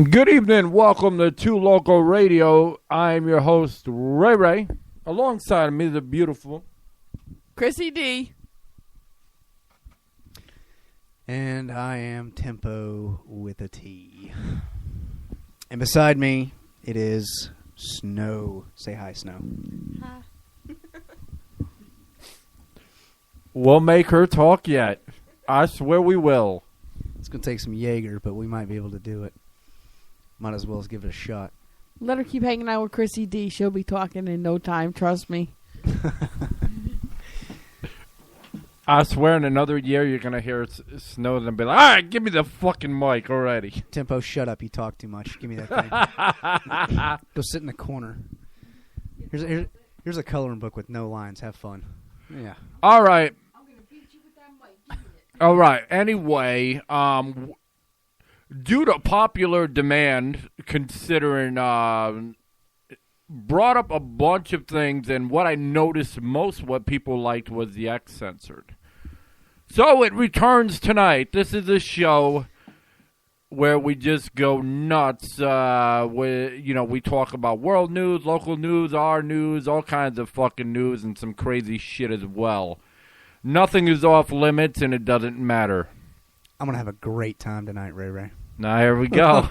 Good evening. Welcome to Two Loco Radio. I'm your host, Ray Ray. Alongside me, the beautiful Chrissy D. And I am Tempo with a T. And beside me, it is Snow. Say hi, Snow. Hi. We'll make her talk yet. I swear we will. It's going to take some Jaeger, but we might be able to do it. Might as well give it a shot. Let her keep hanging out with Chrissy D. She'll be talking in no time. Trust me. I swear in another year you're going to hear Snow and be like, all right, give me the fucking mic already. Tempo, shut up. You talk too much. Give me that thing. Go sit in the corner. Here's a coloring book with no lines. Have fun. Yeah. All right. I'm going to beat you with that mic. Give me it. All right. Anyway, due to popular demand, considering brought up a bunch of things, and what I noticed most what people liked was the Censored. So it returns tonight. This is a show where we just go nuts. We talk about world news, local news, our news, all kinds of fucking news, and some crazy shit as well. Nothing is off limits, and it doesn't matter. I'm going to have a great time tonight, Ray Ray. Now, here we go.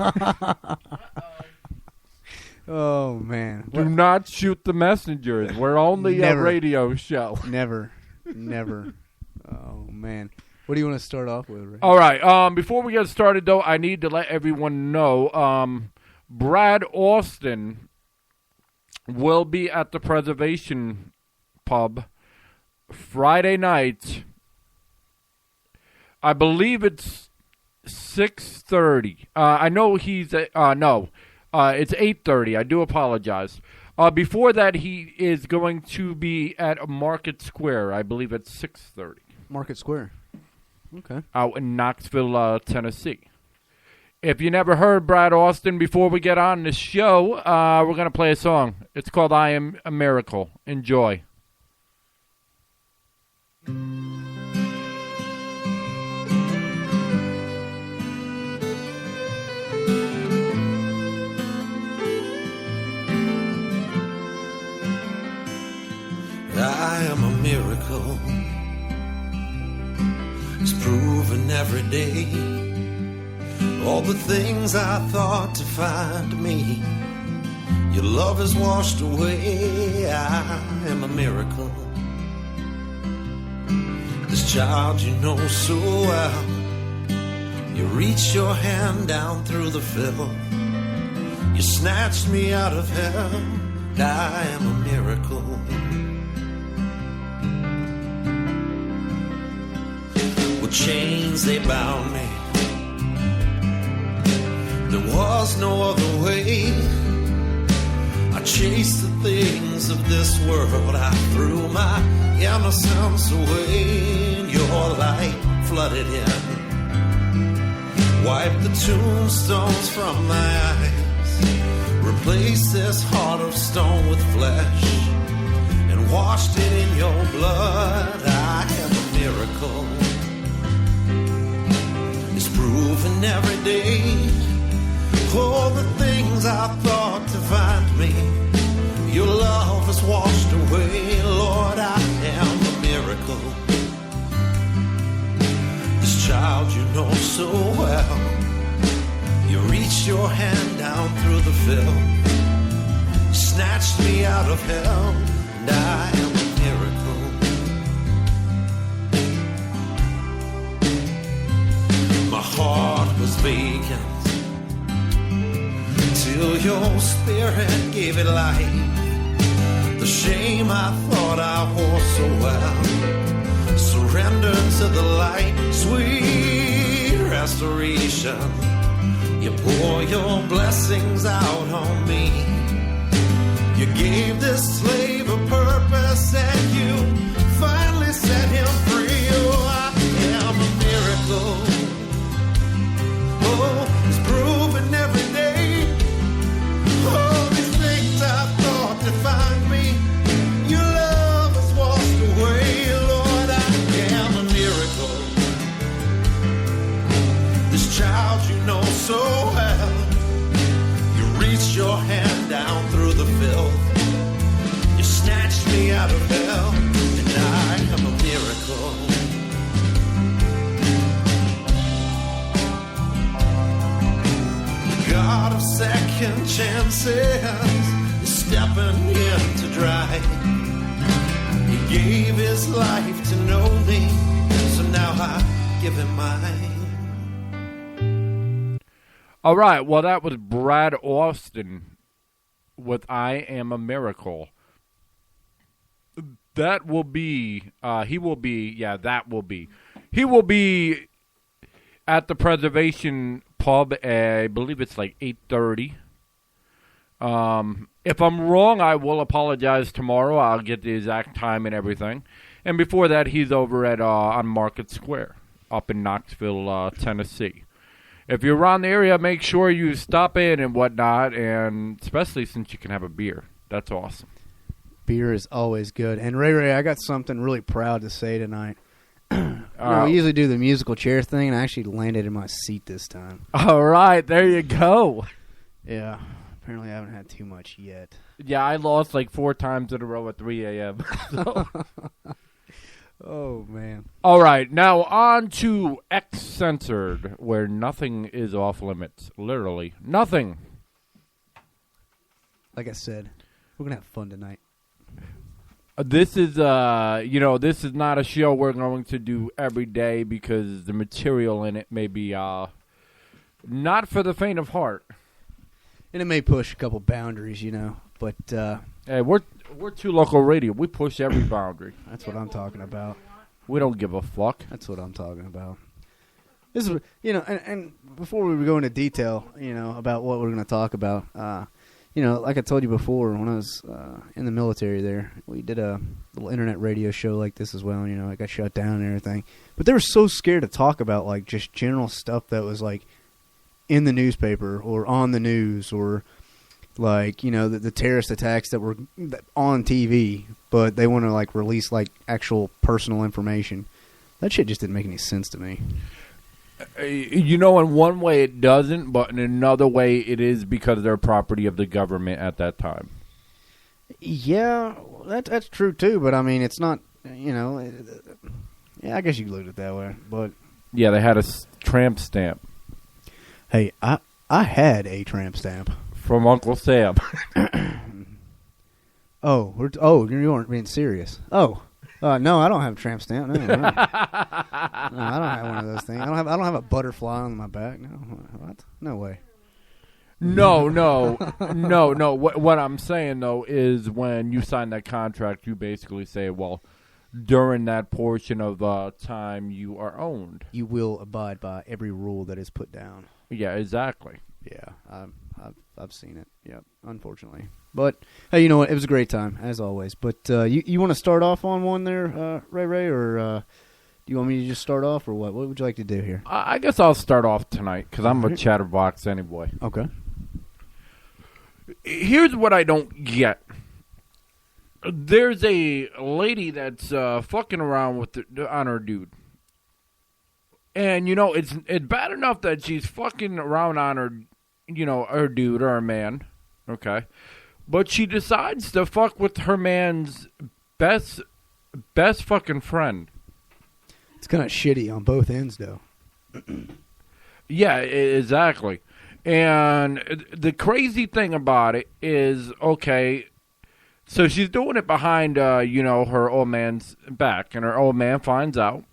Oh, man. Do not shoot the messengers. We're only a radio show. Never. Oh, man. What do you want to start off with, Ray? All right. Before we get started, though, I need to let everyone know Brad Austin will be at the Preservation Pub Friday night. I believe it's 6:30. I know he's it's 8:30. I do apologize. Before that, he is going to be at Market Square. I believe it's 6:30. Market Square. Okay. Out in Knoxville, Tennessee. If you never heard Brad Austin before we get on the show, we're going to play a song. It's called I Am a Miracle. Enjoy. I am a miracle. It's proven every day. All the things I thought to find me, your love has washed away. I am a miracle. This child you know so well, you reached your hand down through the fill. You snatched me out of hell. I am a miracle. Chains, they bound me. There was no other way. I chased the things of this world. I threw my innocence away. And your light flooded in, wiped the tombstones from my eyes, replaced this heart of stone with flesh, and washed it in your blood. I am a miracle. Proven every day. All the things I thought to find me, your love has washed away. Lord, I am a miracle. This child you know so well, you reached your hand down through the fill, snatched me out of hell, and I am a miracle. My heart was vacant till your spirit gave it life. The shame I thought I wore so well surrendered to the light. Sweet restoration, you pour your blessings out on me. You gave this slave a purpose and you finally set him free. Oh, I am a miracle. Oh, it's proven every day. All these things I thought defined me, your love has washed away. Lord, I am a miracle. This child you know so well, out of hell, and I am a miracle. The God of second chances is stepping in to dry. He gave his life to know me, so now I give him mine. All right, well, that was Brad Austin with I Am a Miracle. That will be, he will be at the Preservation Pub, I believe it's like 8:30. If I'm wrong, I will apologize tomorrow. I'll get the exact time and everything. And before that, he's over at on Market Square up in Knoxville, Tennessee. If you're around the area, make sure you stop in and whatnot, and especially since you can have a beer. That's awesome. Beer is always good. And Ray, I got something really proud to say tonight. We usually do the musical chair thing, and I actually landed in my seat this time. All right, there you go. Yeah, apparently I haven't had too much yet. Yeah, I lost like 4 times in a row at 3 a.m. So. Oh, man. All right, now on to Censored, where nothing is off limits. Literally, nothing. Like I said, we're going to have fun tonight. This is, this is not a show we're going to do every day because the material in it may be not for the faint of heart. And it may push a couple boundaries, but... Hey, we're Too Local Radio. We push every boundary. That's what I'm talking about. We don't give a fuck. That's what I'm talking about. This is, and before we go into detail, about what we're going to talk about, like I told you before, when I was in the military there, we did a little internet radio show like this as well. It got shut down and everything. But they were so scared to talk about, like, just general stuff that was, like, in the newspaper or on the news or... like, the terrorist attacks that were on TV, but they want to, like, release, like, actual personal information. That shit just didn't make any sense to me. In one way it doesn't, but in another way it is because they're property of the government at that time. Yeah, that's true, too, but, I mean, it's not, yeah, I guess you could look at it that way, but... Yeah, they had a tramp stamp. Hey, I had a tramp stamp. From Uncle Sam. You weren't being serious. No, I don't have a tramp stamp. No, no. No, I don't have one of those things. I don't have a butterfly on my back. No, what? No way. No. What I'm saying though is when you sign that contract, you basically say, well, during that portion of time you are owned. You will abide by every rule that is put down. Yeah, exactly. Yeah, I've seen it. Yeah, unfortunately. But hey, you know what? It was a great time as always. But you want to start off on one there, Ray, or do you want me to just start off, or what? What would you like to do here? I guess I'll start off tonight because I'm a chatterbox anyway. Okay. Here's what I don't get. There's a lady that's fucking around on her dude. And, it's bad enough that she's fucking around on her, her dude or her man, okay? But she decides to fuck with her man's best fucking friend. It's kind of shitty on both ends, though. Yeah, exactly. And the crazy thing about it is, okay, so she's doing it behind, her old man's back, and her old man finds out.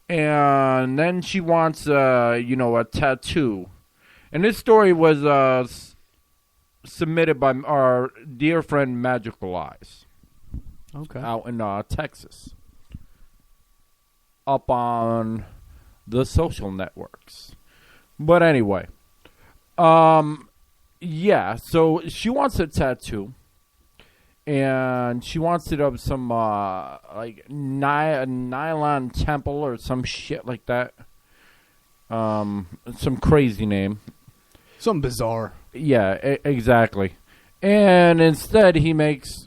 And then she wants, a tattoo. And this story was submitted by our dear friend Magical Eyes. Okay. Out in Texas. Up on the social networks. But anyway. Yeah, so she wants a tattoo. And she wants it of some, nylon temple or some shit like that. Some crazy name. Something bizarre. Yeah, exactly. And instead he makes,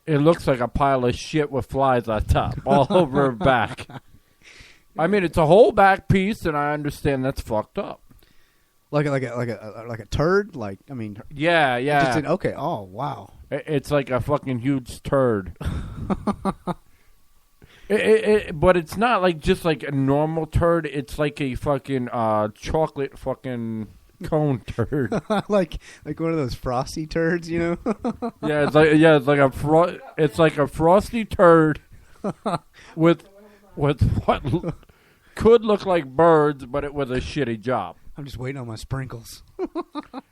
it looks like a pile of shit with flies on top, all over her back. I mean, it's a whole back piece, and I understand that's fucked up. Like a turd. Like I mean. Yeah. Okay. Oh wow. It's like a fucking huge turd. But it's not like just like a normal turd. It's like a fucking chocolate fucking cone turd. like one of those frosty turds, you know? It's like a frosty turd with what could look like birds, but it was a shitty job. I'm just waiting on my sprinkles.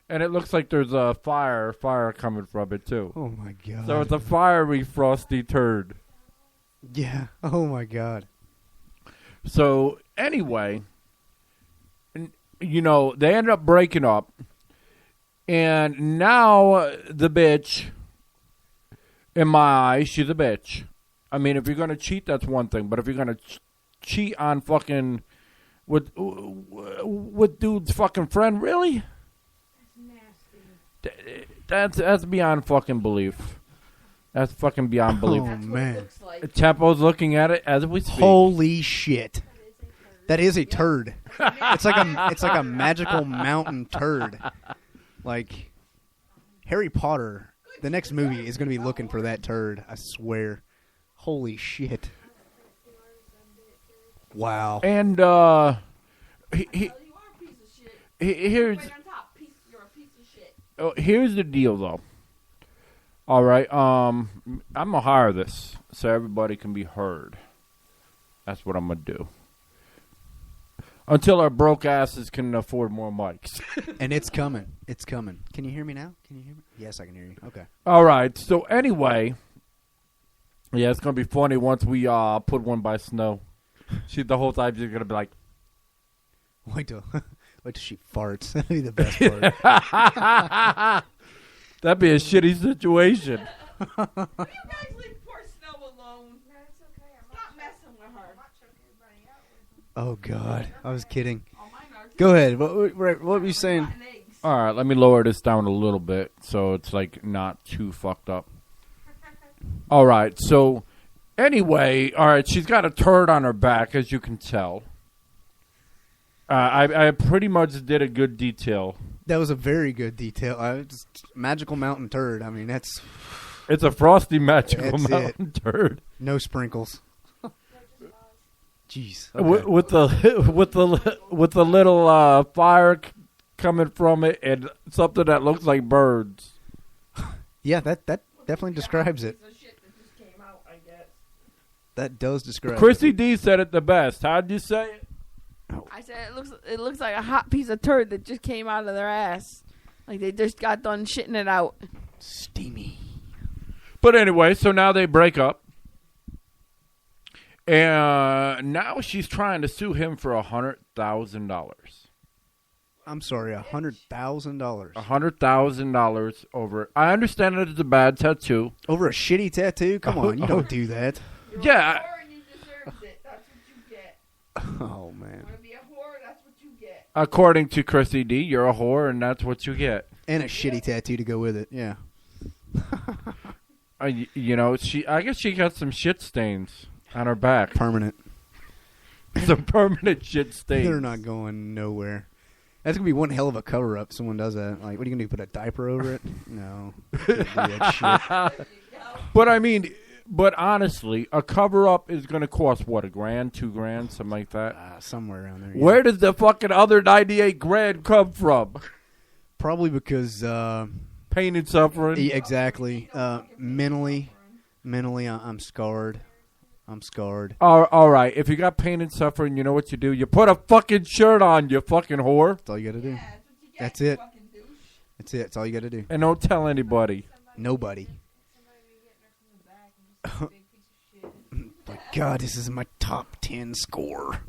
And it looks like there's a fire coming from it too. Oh my god. So it's a fiery frosty turd. Yeah. Oh my god. So anyway, you know, they ended up breaking up, and now the bitch, in my eyes, she's a bitch. I mean, if you're gonna cheat, that's one thing, but if you're gonna cheat on fucking with dude's fucking friend, really? That's beyond fucking belief. That's fucking beyond belief. Oh man. Tempo's looking at it as we speak. Holy shit. That is a turd. It's like a magical mountain turd. Like Harry Potter, the next movie is going to be looking for that turd, I swear. Holy shit. Wow. And here's the deal though. All right, I'm gonna hire this so everybody can be heard. That's what I'm gonna do. Until our broke asses can afford more mics. And it's coming. It's coming. Can you hear me now? Can you hear me? Yes, I can hear you. Okay. All right. So anyway, yeah, it's gonna be funny once we put one by Snow. She the whole time she's gonna be like, wait till she farts. That'd be the best part. That'd be a shitty situation. Will you guys leave poor Snow alone? No, it's okay. Stop messing with her. Oh God, I was kidding. Go ahead. What were you saying? All right, let me lower this down a little bit so it's like not too fucked up. All right, so anyway, all right, she's got a turd on her back, as you can tell. I pretty much did a good detail. That was a very good detail. Magical mountain turd. I mean, it's a frosty magical mountain turd. No sprinkles. Jeez. Okay. With the little fire coming from it and something that looks like birds. Yeah, that definitely describes it. That does describe Chrissy it. D said it the best. How'd you say it? I said it looks like a hot piece of turd that just came out of their ass. Like they just got done shitting it out. Steamy. But anyway, so now they break up. And now she's trying to sue him for $100,000. I'm sorry, $100,000. $100,000 over. I understand that it's a bad tattoo. Over a shitty tattoo? Come on, you don't do that. Yeah. You deserve it. That's what you get. Oh man. You want to be a whore? That's what you get. According to Chrissy D, you're a whore, and that's what you get. And a shitty tattoo to go with it. Yeah. You know, I guess she got some shit stains on her back. Permanent. Some permanent shit stains. They're not going nowhere. That's going to be one hell of a cover-up if someone does that. Like, what are you going to do, put a diaper over it? No. Can't do that shit. But, I mean, honestly, a cover-up is going to cost, what, $1,000, $2,000, something like that? Somewhere around there, yeah. Where does the fucking other $98,000 come from? Probably because... pain and suffering? Yeah, exactly. Mentally, I'm scarred. I'm scarred. All right. If you got pain and suffering, you know what you do? You put a fucking shirt on, you fucking whore. That's all you got to do. Yeah, that's it. That's it. That's all you got to do. And don't tell anybody. Nobody. But God, this is my top 10 score.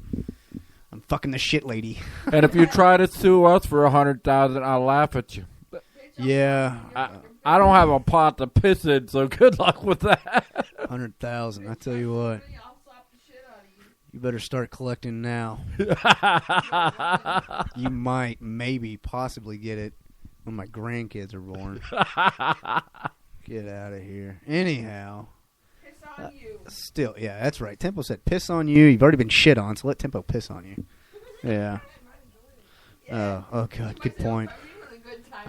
I'm fucking the shit lady. And if you try to sue us for $100,000, I'll laugh at you. Yeah. I don't have a pot to piss in, so good luck with that. 100,000. I tell you what. You better start collecting now. You might, maybe, possibly get it when my grandkids are born. Get out of here. Anyhow. Piss on you. Still, yeah, that's right. Tempo said piss on you. You've already been shit on, so let Tempo piss on you. Yeah. Oh God, good point.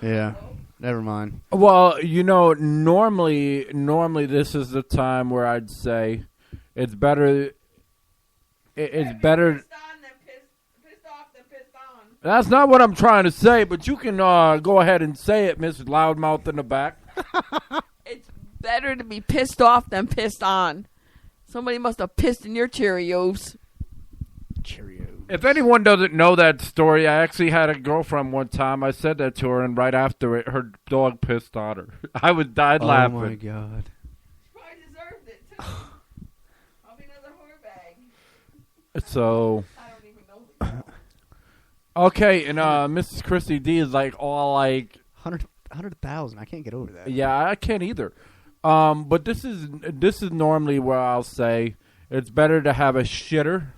Yeah, never mind. Well, normally this is the time where I'd say it's better. It's better. Pissed off than pissed on. That's not what I'm trying to say, but you can go ahead and say it, Miss Loudmouth in the back. It's better to be pissed off than pissed on. Somebody must have pissed in your Cheerios. If anyone doesn't know that story, I actually had a girlfriend one time. I said that to her, and right after it, her dog pissed on her. Died laughing. Oh my God. Probably deserved it too. I'll be another whore bag. So, I don't even know. okay, and Mrs. Christy D is like all like 100,000. I can't get over that. Yeah, I can't either. But this is normally where I'll say it's better to have a shitter.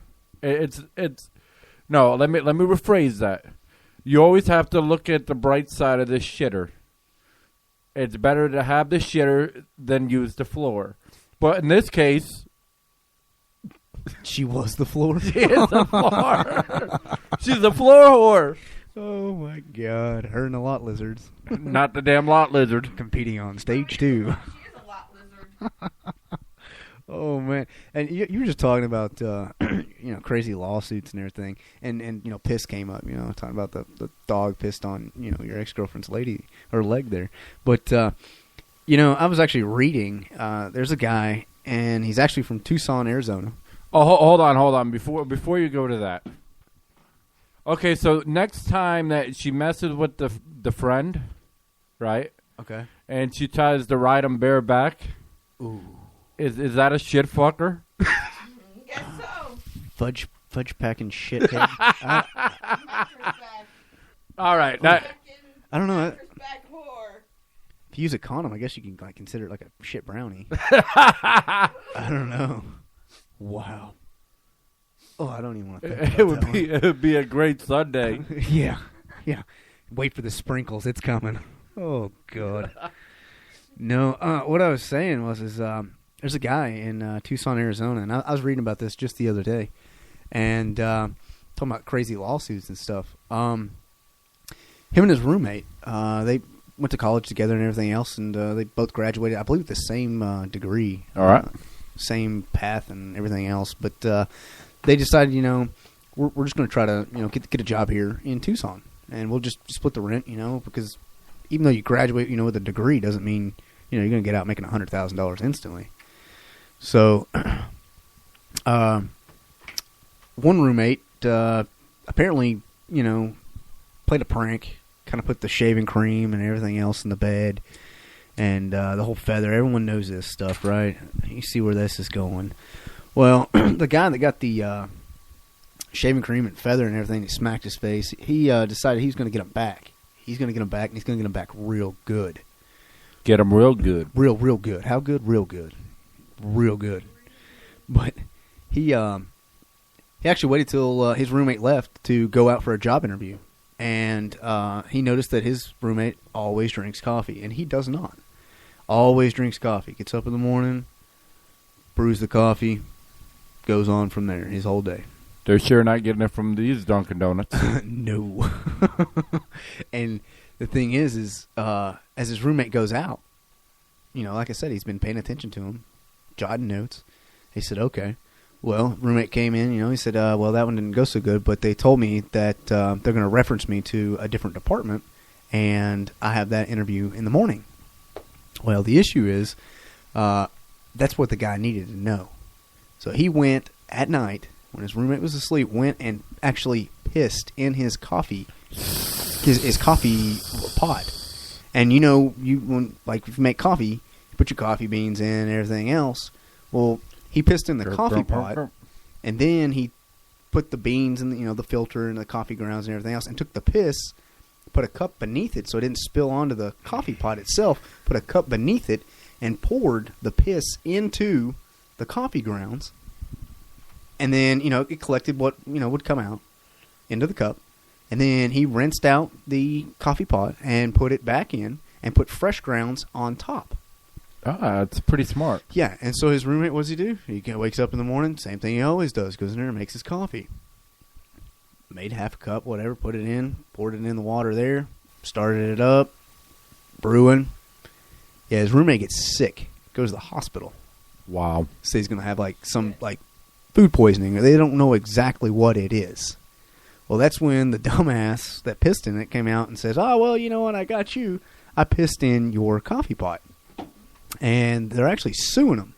No, let me rephrase that. You always have to look at the bright side of the shitter. It's better to have the shitter than use the floor. But in this case, she was the floor. she is the floor. She's a floor whore. Oh my God, her and the lot lizards Not the damn lot lizard. competing on stage 2. She is a lot lizard. Oh man, and you were just talking about crazy lawsuits and everything, and piss came up. Talking about the dog pissed on your ex-girlfriend's leg there. But I was actually reading. There's a guy, and he's actually from Tucson, Arizona. Oh, hold on. Before you go to that. Okay, so next time that she messes with the friend, right? Okay. And she tries to ride him bareback. Ooh. Is that a shit fucker? Guess so. Fudge packing shithead. All right. I don't know. Back whore. If you use a condom, I guess you can consider it like a shit brownie. I don't know. Wow. Oh, I don't even want to think about that it would be a great Sunday. Yeah. Wait for the sprinkles. It's coming. Oh God. No. What I was saying was there's a guy in Tucson, Arizona, and I was reading about this just the other day, and talking about crazy lawsuits and stuff. Him and his roommate, they went to college together and everything else, and they both graduated, I believe, with the same degree. All right. Same path and everything else, but they decided, we're just going to try to, get a job here in Tucson, and we'll just split the rent, because even though you graduate, with a degree doesn't mean, you're going to get out making $100,000 instantly. So, one roommate apparently, played a prank, kind of put the shaving cream and everything else in the bed, and the whole feather. Everyone knows this stuff, right? You see where this is going. Well, the guy that got the shaving cream and feather and everything, he smacked his face. He decided he was going to get him back. He's going to get him back, and he's going to get him back real good. Get him real good. Real good. How good? Real good. Real good. But he actually waited till his roommate left to go out for a job interview. And he noticed that his roommate always drinks coffee, and he does not. Always drinks coffee. Gets up in the morning, brews the coffee, goes on from there his whole day. They're sure not getting it from these Dunkin' Donuts. No. And the thing is as his roommate goes out, like I said, he's been paying attention to him, jotting notes. He said, okay. Well, roommate came in, he said, well, that one didn't go so good, but they told me that they're going to reference me to a different department, and I have that interview in the morning. Well, the issue is that's what the guy needed to know. So he went at night, when his roommate was asleep, went and actually pissed in his coffee, his coffee pot. And when if you make coffee, you put your coffee beans in and everything else. Well, he pissed in the coffee pot, and then he put the beans in the filter and the coffee grounds and everything else, and took the piss, put a cup beneath it so it didn't spill onto the coffee pot itself, put a cup beneath it, and poured the piss into the coffee grounds. And then, it collected what, would come out into the cup. And then he rinsed out the coffee pot and put it back in and put fresh grounds on top. Ah, it's pretty smart. Yeah, and so his roommate, what does he do? He wakes up in the morning, same thing he always does, goes in there and makes his coffee. made half a cup, whatever, put it in, poured it in the water there, started it up, brewing. Yeah, his roommate gets sick, goes to the hospital. Wow. Says he's going to have some food poisoning. They don't know exactly what it is. Well, that's when the dumbass that pissed in it came out and says, "Oh, well, you know what? I got you. I pissed in your coffee pot." And they're actually suing him.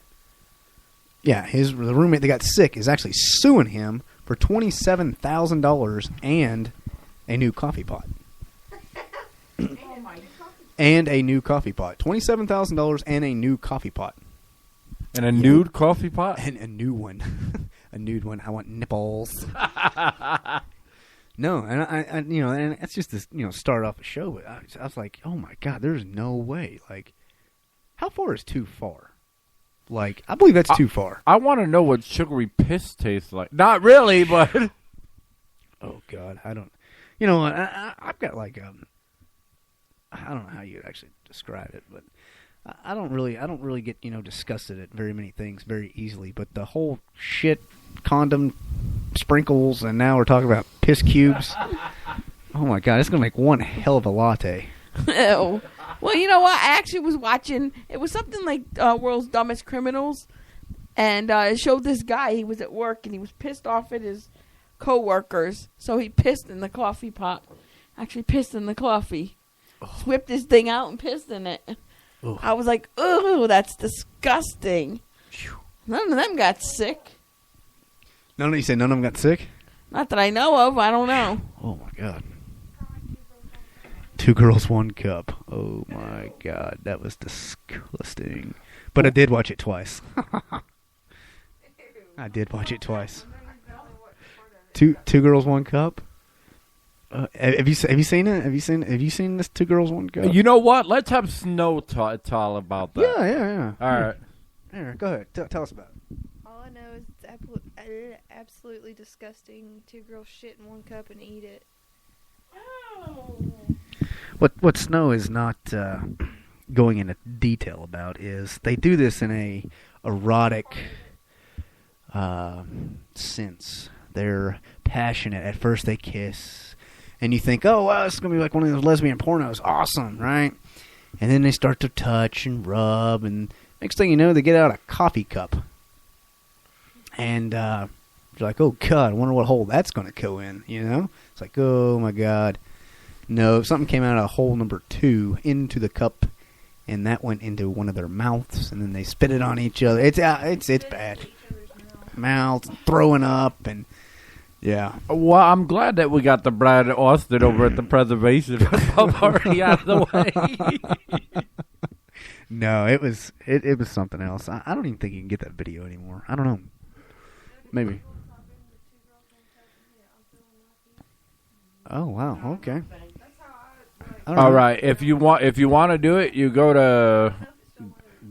Yeah, the roommate that got sick is actually suing him for $27,000 and a new coffee pot. And a new coffee pot. $27,000 and a new coffee pot. And a nude coffee pot? And a new one. A nude one. I want nipples. No, and I and that's just to, start off a show. But I was like, oh my God, there's no way. Like, how far is too far? Like, I believe that's too far. I want to know what sugary piss tastes like. Not really, but... Oh, God, I don't... I've got I don't know how you'd actually describe it, but I don't really get, disgusted at very many things very easily, but the whole shit, condom, sprinkles, and now we're talking about piss cubes. Oh, my God, it's going to make one hell of a latte. Ew. Well, you know what? I actually was watching. It was something like World's Dumbest Criminals, and it showed this guy. He was at work, and he was pissed off at his co-workers, so he pissed in the coffee pot. Actually pissed in the coffee. Oh. Whipped this thing out and pissed in it. Oh. I was like, "Ooh, that's disgusting." Whew. None of them got sick. You said none of them got sick? Not that I know of. I don't know. Oh, my God. 2 girls, 1 cup. Oh, my God. That was disgusting. But I did watch it twice. I did watch it twice. Two girls, 1 cup? Have you seen it? Have you seen this 2 girls, 1 cup? You know what? Let's have Snow tell about that. Yeah. All right. Here, go ahead. Tell us about it. All I know is it's absolutely disgusting. 2 girls shit in 1 cup and eat it. Oh. What Snow is not going into detail about is they do this in a erotic sense. They're passionate. At first they kiss, and you think, oh, wow, this is going to be like one of those lesbian pornos. Awesome, right? And then they start to touch and rub, and next thing you know, they get out a coffee cup. And you're like, oh, God, I wonder what hole that's going to go in, It's like, oh, my God. No, something came out of hole number 2 into the cup, and that went into one of their mouths, and then they spit it on each other. It's bad. Mouths, throwing up, and yeah. Well, I'm glad that we got the Brad Austin over at the Preservation already out of the way. No, it was something else. I don't even think you can get that video anymore. I don't know. Maybe. Oh wow. Okay. All right. If you want to do it, you go to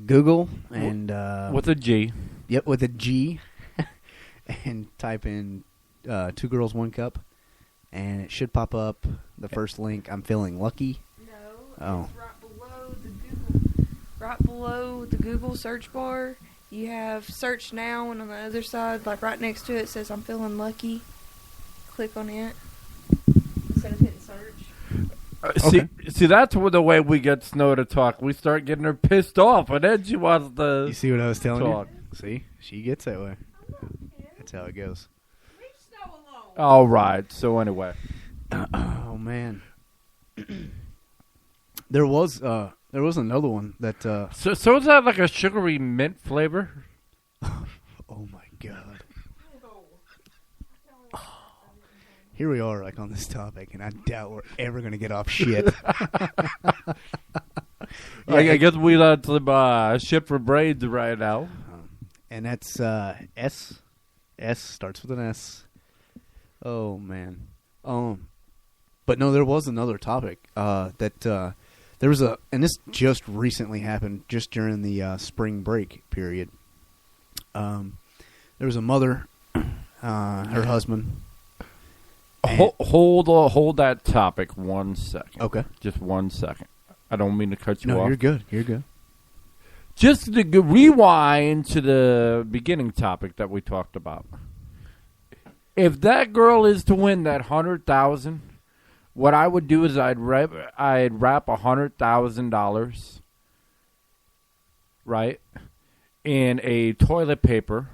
Google and with a G. Yep, with a G, and type in 2 girls, 1 cup, and it should pop up the first link. I'm feeling lucky. No, it's right below the Google search bar. You have search now, and on the other side, like right next to it, says I'm feeling lucky. Click on it instead of hitting search. See, that's the way we get Snow to talk. We start getting her pissed off, and then she wants to. You see what I was telling talk. you? See, she gets that way. That's how it goes. Leave Snow alone. All right. So anyway. Oh man, there was another one that. So is that like a sugary mint flavor? Oh my God. Here we are, like on this topic, and I doubt we're ever going to get off shit. I guess we let some shit for braids right now. And that's S. S starts with an S. Oh man. But no, there was another topic that there was and this just recently happened, just during the spring break period. There was a mother, her husband. Hold that topic 1 second. Okay. Just 1 second. I don't mean to cut you No, off. you're good. You're good. Just to rewind to the beginning topic that we talked about. If that girl is to win that 100,000, what I would do is I'd wrap $100,000, right, in a toilet paper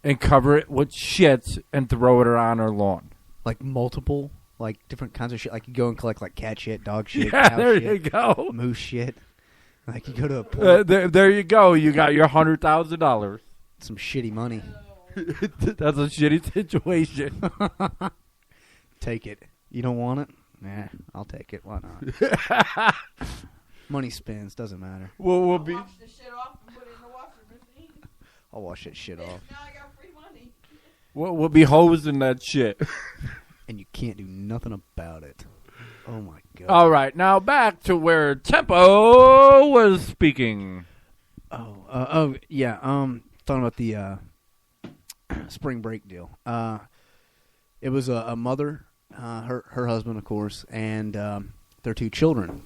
and cover it with shits and throw it on her lawn. Like multiple, like different kinds of shit. Like you go and collect like cat shit, dog shit, Yeah, cow there shit, you go. moose shit. Like you go to a pool, There you go. You got your $100,000. some shitty money. That's a shitty situation. Take it. You don't want it? Nah, I'll take it. Why not? Money spins, doesn't matter. We'll be. Wash the shit off and put it in the washing machine. I'll wash that shit off. Now I got free money. We'll be hosing that shit. And you can't do nothing about it. Oh my god. All right, now back to where Tempo was speaking. Oh yeah. Talking about the spring break deal. It was a mother, her husband, of course, and their two children.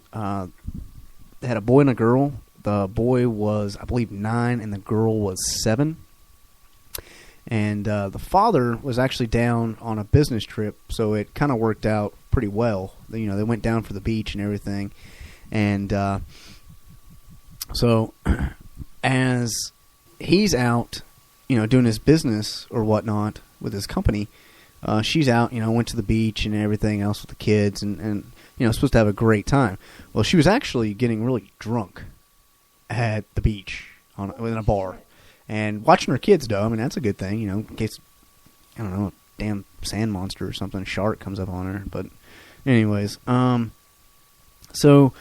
They had a boy and a girl. The boy was, I believe, 9, and the girl was 7. And the father was actually down on a business trip, so it kind of worked out pretty well. You know, they went down for the beach and everything. And so as he's out, you know, doing his business or whatnot with his company, she's out, you know, went to the beach and everything else with the kids and you know, supposed to have a great time. Well, she was actually getting really drunk at the beach in a bar. And watching her kids, though, I mean, that's a good thing, you know, in case, I don't know, a damn sand monster or something, shark comes up on her. But anyways, so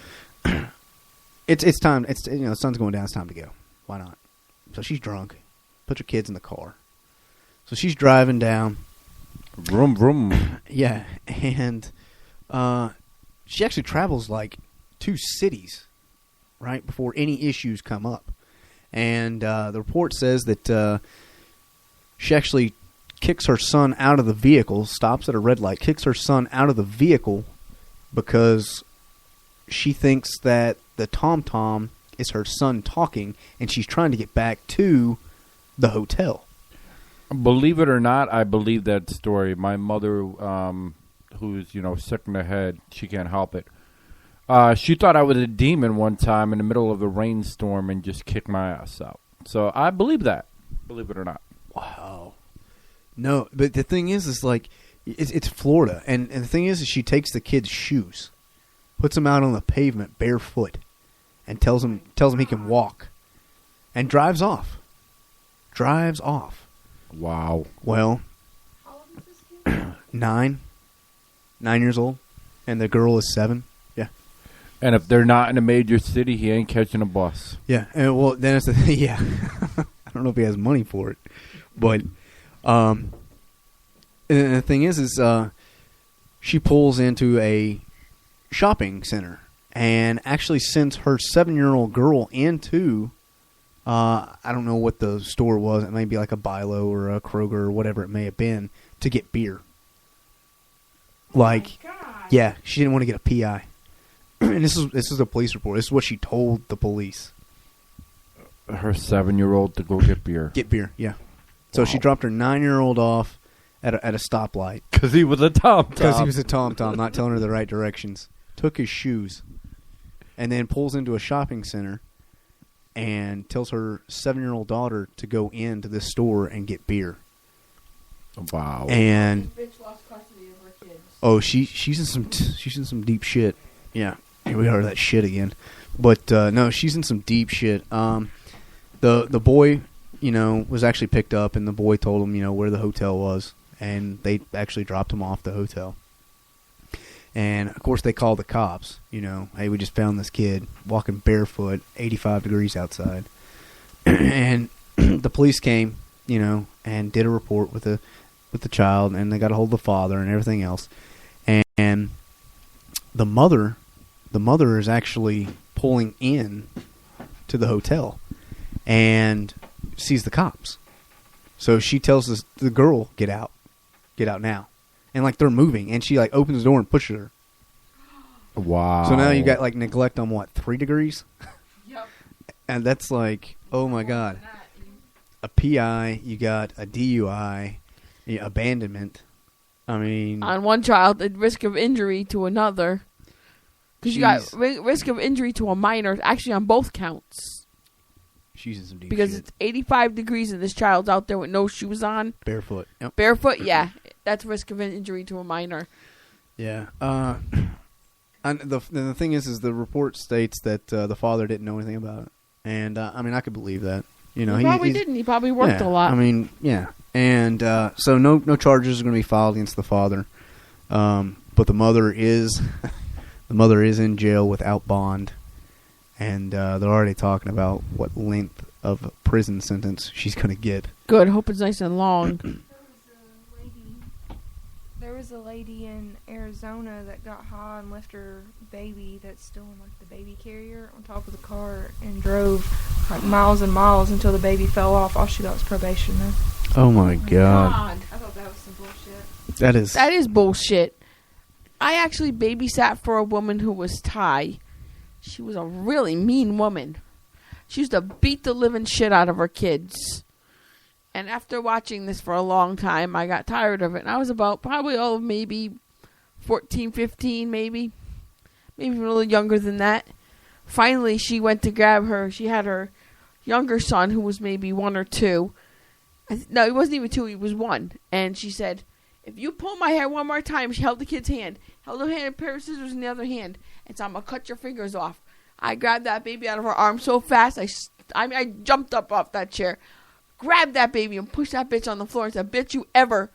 it's time, you know, the sun's going down, it's time to go. Why not? So she's drunk, put your kids in the car. So she's driving down. Vroom, vroom. Yeah, and she actually travels like 2 cities, right, before any issues come up. And the report says that she actually kicks her son out of the vehicle, stops at a red light, kicks her son out of the vehicle because she thinks that the tom-tom is her son talking, and she's trying to get back to the hotel. Believe it or not, I believe that story. My mother, who's, you know, sick in the head, she can't help it. She thought I was a demon one time in the middle of a rainstorm and just kicked my ass out. So I believe that, believe it or not. Wow. No, but the thing is like, it's Florida, and the thing is she takes the kid's shoes, puts them out on the pavement barefoot, and tells him he can walk, and drives off. Wow. Well, How old is this kid? 9 years old, and the girl is 7. Yeah, And if they're not in a major city, he ain't catching a bus. yeah. And well, then it's yeah. I don't know if he has money for it, but and the thing is she pulls into a shopping center and actually sends her 7-year-old girl into. I don't know what the store was. It may be like a Bilo or a Kroger or whatever it may have been to get beer. Like, yeah, she didn't want to get a PI. And this is a police report. This is what she told the police. Her 7-year-old to go get beer. Get beer, yeah. So she dropped her 9-year-old off at a stoplight. Because he was a tom-tom. Because he was a tom-tom, not telling her the right directions. Took his shoes. And then pulls into a shopping center and tells her 7-year-old daughter to go into this store and get beer. Wow. And This bitch lost custody of her kids. oh, she's in some deep shit. Yeah, here we are, that shit again. But no, she's in some deep shit. The boy, you know, was actually picked up, and the boy told him, you know, where the hotel was, and they actually dropped him off the hotel. And, of course, they called the cops, you know. Hey, we just found this kid walking barefoot, 85 degrees outside. And the police came, you know, and did a report with the child, and they got a hold of the father and everything else. And the mother is actually pulling in to the hotel and sees the cops. So she tells the girl, get out now. And, like, they're moving. And she, like, opens the door and pushes her. Wow. So now you got, like, neglect on, what, 3 degrees? Yep. And that's like, oh, my God. a PI, you got a DUI, abandonment. I mean, on one child, the risk of injury to another. Because you got risk of injury to a minor, actually on both counts. she's in some deep Because shit. it's 85 degrees and this child's out there with no shoes on. Barefoot. Yep. Barefoot, yeah. That's risk of injury to a minor. Yeah. And the thing is the report states that the father didn't know anything about it. And, I mean, I could believe that. You know, He probably didn't. He probably worked a lot. I mean, yeah. And so no charges are going to be filed against the father. But the mother is in jail without bond. And they're already talking about what length of prison sentence she's going to get. Good. Hope it's nice and long. There was a lady in Arizona that got high and left her baby that's still in like the baby carrier on top of the car and drove like miles and miles until the baby fell off. All she got was probation though. Oh my God. I thought that was some bullshit. That is bullshit. I actually babysat for a woman who was Thai. She was a really mean woman. She used to beat the living shit out of her kids. And after watching this for a long time, I got tired of it. And I was about probably maybe 14, 15, maybe a little younger than that. Finally, she went to grab her. She had her younger son, who was maybe 1 or 2. No, he wasn't even 2. He was 1. And she said, "If you pull my hair one more time," she held the kid's hand, held her hand, a pair of scissors in the other hand, and said, "I'm going to cut your fingers off." I grabbed that baby out of her arm so fast, I jumped up off that chair, grabbed that baby, and pushed that bitch on the floor and said, "Bitch, you ever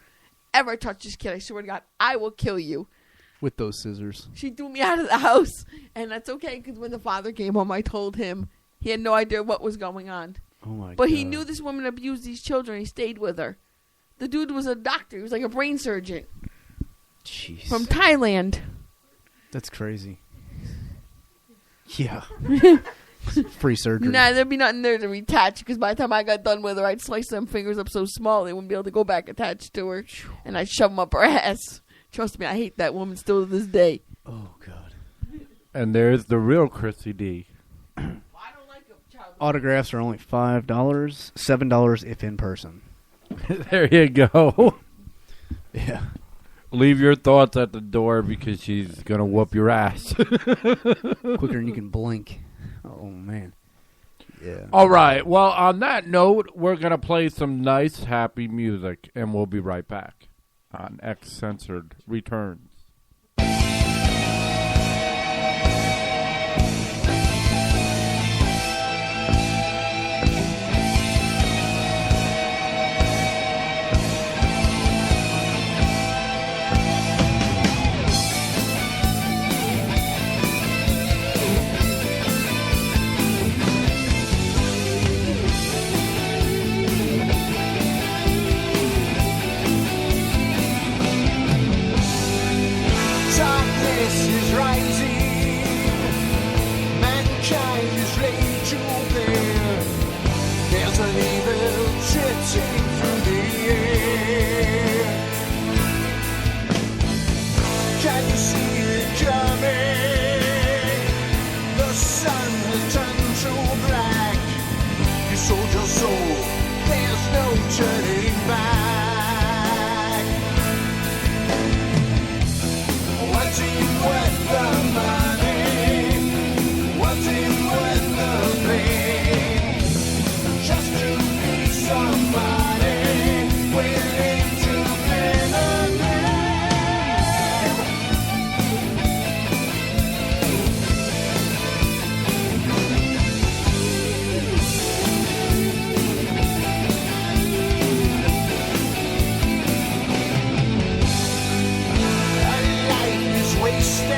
touch this kid, I swear to God, I will kill you." with those scissors. She threw me out of the house, and that's okay, because when the father came home, I told him he had no idea what was going on. Oh my God. But he knew this woman abused these children. He stayed with her. The dude was a doctor. He was like a brain surgeon. Jeez. From Thailand. That's crazy. Yeah. Free surgery. Nah, there'd be nothing there to retouch, because by the time I got done with her, I'd slice them fingers up so small they wouldn't be able to go back attached to her. And I'd shove them up her ass. Trust me, I hate that woman still to this day. Oh, God. And there's the real Chrissy D. Well, I don't like a child. Autographs are only $5, $7 if in person. There you go. Yeah. Leave your thoughts at the door because she's going to whoop your ass. Quicker than you can blink. Oh, man. Yeah. All right. Well, on that note, we're going to play some nice, happy music, and we'll be right back on Censored Returns. Darkness is rising, mankind is laid to bare. There's an evil drifting through the air. Can you see it coming? The sun has turned to black. You sold your soul, there's no turning back. What's in worth the money? What's in worth the fame? Just to be somebody willing to play the game. Life is wasted.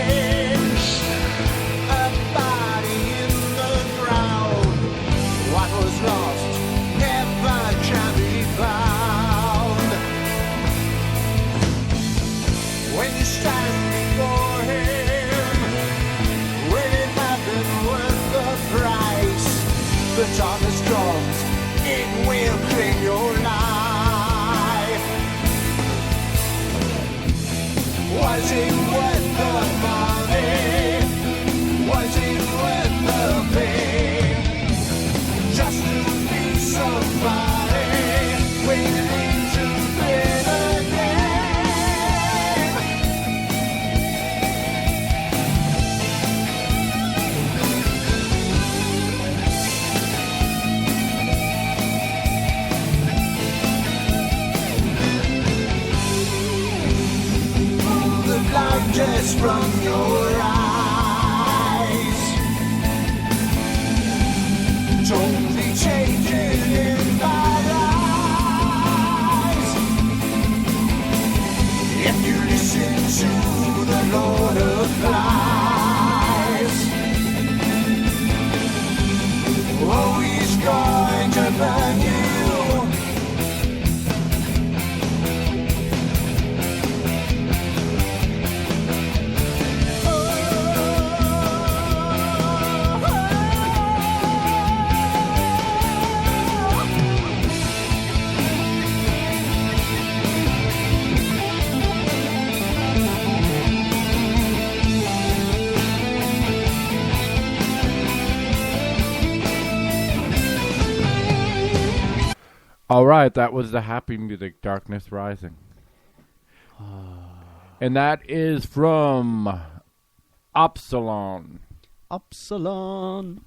just from your eyes. Don't be changing in my eyes. If you listen to the Lord of Flies, oh, he's going to burn you. All right, that was the happy music, Darkness Rising. And that is from Upsilon. Upsilon.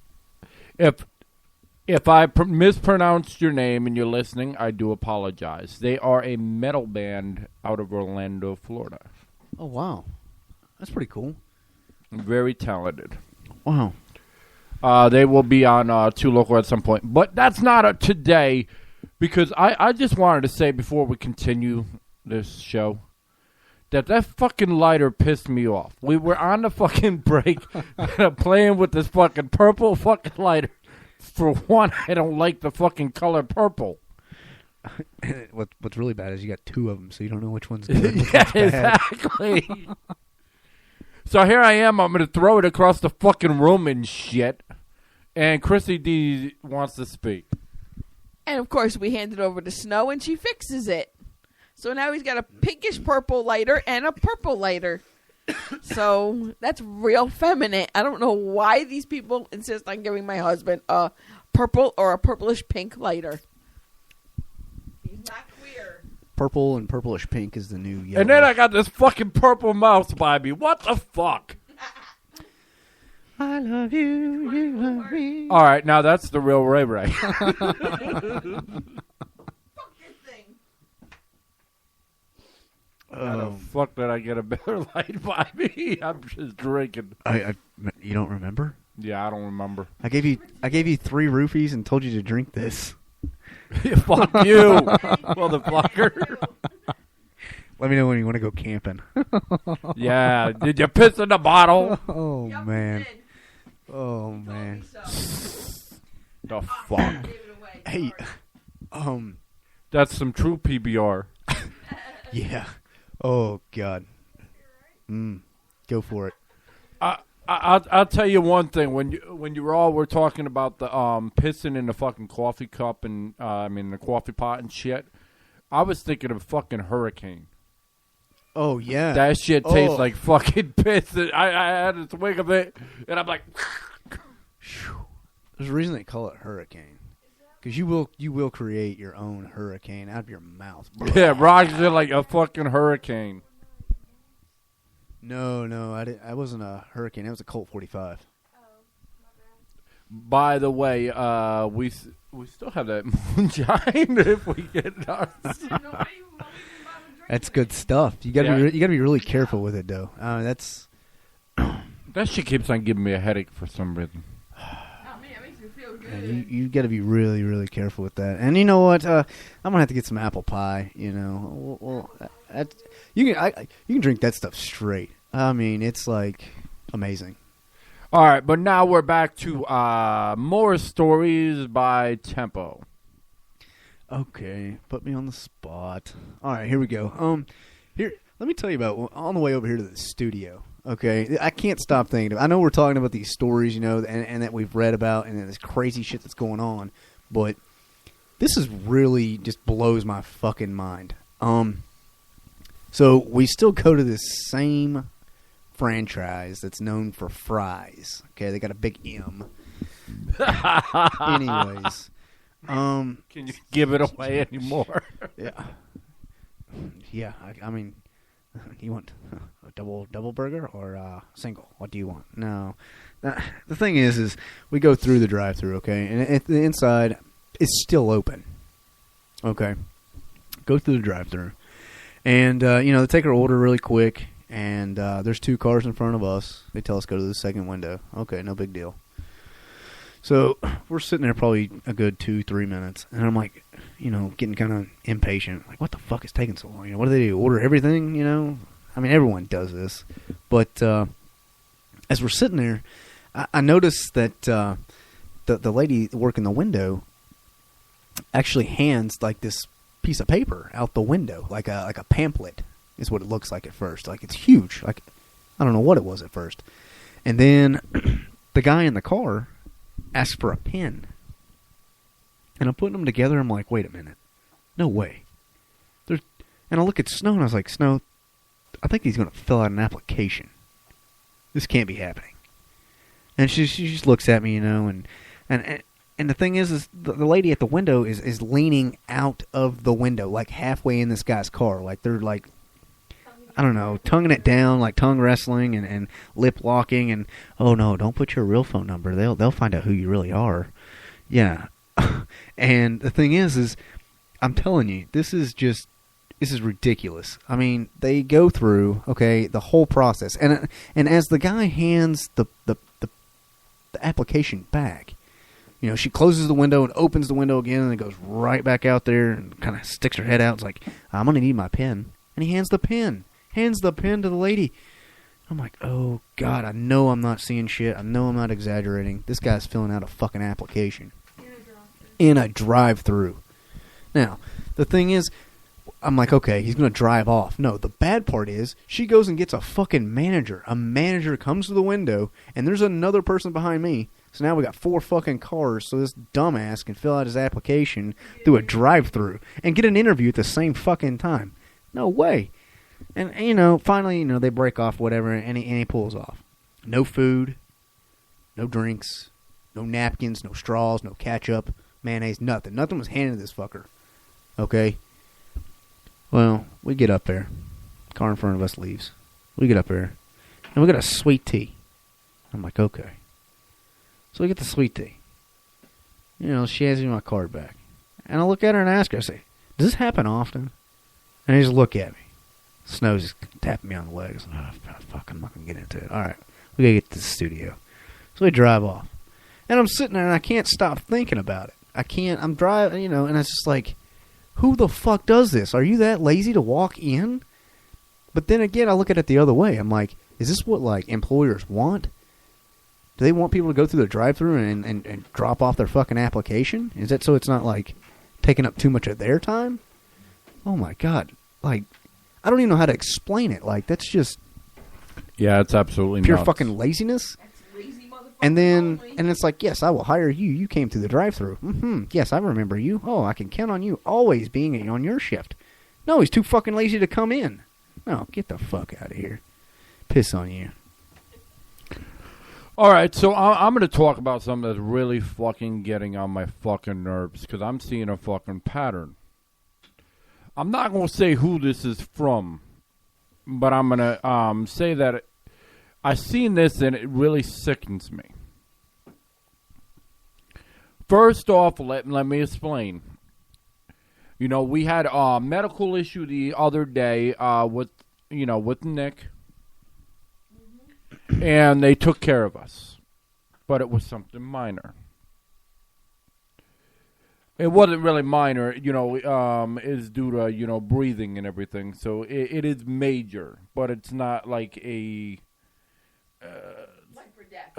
If I mispronounced your name and you're listening, I do apologize. They are a metal band out of Orlando, Florida. Oh, wow. That's pretty cool. Very talented. Wow. They will be on Too Local at some point. But that's not today, because I just wanted to say before we continue this show that fucking lighter pissed me off. We were on the fucking break playing with this fucking purple fucking lighter. For one, I don't like the fucking color purple. What's really bad is you got two of them, so you don't know which one's good and which Yeah, one's bad. exactly. So here I am. I'm going to throw it across the fucking room and shit. And Chrissy D wants to speak. And of course, we hand it over to Snow, and she fixes it. So now he's got a pinkish purple lighter and a purple lighter. So that's real feminine. I don't know why these people insist on giving my husband a purple or a purplish pink lighter. He's not queer. Purple and purplish pink is the new yellow. And then I got this fucking purple mouse by me. What the fuck? I love you, you love me. All right, now that's the real Ray Ray. How the fuck did I get a better light by me? I'm just drinking. You don't remember? Yeah, I don't remember. I gave you 3 roofies and told you to drink this. Fuck you, motherfucker. Let me know when you want to go camping. Yeah, did you piss in the bottle? Oh, Yep, man. he did. Oh, Told man. me so. The fuck? Gave it away. Hey, Sorry. That's some true PBR. yeah. Oh, God. Go for it. I'll tell you one thing. When you all were talking about the pissing in the fucking coffee cup and the coffee pot and shit, I was thinking of fucking Hurricane. Oh, yeah. That shit tastes like fucking piss. I had a swig of it, and I'm like, There's a reason they call it Hurricane. Because you will create your own hurricane out of your mouth. yeah, rocks it like a fucking hurricane. No, I wasn't a hurricane. It was a Colt 45. By the way, we still have that moonshine if we get ours. That's good stuff. You gotta be really careful with it, though. That's That shit keeps on giving me a headache for some reason. Oh, man, it makes me feel good. you got to be really, really careful with that. And you know what? I'm gonna have to get some apple pie. You know, you can drink that stuff straight. I mean, it's like amazing. All right, but now we're back to more stories by Tempo. Okay, put me on the spot. All right, here we go. Here, let me tell you about on the way over here to the studio. Okay, I can't stop thinking. I know we're talking about these stories, you know, and that we've read about, and this crazy shit that's going on, but this is really just blows my fucking mind. So we still go to this same franchise that's known for fries. Okay, they got a big M. Anyways, Can you give it away anymore? yeah. I mean, you want a double burger or a single? What do you want? No. The thing is we go through the drive-thru, okay, and the inside is still open. Okay, go through the drive-thru, and they take our order really quick. and there's 2 cars in front of us. They tell us go to the second window. Okay, no big deal. So we're sitting there probably a good 2-3 minutes, and I'm like, getting kind of impatient. Like, what the fuck is taking so long? What do they do? Order everything? I mean, everyone does this. But as we're sitting there, I noticed that the lady working the window actually hands like this piece of paper out the window, like a pamphlet is what it looks like at first. Like, it's huge. Like, I don't know what it was at first. And then the guy in the car asked for a pen. And I'm putting them together. I'm like, wait a minute. No way. And I look at Snow, and I was like, Snow, I think he's going to fill out an application. This can't be happening. And she just looks at me, and the thing is the lady at the window is leaning out of the window, like halfway in this guy's car. Like, they're like, I don't know, tonguing it down, like tongue wrestling and lip locking, and, oh no, don't put your real phone number. They'll find out who you really are. Yeah. And the thing is I'm telling you, this is ridiculous. I mean, they go through, okay, the whole process. And as the guy hands the application back, she closes the window and opens the window again, and it goes right back out there and kind of sticks her head out. It's like, I'm going to need my pen. And he hands the pen to the lady. I'm like, oh, God, I know I'm not seeing shit. I know I'm not exaggerating. This guy's filling out a fucking application. In a drive-through. Now, the thing is, I'm like, okay, he's going to drive off. No, the bad part is, she goes and gets a fucking manager. A manager comes to the window, and there's another person behind me. So now we got 4 fucking cars, so this dumbass can fill out his application through a drive-through and get an interview at the same fucking time. No way. And finally, they break off, whatever, and he pulls off. No food, no drinks, no napkins, no straws, no ketchup, mayonnaise, nothing. Nothing was handed to this fucker. Okay? Well, we get up there. Car in front of us leaves. We get up there, and we got a sweet tea. I'm like, okay. So we get the sweet tea. She hands me my card back. And I look at her and ask her, I say, does this happen often? And they just look at me. Snow's just tapping me on the legs. Oh, fuck, I'm not going to get into it. All right, we got to get to the studio. So we drive off. And I'm sitting there, and I can't stop thinking about it. I'm driving, and it's just like, who the fuck does this? Are you that lazy to walk in? But then again, I look at it the other way. I'm like, is this what, like, employers want? Do they want people to go through the drive-thru and drop off their fucking application? Is that so it's not, like, taking up too much of their time? Oh, my God. Like, I don't even know how to explain it. Like, that's just... Yeah, it's absolutely pure nuts. Fucking laziness. That's lazy motherfucker. And it's like, yes, I will hire you. You came through the drive-thru. Mm-hmm. Yes, I remember you. Oh, I can count on you always being on your shift. No, he's too fucking lazy to come in. No, get the fuck out of here. Piss on you. All right, so I'm going to talk about something that's really fucking getting on my fucking nerves because I'm seeing a fucking pattern. I'm not going to say who this is from, but I'm going to say that I've seen this and it really sickens me. First off, let me explain. We had a medical issue the other day with Nick. And they took care of us. But it was something minor. It wasn't really minor, is due to, breathing and everything. So it is major. But it's not like a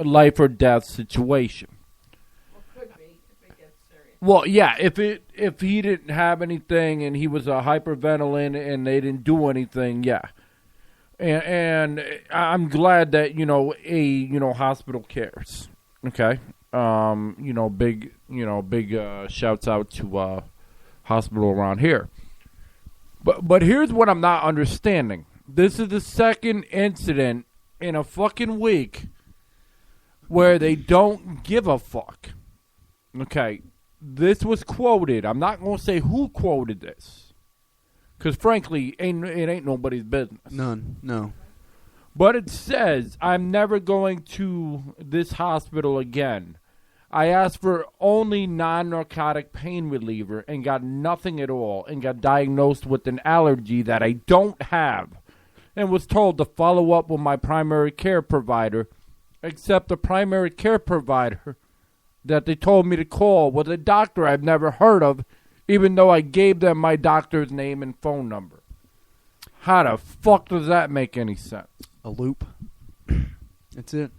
life or death situation. Well, could be if it gets serious. Well, yeah, if he didn't have anything and he was hyperventilating and they didn't do anything, yeah. And I'm glad that, hospital cares. Okay? Big shouts out to hospital around here. But here's what I'm not understanding. This is the second incident in a fucking week where they don't give a fuck. Okay? This was quoted. I'm not going to say who quoted this. Because, frankly, it ain't nobody's business. None, no. But it says, I'm never going to this hospital again. I asked for only non-narcotic pain reliever and got nothing at all and got diagnosed with an allergy that I don't have. and was told to follow up with my primary care provider, except the primary care provider that they told me to call was a doctor I've never heard of, even though I gave them my doctor's name and phone number. How the fuck does that make any sense? A loop. That's it.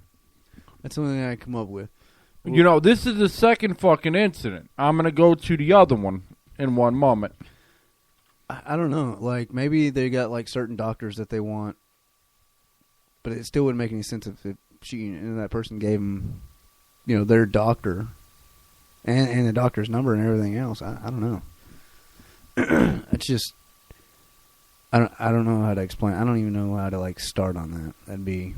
That's the only thing I can come up with. You know, this is the second fucking incident. I'm going to go to the other one in one moment. I don't know. Like, maybe they got, like, certain doctors that they want, but it still wouldn't make any sense if that person gave them, you know, their doctor and the doctor's number and everything else. I don't know. It's just, I don't know how to explain. I don't even know how to, like, start on that. That'd be...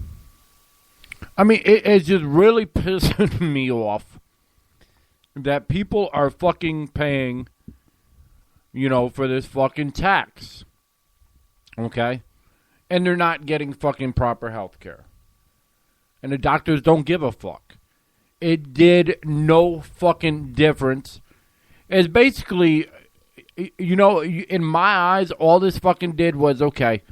I mean, it's just really pissing me off that people are fucking paying, you know, for this fucking tax. Okay? And they're not getting fucking proper health care. And the doctors don't give a fuck. It did no fucking difference. It's basically, you know, in my eyes, all this fucking did was, okay,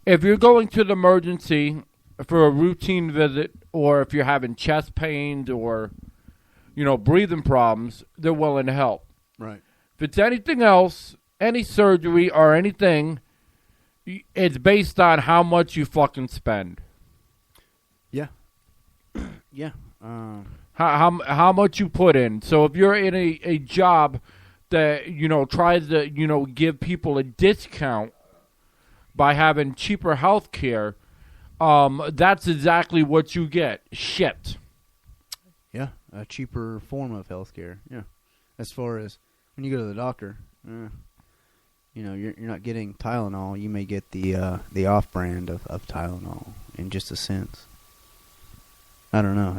if you're going to the emergency for a routine visit, or if you're having chest pains or, you know, breathing problems, they're willing to help. Right. If it's anything else, any surgery or anything, it's based on how much you fucking spend. Yeah. Yeah. How much you put in. So if you're in a job that, you know, tries to, you know, give people a discount by having cheaper health care, that's exactly what you get. Shit. Yeah, a cheaper form of healthcare. Yeah, as far as when you go to the doctor, you know, you're not getting Tylenol. You may get the off-brand of Tylenol in just a sense. I don't know.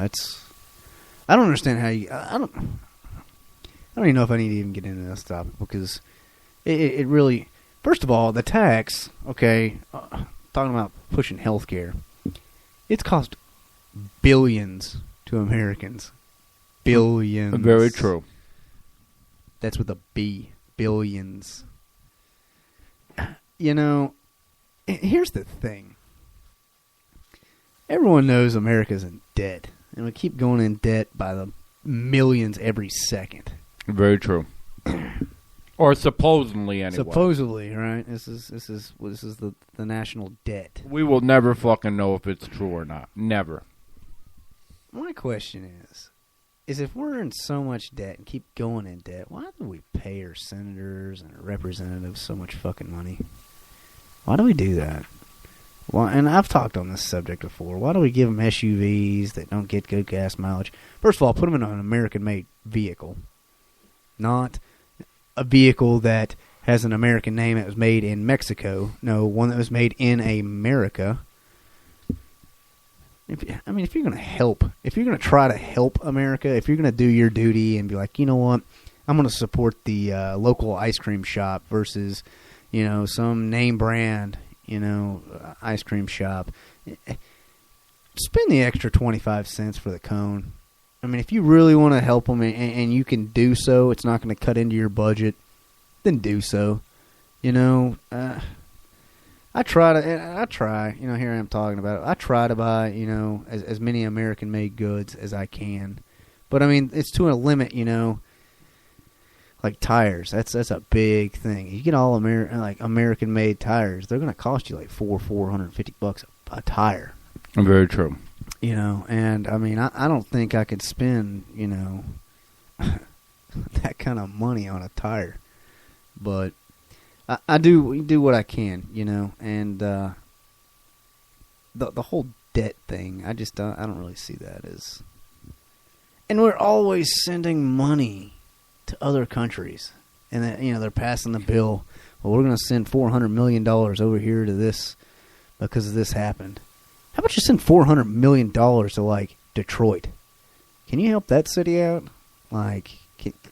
I don't understand how you. I don't even know if I need to even get into this topic because it really. First of all, the tax. Okay. Talking about pushing healthcare, it's cost billions to Americans. Billions. Very true. That's with a B. Billions. You know, here's the thing. Everyone knows America's in debt, and we keep going in debt by the millions every second. Very true. Or supposedly, anyway. Supposedly, right? This is the national debt. We will never fucking know if it's true or not. Never. My question is if we're in so much debt and keep going in debt, why do we pay our senators and our representatives so much fucking money? Why do we do that? Well, and I've talked on this subject before. Why do we give them SUVs that don't get good gas mileage? First of all, put them in an American-made vehicle, not a vehicle that has an American name that was made in Mexico. No, one that was made in America. If you're going to help, if you're going to try to help America, if you're going to do your duty and be like, you know what, I'm going to support the local ice cream shop versus, you know, some name brand, you know, ice cream shop, spend the extra 25 cents for the cone. I mean, if you really want to help them and you can do so, it's not going to cut into your budget, then do so. You know, I try, you know, here I am talking about it. I try to buy, you know, as many American-made goods as I can. But, I mean, it's to a limit, you know, like tires. That's a big thing. You get all American-made tires, they're going to cost you like $450 a tire. Very true. You know, and I mean, I don't think I could spend, you know, that kind of money on a tire. But I do what I can, you know, and the whole debt thing, I don't really see that as. And we're always sending money to other countries, and that, you know, they're passing the bill. Well, we're going to send $400 million over here to this because this happened. How about you send $400 million to, like, Detroit? Can you help that city out? Like,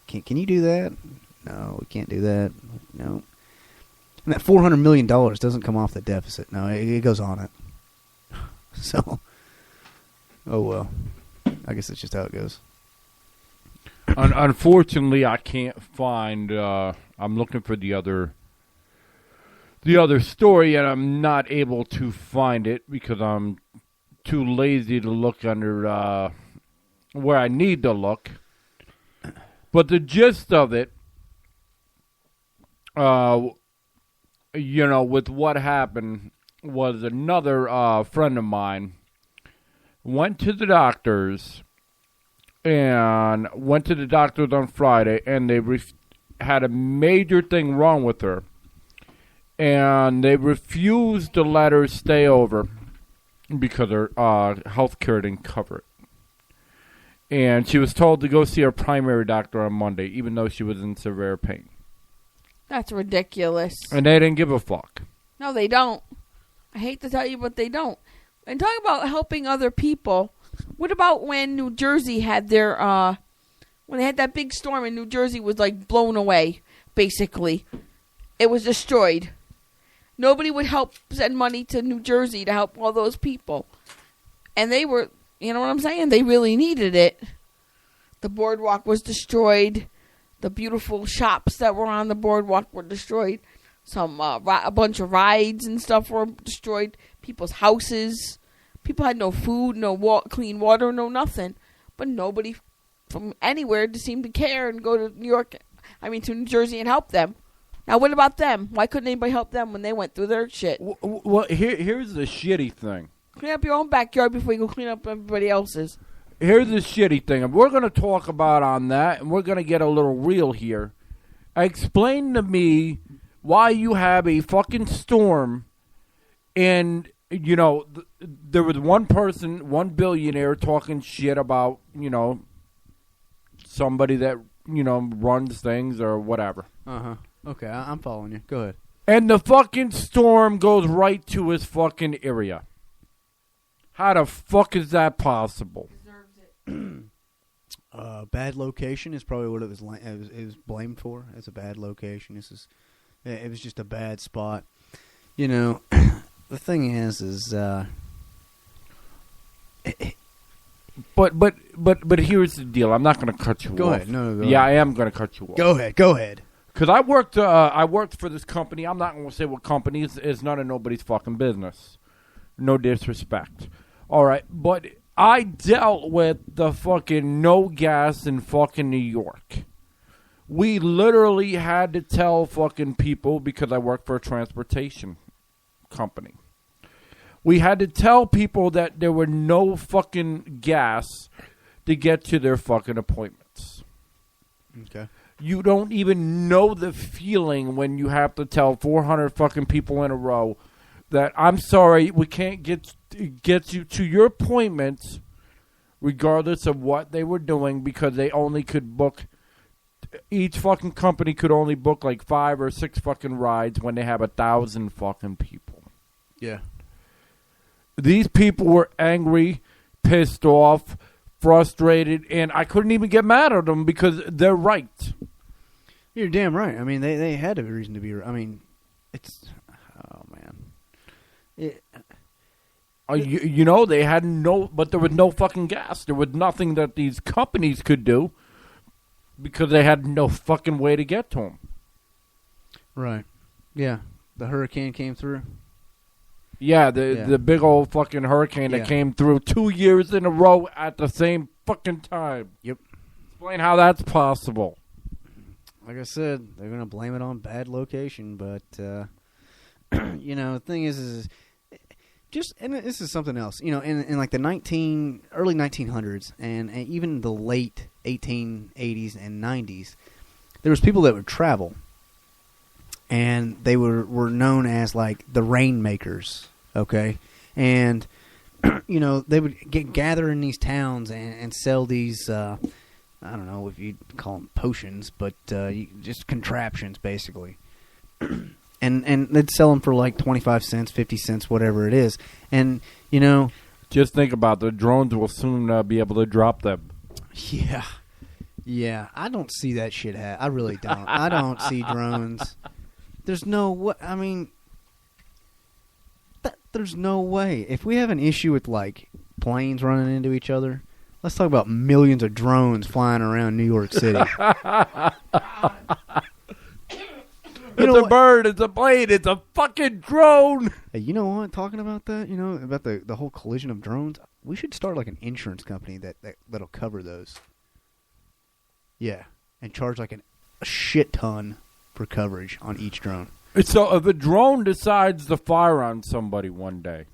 can you do that? No, we can't do that. No. And that $400 million doesn't come off the deficit. No, it goes on it. So, oh well. I guess that's just how it goes. Unfortunately, I can't find... I'm looking for the other the other story, and I'm not able to find it because I'm too lazy to look under where I need to look. But the gist of it, with what happened was another friend of mine went to the doctors on Friday, and they had a major thing wrong with her, and they refused to let her stay over because her health care didn't cover it. And she was told to go see her primary doctor on Monday, even though she was in severe pain. That's ridiculous. And they didn't give a fuck. No, they don't. I hate to tell you, but they don't. And talk about helping other people. What about when New Jersey had their, when they had that big storm and New Jersey was like blown away, basically. It was destroyed. Nobody would help send money to New Jersey to help all those people. And they were, you know what I'm saying? They really needed it. The boardwalk was destroyed. The beautiful shops that were on the boardwalk were destroyed. A bunch of rides and stuff were destroyed. People's houses. People had no food, no clean water, no nothing. But nobody from anywhere seemed to care and go to to New Jersey and help them. Now, what about them? Why couldn't anybody help them when they went through their shit? Well, here's the shitty thing. Clean up your own backyard before you go clean up everybody else's. Here's the shitty thing. And we're going to talk about on that, and we're going to get a little real here. Explain to me why you have a fucking storm, and, there was one person, one billionaire talking shit about, somebody that, runs things or whatever. Uh-huh. Okay, I'm following you. Go ahead. And the fucking storm goes right to his fucking area. How the fuck is that possible? Bad location is probably what it was blamed for. As a bad location. It was just a bad spot. The thing is But here's the deal. I'm not going to cut you off. Go ahead. No, go ahead. I am going to cut you off. Go ahead. Because I worked for this company. I'm not going to say what company. It's none of nobody's fucking business. No disrespect. All right, but I dealt with the fucking no gas in fucking New York. We literally had to tell fucking people, because I work for a transportation company. We had to tell people that there were no fucking gas to get to their fucking appointments. Okay. You don't even know the feeling when you have to tell 400 fucking people in a row that, I'm sorry, we can't get you to your appointments regardless of what they were doing, because they only could book, each fucking company could only book like 5 or 6 fucking rides when they have 1,000 fucking people. Yeah. These people were angry, pissed off, frustrated, and I couldn't even get mad at them because they're right. You're damn right. I mean, they had a reason to be. I mean, it's. Oh man. They had but there was no fucking gas. There was nothing that these companies could do because they had no fucking way to get to them. Right. Yeah. The hurricane came through. Yeah, the big old fucking hurricane that came through 2 years in a row at the same fucking time. Yep. Explain how that's possible. Like I said, they're going to blame it on bad location, but, the thing is just, and this is something else, in like the early 1900s and even the late 1880s and 90s, there was people that would travel, and they were known as like the rainmakers, okay? And, they would gather in these towns and sell these, I don't know if you'd call them potions, but just contraptions, basically. and they'd sell them for like 25 cents, 50 cents, whatever it is. And, just think about the drones will soon be able to drop them. Yeah. Yeah. I don't see that shit I really don't. I don't see drones. There's no way. I mean, there's no way. If we have an issue with, like, planes running into each other, let's talk about millions of drones flying around New York City. It's a bird. It's a plane. It's a fucking drone. Hey, you know what? Talking about that, about the whole collision of drones, we should start like an insurance company that'll cover those. Yeah, and charge like a shit ton for coverage on each drone. So if a drone decides to fire on somebody one day,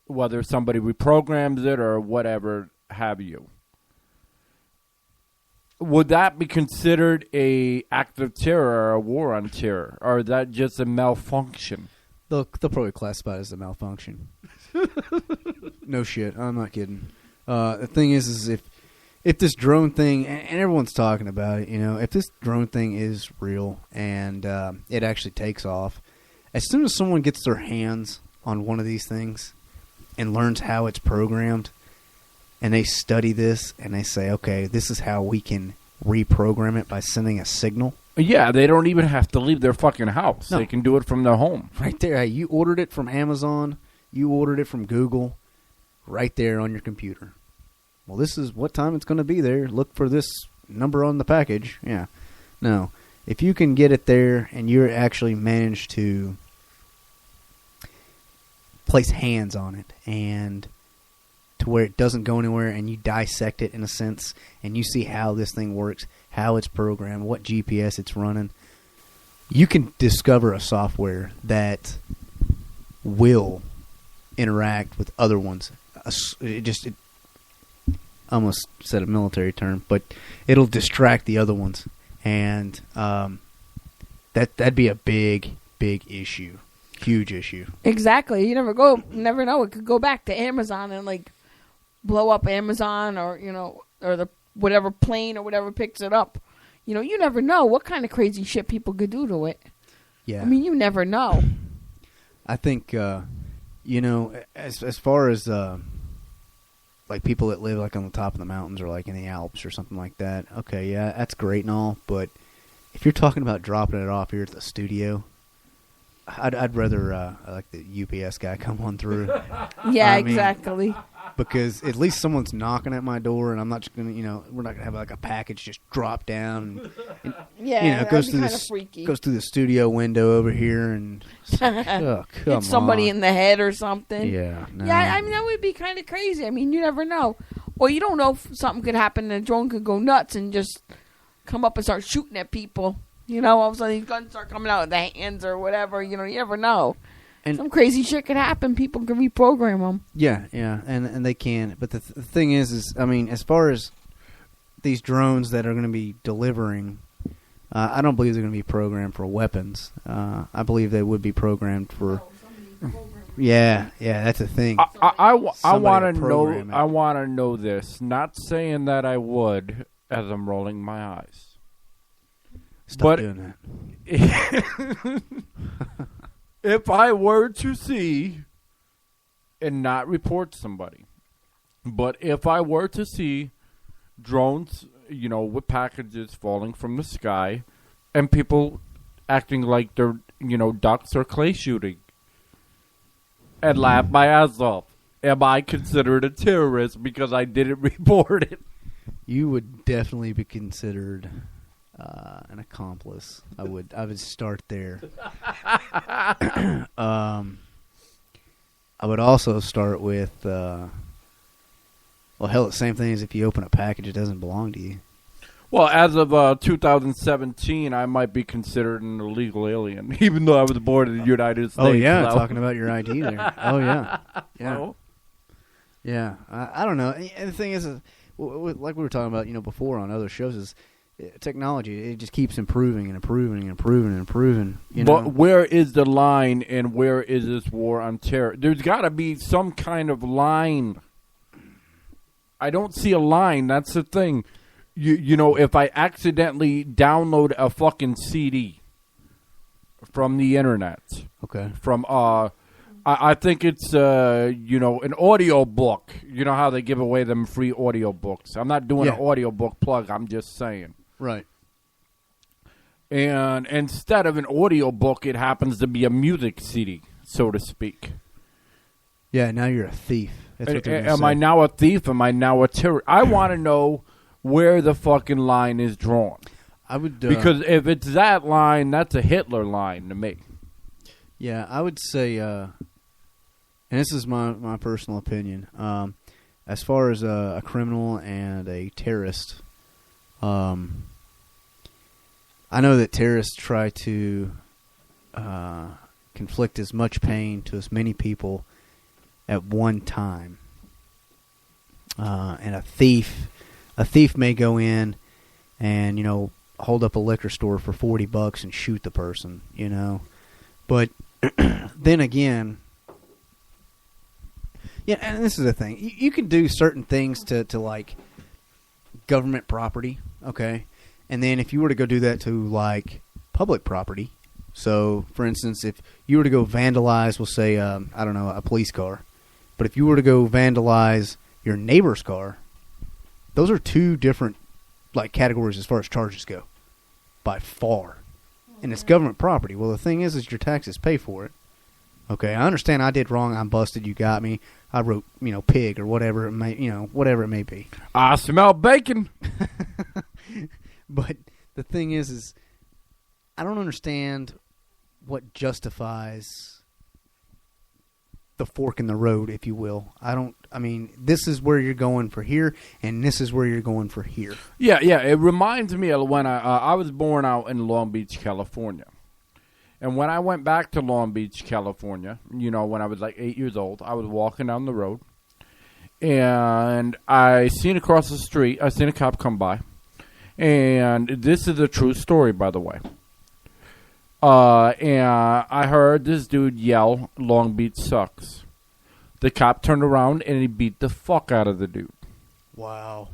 whether somebody reprograms it or whatever have you, would that be considered a act of terror or a war on terror, or is that just a malfunction? They'll probably classify it as a malfunction. No shit, I'm not kidding. The thing is if this drone thing, and everyone's talking about it, if this drone thing is real and it actually takes off, as soon as someone gets their hands on one of these things and learns how it's programmed, and they study this and they say, okay, this is how we can reprogram it by sending a signal. Yeah, they don't even have to leave their fucking house. No. They can do it from their home. Right there. Hey, you ordered it from Amazon. You ordered it from Google. Right there on your computer. Well, this is what time it's going to be there. Look for this number on the package. Yeah. No. If you can get it there and you actually manage to place hands on it and to where it doesn't go anywhere, and you dissect it in a sense, and you see how this thing works, how it's programmed, what GPS it's running, you can discover a software that will interact with other ones. It almost said a military term, but it'll distract the other ones, and that'd be a big issue, huge issue. Exactly. You never know. It could go back to Amazon and like blow up Amazon, or or the whatever plane or whatever picks it up. You never know what kind of crazy shit people could do to it. Yeah. I mean, you never know. I think as far as like people that live like on the top of the mountains or like in the Alps or something like that, okay, yeah, that's great and all, but if you're talking about dropping it off here at the studio, I'd rather like the UPS guy come on through. Yeah, exactly. Because at least someone's knocking at my door, and I'm not just gonna, we're not gonna have like a package just drop down. And, yeah, it goes through freaky. Goes through the studio window over here, and oh, come hit somebody on. in the head or something. Yeah, no. Yeah. I mean, that would be kind of crazy. I mean, you never know. Or you don't know if something could happen, and a drone could go nuts and just come up and start shooting at people. All of a sudden these guns start coming out of the hands or whatever. You never know. And some crazy shit could happen. People can reprogram them. Yeah, and they can. But the thing is, I mean, as far as these drones that are going to be delivering, I don't believe they're going to be programmed for weapons. I believe they would be programmed for. Yeah, that's the thing. I want to know. I want to know this. Not saying that I would, as I'm rolling my eyes. Stop doing that. If I were to see, and not report somebody, but if I were to see drones, with packages falling from the sky, and people acting like they're, ducks or clay shooting, and laugh my ass off, am I considered a terrorist because I didn't report it? You would definitely be considered an accomplice. I would start there. I would also start with the same thing as if you open a package, it doesn't belong to you. Well, as of 2017, I might be considered an illegal alien, even though I was born in the United States. Oh yeah, talking about your ID there. Oh yeah, yeah. I don't know. And the thing is, like we were talking about, before on other shows, is technology. It just keeps improving and improving and improving and improving. But where is the line, and where is this war on terror? There's got to be some kind of line. I don't see a line. That's the thing. If I accidentally download a fucking CD from the internet, okay, from I think it's an audio book. You know how they give away them free audio books. I'm not doing an audio book plug. I'm just saying. Right. And instead of an audio book, it happens to be a music CD, so to speak. Yeah, now you're a thief. That's what they're Am I now a thief? Am I now a terrorist? I want to know where the fucking line is drawn. I would because if it's that line, that's a Hitler line to me. Yeah, I would say, and this is my personal opinion. As far as a criminal and a terrorist, I know that terrorists try to inflict as much pain to as many people at one time. And a thief may go in and, hold up a liquor store for $40 and shoot the person, But then again, yeah, and this is the thing. You can do certain things to like government property, okay? And then if you were to go do that to like public property, so for instance, if you were to go vandalize, we'll say, I don't know, a police car, but if you were to go vandalize your neighbor's car, those are two different like categories as far as charges go, by far. And it's government property. Well, the thing is your taxes pay for it. Okay, I understand I did wrong. I'm busted. You got me. I wrote, pig or whatever it may, whatever it may be. I smell bacon. But the thing is I don't understand what justifies the fork in the road, if you will. This is where you're going for here, and this is where you're going for here. Yeah. It reminds me of when I was born out in Long Beach, California. And when I went back to Long Beach, California, when I was like 8 years old, I was walking down the road, and I seen across the street, I seen a cop come by. And this is a true story, by the way. And I heard this dude yell, "Long Beach sucks." The cop turned around and he beat the fuck out of the dude. Wow.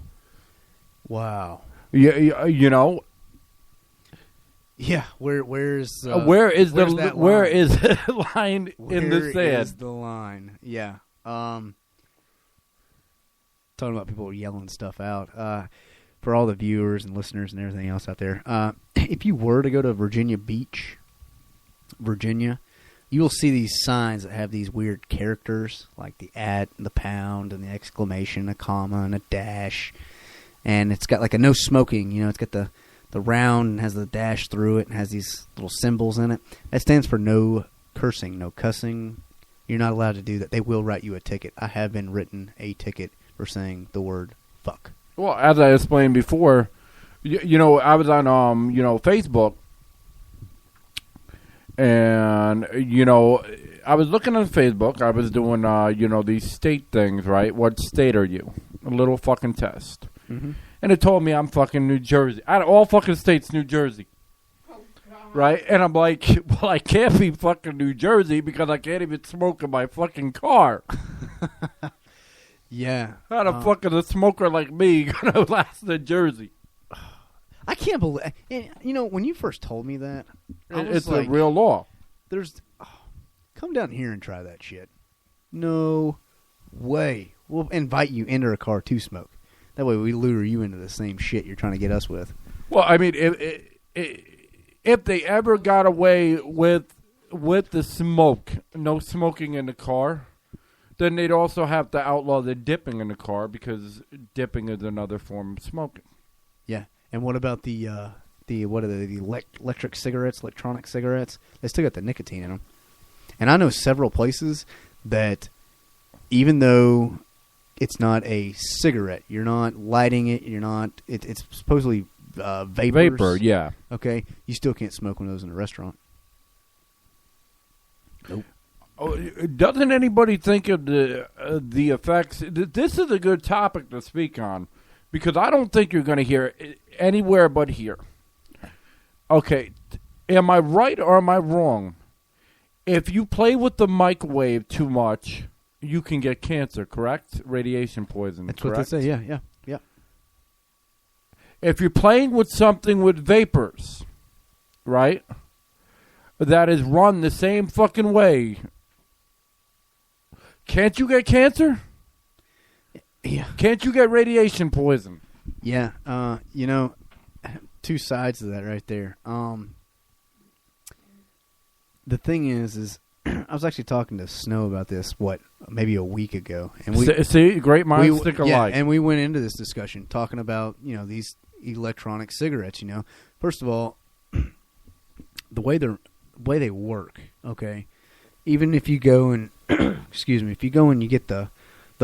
Yeah, Yeah, where is the line in the sand? Where is the line? Yeah. Talking about people yelling stuff out. For all the viewers and listeners and everything else out there, if you were to go to Virginia Beach, Virginia, you will see these signs that have these weird characters, like the at, and the pound, and the exclamation, a comma, and a dash. And it's got like a no smoking, it's got the round and has the dash through it and has these little symbols in it. That stands for no cursing, no cussing. You're not allowed to do that. They will write you a ticket. I have been written a ticket for saying the word fuck. Well, as I explained before, I was on, Facebook, and, I was looking on Facebook. I was doing, these state things, right? What state are you? A little fucking test. Mm-hmm. And it told me I'm fucking New Jersey. Out of all fucking states, New Jersey. Oh, God. Right? And I'm like, well, I can't be fucking New Jersey because I can't even smoke in my fucking car. Yeah. How the fuck is a smoker like me going to last in Jersey? I can't believe... when you first told me that, it's like, a real law. Come down here and try that shit. No way. We'll invite you into a car to smoke. That way we lure you into the same shit you're trying to get us with. Well, I mean, if they ever got away with the smoke, no smoking in the car, then they'd also have to outlaw the dipping in the car because dipping is another form of smoking. Yeah. And what about the electric cigarettes, electronic cigarettes? They still got the nicotine in them. And I know several places that even though it's not a cigarette, you're not lighting it, it's supposedly vapors. Vapor, yeah. Okay, you still can't smoke one of those in a restaurant. Nope. Oh, doesn't anybody think of the effects? This is a good topic to speak on because I don't think you're going to hear it anywhere but here. Okay, am I right or am I wrong? If you play with the microwave too much, you can get cancer, correct? Radiation poisoning, That's correct? what they say, yeah. If you're playing with something with vapors, right, that is run the same fucking way, can't you get cancer? Yeah. Can't you get radiation poison? Yeah, two sides to that right there. The thing is I was actually talking to Snow about this, maybe a week ago. And see, great minds think alike. And we went into this discussion talking about, these electronic cigarettes, first of all, the way they work, okay. Even if you go and excuse me, if you go and you get the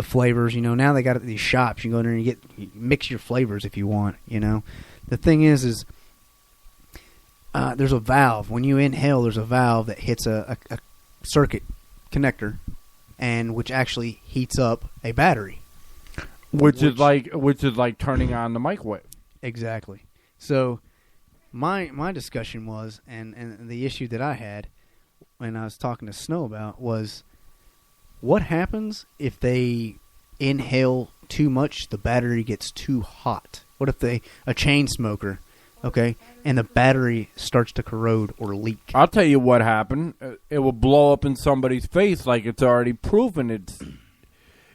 flavors, now they got at these shops. You go in there and you mix your flavors if you want. The thing is there's a valve. When you inhale, there's a valve that hits a circuit connector, and which actually heats up a battery, which is like turning on the microwave. Exactly. So my discussion was, and the issue that I had when I was talking to Snow about was, what happens if they inhale too much, the battery gets too hot? What if a chain smoker, okay, and the battery starts to corrode or leak? I'll tell you what happened. It will blow up in somebody's face like it's already proven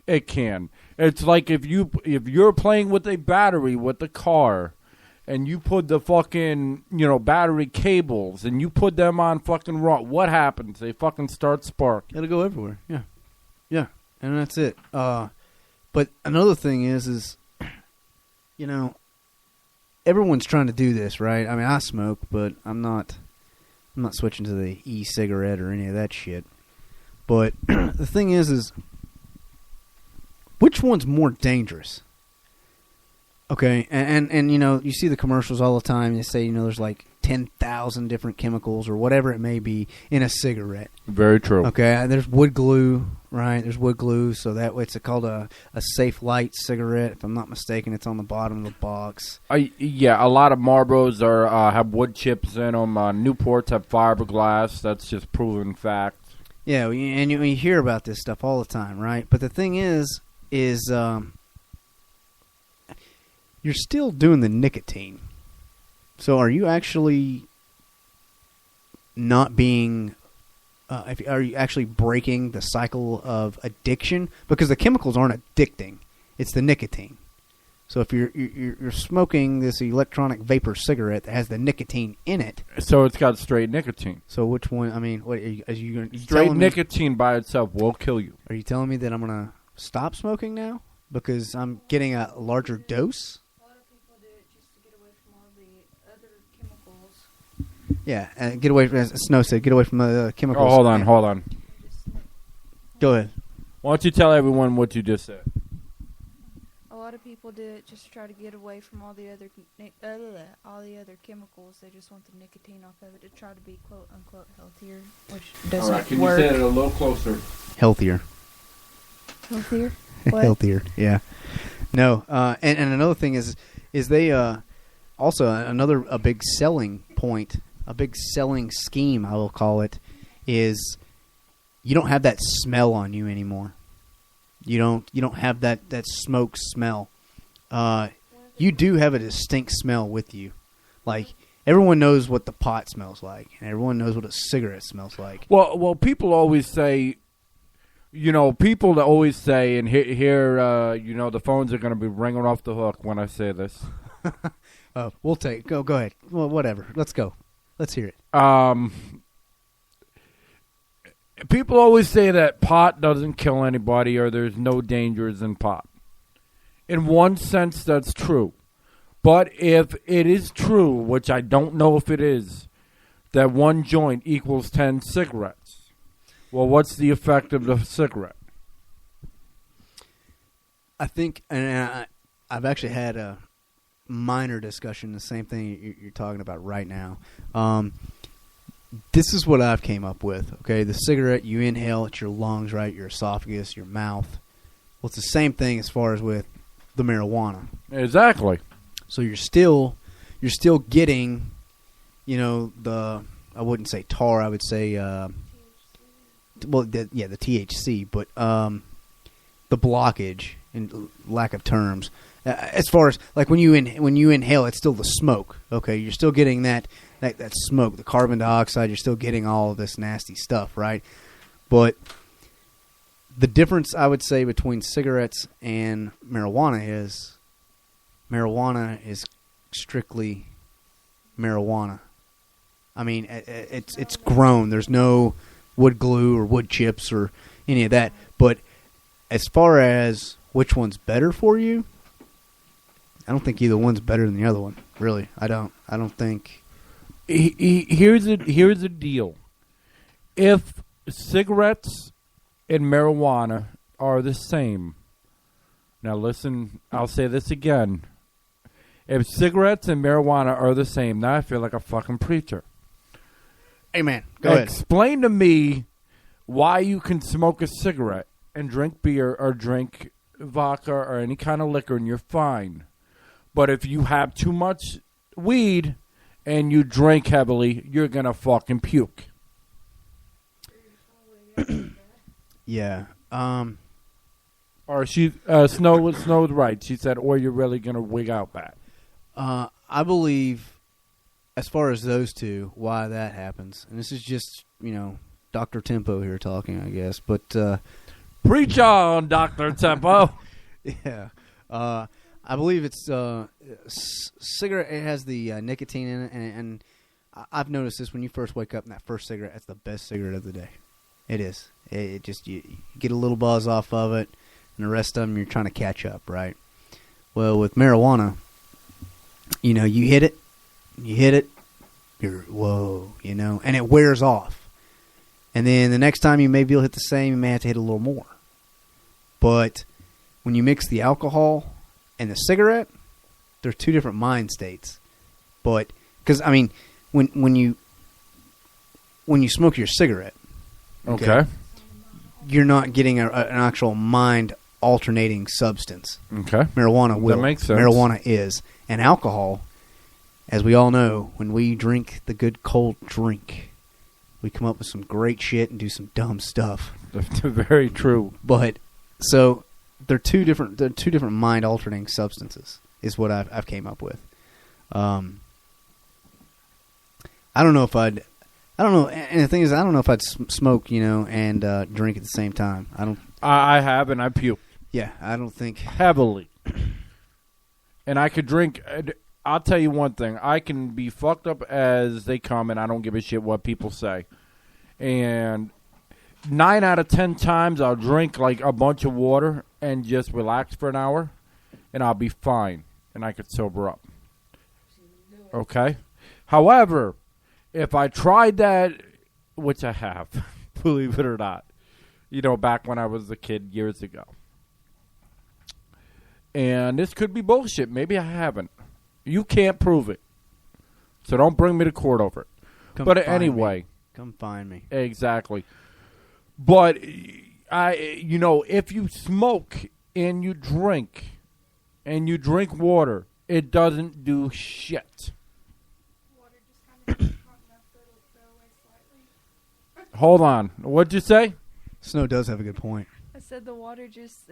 it can. It's like if you're playing with a battery with the car, and you put the fucking, battery cables, and you put them on fucking raw, what happens? They fucking start sparking. It'll go everywhere. Yeah. Yeah. And that's it. But another thing is, everyone's trying to do this, right? I mean, I smoke, but I'm not switching to the e-cigarette or any of that shit. But the thing is which one's more dangerous? Okay, and you see the commercials all the time. They say, there's like 10,000 different chemicals or whatever it may be in a cigarette. Very true. Okay, there's wood glue, right? There's wood glue, so that way it's called a Safe Light cigarette. If I'm not mistaken, it's on the bottom of the box. Yeah, a lot of Marlboros have wood chips in them. Newports have fiberglass. That's just proven fact. Yeah, and you hear about this stuff all the time, right? But the thing is you're still doing the nicotine. So are you actually not being... are you actually breaking the cycle of addiction? Because the chemicals aren't addicting. It's the nicotine. So if you're smoking this electronic vapor cigarette that has the nicotine in it... So it's got straight nicotine. So which one... I mean, what are you straight nicotine by itself will kill you. Are you telling me that I'm going to stop smoking now? Because I'm getting a larger dose? Yeah, get away from, as Snow said, get away from the chemicals. Oh, hold on. Go ahead. Why don't you tell everyone what you just said? A lot of people do it just to try to get away from all the other chemicals. They just want the nicotine off of it to try to be quote unquote healthier, which doesn't work. Can you say it a little closer? Healthier. Healthier? What? Healthier, yeah. No, and another thing is they also a big selling point. A big selling scheme, I will call it, is you don't have that smell on you anymore. You don't have that smoke smell. You do have a distinct smell with you. Like, everyone knows what the pot smells like, and everyone knows what a cigarette smells like. Well, people always say, people that always say, and here, the phones are going to be ringing off the hook when I say this. We'll take go ahead. Well, whatever. Let's go. Let's hear it. People always say that pot doesn't kill anybody or there's no dangers in pot. In one sense, that's true. But if it is true, which I don't know if it is, that one joint equals 10 cigarettes, well, what's the effect of the cigarette? I think, and I've actually had a minor discussion, the same thing you're talking about right now. This is what I've came up with. Okay, the cigarette you inhale, it's your lungs, right? Your esophagus, your mouth. Well, it's the same thing as far as with the marijuana. Exactly. So you're still getting, the, I wouldn't say tar, I would say, the THC, but the blockage, in lack of terms. As far as like when you inhale, it's still the smoke. Okay, you're still getting that smoke, the carbon dioxide. You're still getting all of this nasty stuff, right? But the difference, I would say, between cigarettes and marijuana is strictly marijuana. I mean, it's grown. There's no wood glue or wood chips or any of that. But as far as which one's better for you, I don't think either one's better than the other one. Really, I don't think. Here's the deal. If cigarettes and marijuana are the same, now listen, I'll say this again. If cigarettes and marijuana are the same, now I feel like a fucking preacher. Amen. Go ahead. Explain to me why you can smoke a cigarette and drink beer or drink vodka or any kind of liquor and you're fine. But if you have too much weed and you drink heavily, you're going to fucking puke. Yeah. Or Snow was right. She said, or you're really going to wig out bad. I believe, as far as those two, why that happens, and this is just, Dr. Tempo here talking, I guess, but... Preach on, Dr. Tempo! Yeah. I believe it's cigarette. It has the nicotine in it, and I've noticed this when you first wake up and that first cigarette, it's the best cigarette of the day. It is. It just, you get a little buzz off of it, and the rest of them you're trying to catch up, right? Well, with marijuana, you hit it, you're, whoa, and it wears off. And then the next time maybe you'll hit the same, you may have to hit a little more. But when you mix the alcohol and the cigarette, they're two different mind states. But, because, when you smoke your cigarette, Okay. you're not getting an actual mind alternating substance. Okay. Marijuana will. That makes sense. Marijuana is. And alcohol, as we all know, when we drink the good cold drink, we come up with some great shit and do some dumb stuff. Very true. But so they're two different mind altering substances is what I've came up with. I don't know, and the thing is, I don't know if I'd smoke, and drink at the same time. I have, and I puke. Yeah, I don't think heavily. And I could drink. I'll tell you one thing. I can be fucked up as they come, and I don't give a shit what people say. And 9 out of 10 times, I'll drink like a bunch of water and just relax for an hour, and I'll be fine, and I could sober up. Okay? However, if I tried that, which I have, believe it or not, back when I was a kid years ago. And this could be bullshit. Maybe I haven't. You can't prove it. So don't bring me to court over it. But anyway. Come find me. Exactly. But, if you smoke and you drink water, it doesn't do shit. Water just kind of hot enough that it'll go away slightly. Hold on. What'd you say? Snow does have a good point. I said the water just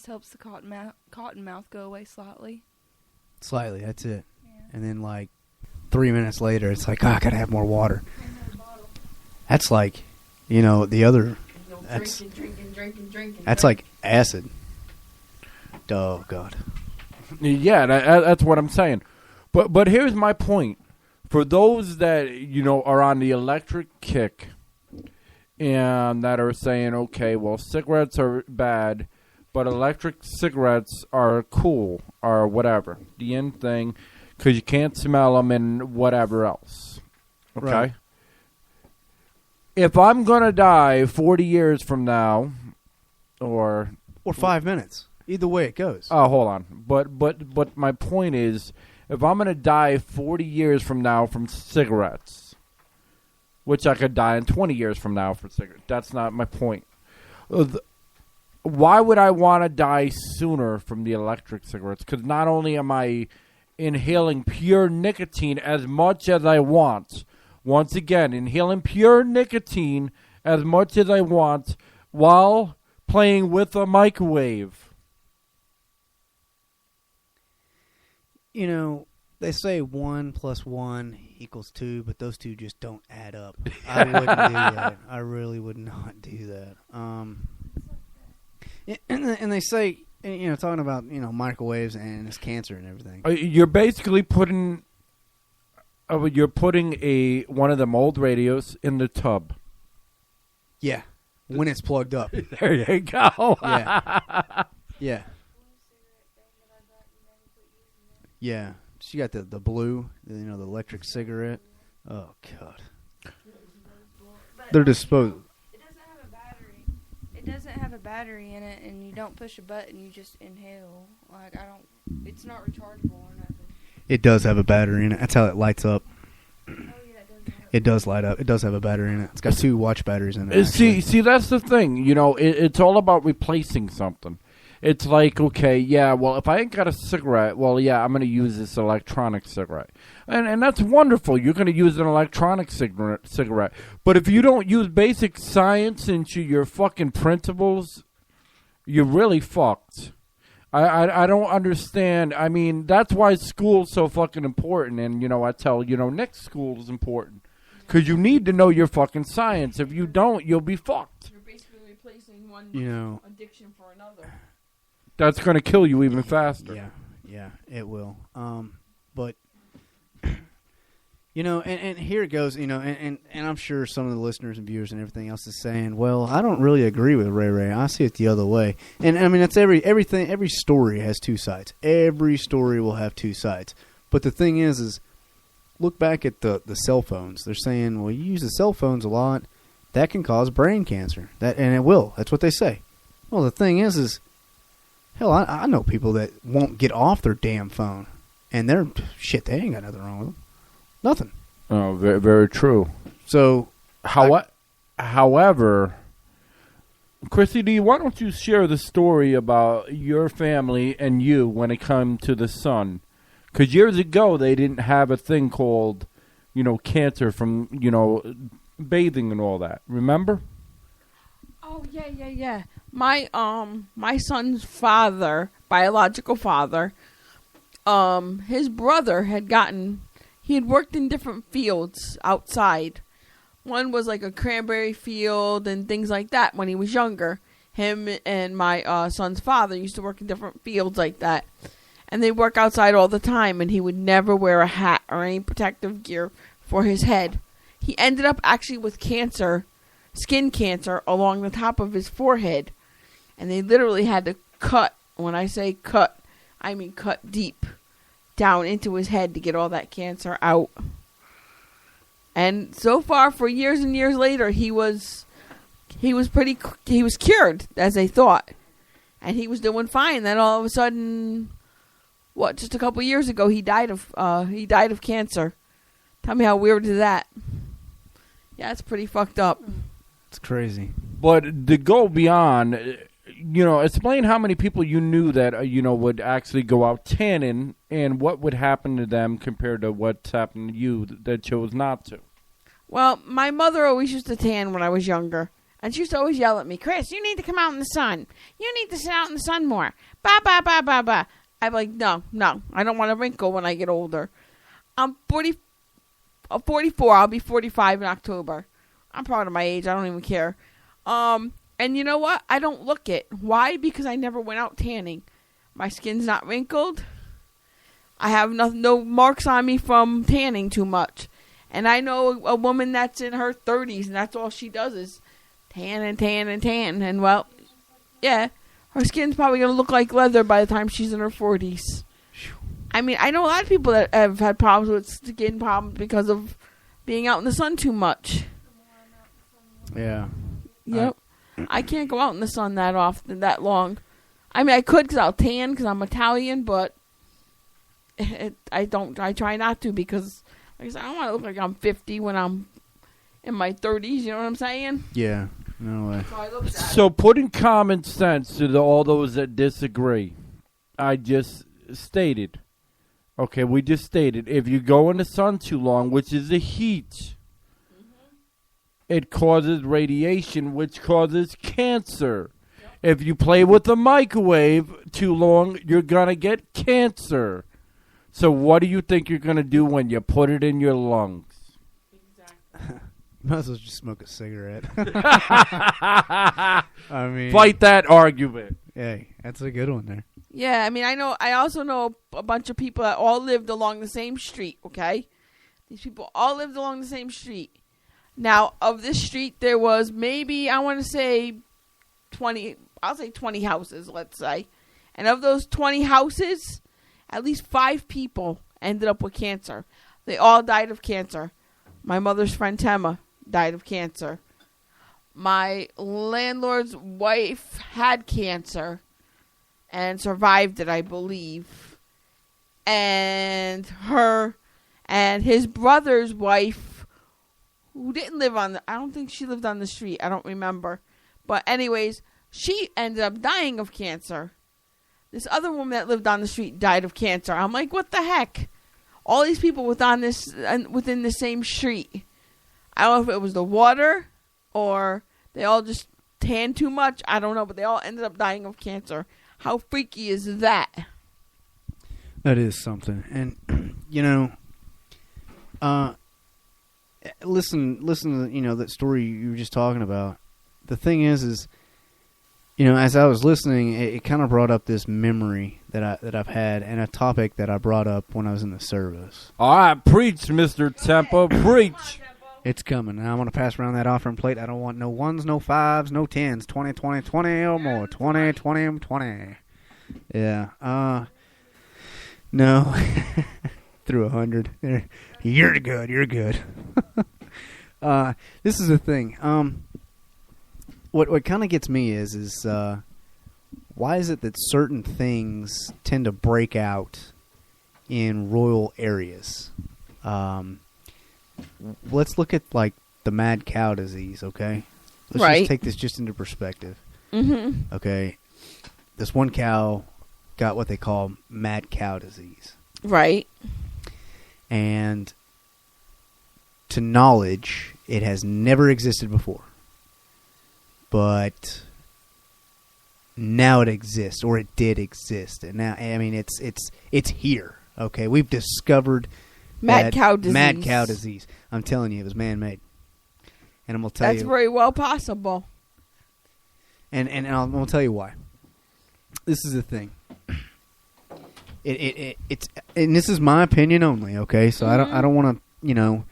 helps the cotton mouth go away slightly. Slightly, that's it. Yeah. And then 3 minutes later, it's like, I gotta have more water. That's like, the other. That's drinking. That's like acid. Oh God. Yeah, that's what I'm saying. But here's my point. For those that, are on the electric kick and that are saying, okay, well, cigarettes are bad, but electric cigarettes are cool or whatever. The end thing, because you can't smell them and whatever else. Okay? Right. If I'm going to die 40 years from now, or 5 minutes. Either way it goes. Oh, hold on. But my point is, if I'm going to die 40 years from now from cigarettes, which I could die in 20 years from now for cigarettes, that's not my point. Why would I want to die sooner from the electric cigarettes? Because not only am I inhaling pure nicotine as much as I want, once again, inhaling pure nicotine as much as I want while playing with a microwave. They say 1 + 1 = 2, but those two just don't add up. I wouldn't do that. I really would not do that. And they say, talking about, microwaves and it's cancer and everything. You're basically putting one of them old radios in the tub. Yeah, when it's plugged up. There you go. Yeah. Yeah. Yeah. She got the blue, the electric cigarette. Oh, God. They're disposable. It doesn't have a battery. It doesn't have a battery in it, and you don't push a button. You just inhale. Like, it's not rechargeable or nothing. It does have a battery in it. That's how it lights up. Oh, yeah, it does. It does light up. It does have a battery in it. It's got 2 watch batteries in it. See, that's the thing. It's all about replacing something. It's like, okay, yeah, well, if I ain't got a cigarette, well, yeah, I'm going to use this electronic cigarette. And that's wonderful. You're going to use an electronic cigarette. But if you don't use basic science into your fucking principles, you're really fucked. I don't understand. I mean, that's why school's so fucking important. And, I tell, next school is important. Because you need to know your fucking science. If you don't, you'll be fucked. You're basically replacing one addiction for another. That's going to kill you even faster. Yeah, it will. But, and here it goes, and I'm sure some of the listeners and viewers and everything else is saying, well, I don't really agree with Ray. I see it the other way. And, I mean, that's every story has 2 sides. Every story will have 2 sides. But the thing is look back at the cell phones. They're saying, well, you use the cell phones a lot. That can cause brain cancer. And it will. That's what they say. Well, the thing is hell, I know people that won't get off their damn phone. And they ain't got nothing wrong with them. Nothing. Oh, very, very true. So, however, Chrissy D, why don't you share the story about your family and you when it comes to the sun? Because years ago, they didn't have a thing called, cancer from, bathing and all that. Remember? Oh, yeah. My son's father, biological father, his brother he had worked in different fields outside. One was like a cranberry field and things like that when he was younger. Him and my son's father used to work in different fields like that. And they work outside all the time, and he would never wear a hat or any protective gear for his head. He ended up actually with cancer, skin cancer, along the top of his forehead. And they literally had to cut, when I say cut, I mean cut deep down into his head to get all that cancer out. And so far, for years and years later, he was cured, as they thought. And he was doing fine. Then all of a sudden, just a couple years ago, he died of cancer. Tell me how weird is that? Yeah, it's pretty fucked up. It's crazy. But to go beyond, explain how many people you knew that, would actually go out tanning and what would happen to them compared to what's happened to you that chose not to. Well, my mother always used to tan when I was younger. And she used to always yell at me, Chris, you need to come out in the sun. You need to sit out in the sun more. Ba, ba, ba, ba, ba. I'm like, no. I don't want a wrinkle when I get older. I'm 44. I'll be 45 in October. I'm proud of my age. I don't even care. And you know what? I don't look it. Why? Because I never went out tanning. My skin's not wrinkled. I have no marks on me from tanning too much. And I know a woman that's in her 30s, and that's all she does is tan and tan and tan. And, well, yeah, her skin's probably going to look like leather by the time she's in her 40s. I mean, I know a lot of people that have had problems with skin problems because of being out in the sun too much. Yeah. Yep. I can't go out in the sun that often, that long. I mean, I could because I'll tan because I'm Italian, but I try not to because, like I said, I don't want to look like I'm 50 when I'm in my 30s. You know what I'm saying? Yeah. No way. So putting common sense to all those that disagree, I just stated. Okay, we just stated, if you go in the sun too long, which is the heat, it causes radiation, which causes cancer. Yep. If you play with the microwave too long, you're going to get cancer. So what do you think you're going to do when you put it in your lungs? Exactly. Might as well just smoke a cigarette. I mean, fight that argument. Hey, that's a good one there. Yeah, I mean, I also know a bunch of people that all lived along the same street, okay? These people all lived along the same street. Now, of this street, there was maybe, I want to say 20 houses, let's say. And of those 20 houses, at least 5 people ended up with cancer. They all died of cancer. My mother's friend Tema died of cancer. My landlord's wife had cancer and survived it, I believe. And her and his brother's wife, who didn't live on I don't think she lived on the street. I don't remember. But anyways, she ended up dying of cancer. This other woman that lived on the street died of cancer. I'm like, what the heck? All these people within the same street. I don't know if it was the water or they all just tanned too much. I don't know, but they all ended up dying of cancer. How freaky is that? That is something. And, listen to, that story you were just talking about. The thing is, as I was listening, it kind of brought up this memory that I've had and a topic that I brought up when I was in the service. All right, preach, Mr. Tempo, preach. It's coming. And I want to pass around that offering plate. I don't want no 1s, no 5s, no 10s. 20, 20, 20 or more. 20, 20, 20. Yeah. No. Through 100. You're good. You're good. This is the thing. What kind of gets me is why is it that certain things tend to break out in rural areas? Let's look at like the mad cow disease, okay? Let's just take this just into perspective. Mm-hmm. Okay, this one cow got what they call mad cow disease. Right. And to knowledge, it has never existed before. But now it exists, or it did exist, and now it's here. Okay, we've discovered mad cow disease. Mad cow disease. I'm telling you, it was man-made, and I'm gonna tell you that's very well possible. And I'm gonna tell you why. This is the thing. It's and this is my opinion only. Okay, so I don't want to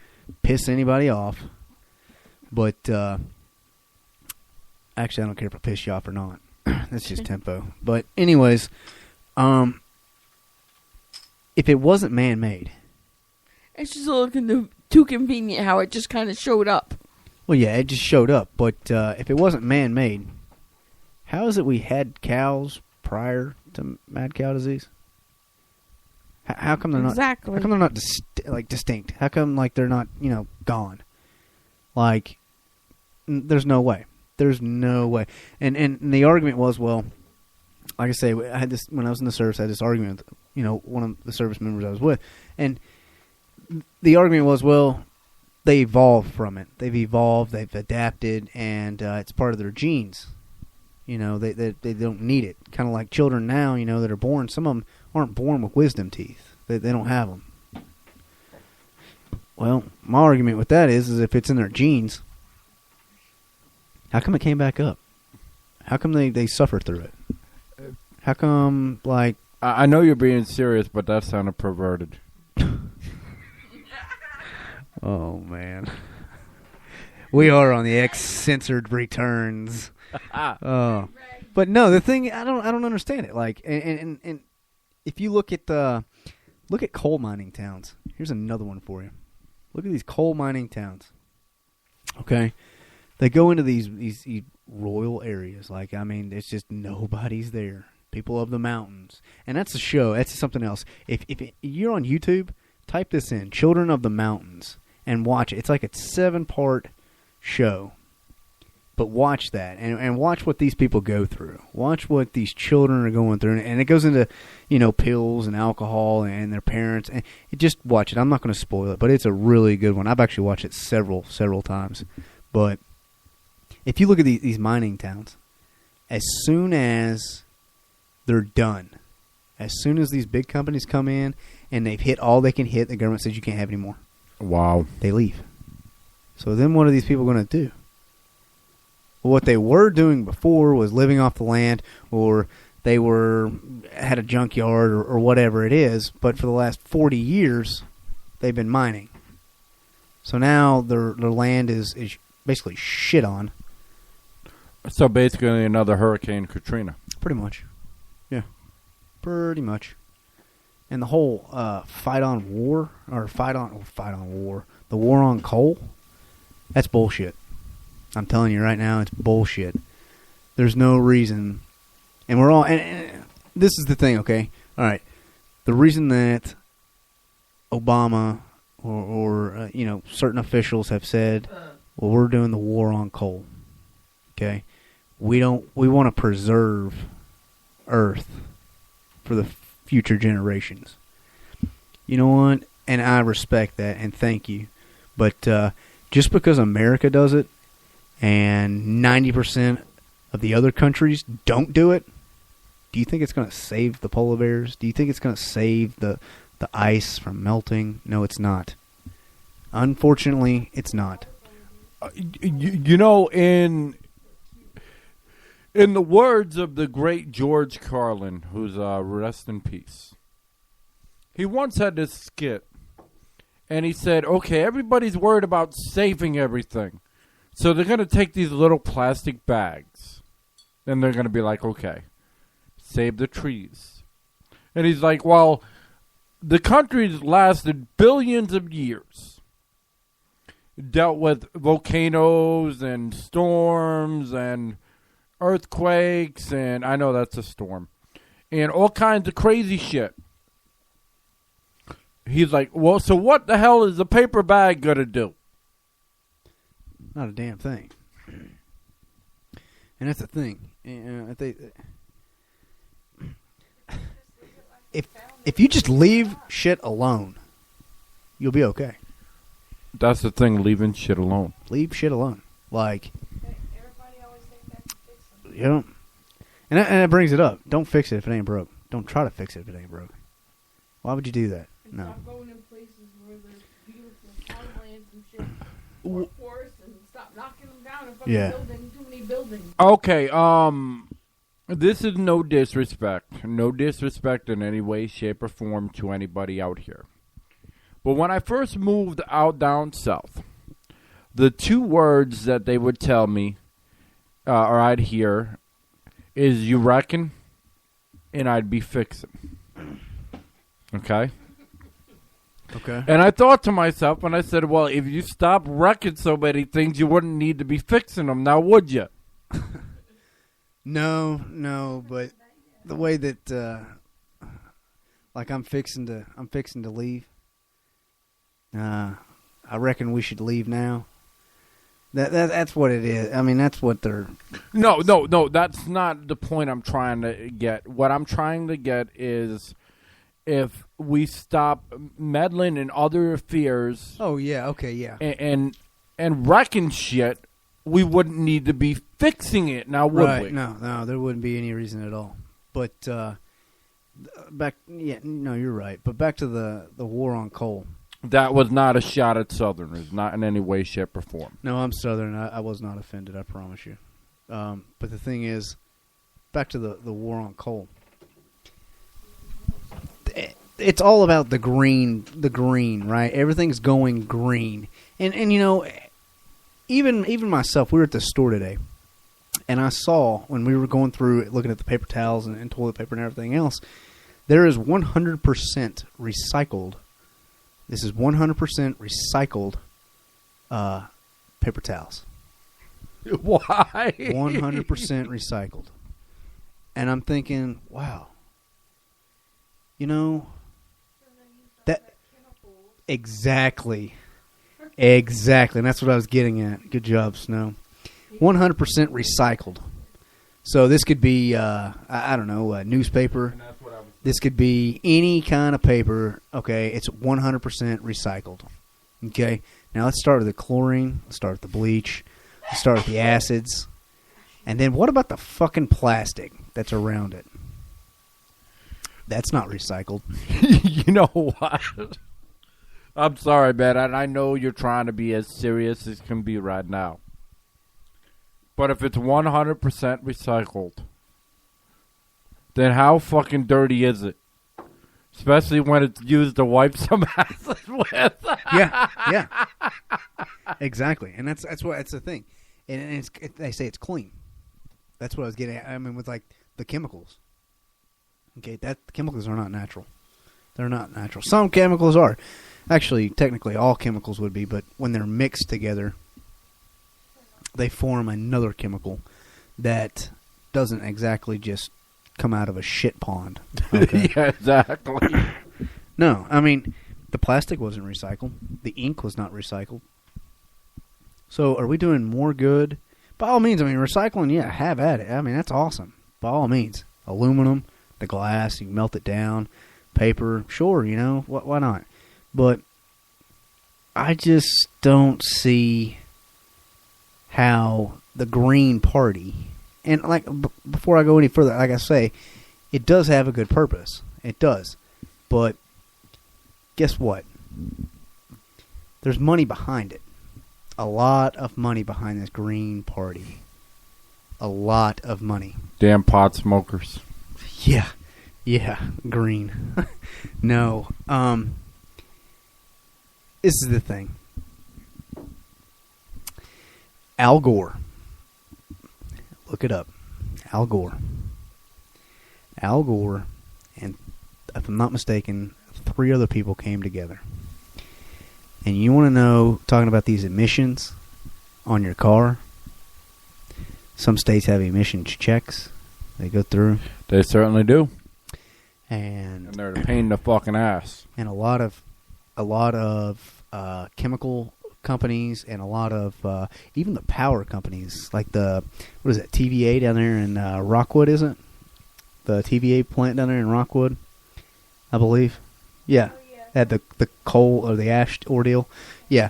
piss anybody off, but. Actually, I don't care if I piss you off or not. That's just tempo. But anyways, if it wasn't man-made... It's just a little too convenient how it just kind of showed up. Well, yeah, it just showed up. But if it wasn't man-made, how is it we had cows prior to mad cow disease? How come they're not... Exactly. How come they're not distinct? How come they're not, gone? There's no way. There's no way. And the argument was, well, like I say, I had this when I was in the service. I had this argument with, one of the service members I was with, and the argument was, well, they evolved from it. They've evolved. They've adapted, and it's part of their genes. They don't need it. Kind of like children now, that are born. Some of them aren't born with wisdom teeth. They don't have them. Well, my argument with that is if it's in their genes. How come it came back up? How come they suffer through it? How come, I know you're being serious, but that sounded perverted. Oh, man. We are on the Censored returns. Oh. But no, the thing, I don't understand it. And if you look at coal mining towns. Here's another one for you. Look at these coal mining towns. Okay? They go into these rural areas. It's just nobody's there. People of the mountains. And that's a show. That's something else. If you're on YouTube, type this in, Children of the Mountains, and watch it. It's like a 7-part show. But watch that. And watch what these people go through. Watch what these children are going through. And it goes into, pills and alcohol and their parents. And just watch it. I'm not going to spoil it, but it's a really good one. I've actually watched it several times. But if you look at these mining towns, as soon as they're done, as soon as these big companies come in and they've hit all they can hit, the government says you can't have any more. Wow. They leave. So then what are these people going to do? Well, what they were doing before was living off the land, or they had a junkyard or whatever it is, but for the last 40 years, they've been mining. So now their land is basically shit on. So basically another Hurricane Katrina. Pretty much. Yeah. Pretty much. and the whole fight on war, the war on coal, that's bullshit. I'm telling you right now, it's bullshit. There's no reason, and we're all. And this is the thing, okay? All right, the reason that Obama or certain officials have said, well, we're doing the war on coal. Okay, we want to preserve Earth for the future generations. You know what? And I respect that, and thank you. But just because America does it, and 90% of the other countries don't do it, do you think it's going to save the polar bears? Do you think it's going to save the ice from melting? No, it's not. Unfortunately, it's not. In the words of the great George Carlin, who's rest in peace, he once had this skit, and he said, okay, everybody's worried about saving everything, so they're going to take these little plastic bags, and they're going to be like, okay, save the trees. And he's like, well, the country's lasted billions of years, dealt with volcanoes and storms and earthquakes, and I know that's a storm, and all kinds of crazy shit. He's like, well, so what the hell is a paper bag going to do? Not a damn thing. And that's the thing. I think if you just leave shit alone, you'll be okay. That's the thing, leaving shit alone. Leave shit alone. Like, you know, and that brings it up. Don't fix it if it ain't broke. Don't try to fix it if it ain't broke. Why would you do that? And No. stop going in places where there's beautiful farmlands and shit, or forests, and stop knocking them down and fucking building too many buildings. Okay, this is no disrespect. No disrespect in any way, shape, or form to anybody out here. But when I first moved out down south, the two words that they would tell me, or I'd hear, is you reckon, and I'd be fixing. Okay? Okay. And I thought to myself, and I said, well, if you stop wrecking so many things, you wouldn't need to be fixing them now, would you? No, but the way that, like I'm fixing to leave, I reckon we should leave now. That's what it is. I mean, that's what they're... No, that's not the point I'm trying to get. What I'm trying to get is if we stop meddling in other affairs... Oh, yeah, okay, yeah. And wrecking shit, we wouldn't need to be fixing it now, would we? No, there wouldn't be any reason at all. But, you're right. But back to the war on coal. That was not a shot at Southerners, not in any way, shape, or form. No, I'm Southern. I was not offended, I promise you. But the thing is, back to the war on coal. It's all about the green, right? Everything's going green. And you know, even myself, we were at the store today, and I saw, when we were going through looking at the paper towels and toilet paper and everything else, there is 100% recycled. This is 100% recycled paper towels. Why? 100% recycled. And I'm thinking, wow. You know, that exactly. And that's what I was getting at. Good job, Snow. 100% recycled. So this could be, I don't know, a newspaper. This could be any kind of paper. Okay, it's 100% recycled. Okay, now let's start with the chlorine. Let's start with the bleach. Let's start with the acids. And then what about the fucking plastic that's around it? That's not recycled. You know what? I'm sorry, man. I know you're trying to be as serious as can be right now. But if it's 100% recycled, then how fucking dirty is it? Especially when it's used to wipe some asses with. Yeah. Exactly. And that's the thing. And they say it's clean. That's what I was getting at. I mean, with like the chemicals. Okay, the chemicals are not natural. They're not natural. Some chemicals are. Actually, technically all chemicals would be, but when they're mixed together, they form another chemical that doesn't exactly just come out of a shit pond. Okay? Yeah, exactly. No, I mean, the plastic wasn't recycled. The ink was not recycled. So are we doing more good? By all means, I mean, recycling, yeah, have at it. I mean, that's awesome. By all means. Aluminum, the glass, you can melt it down. Paper, sure, you know, why not? But I just don't see how the Green Party, and like before I go any further, like I say, it does have a good purpose. It does. But guess what? There's money behind it. A lot of money behind this Green Party. A lot of money. Damn pot smokers. Yeah, green. No. This is the thing. Al Gore. Look it up. Al Gore. Al Gore and, if I'm not mistaken, 3 other people came together. And you want to know, talking about these emissions on your car, some states have emissions checks they go through. They certainly do. And they're a pain in the fucking ass. And a lot of chemical companies and a lot of even the power companies, like the, what is it, TVA down there in Rockwood, isn't it? The TVA plant down there in Rockwood, I believe. Yeah. Had the coal or the ash ordeal. Yeah.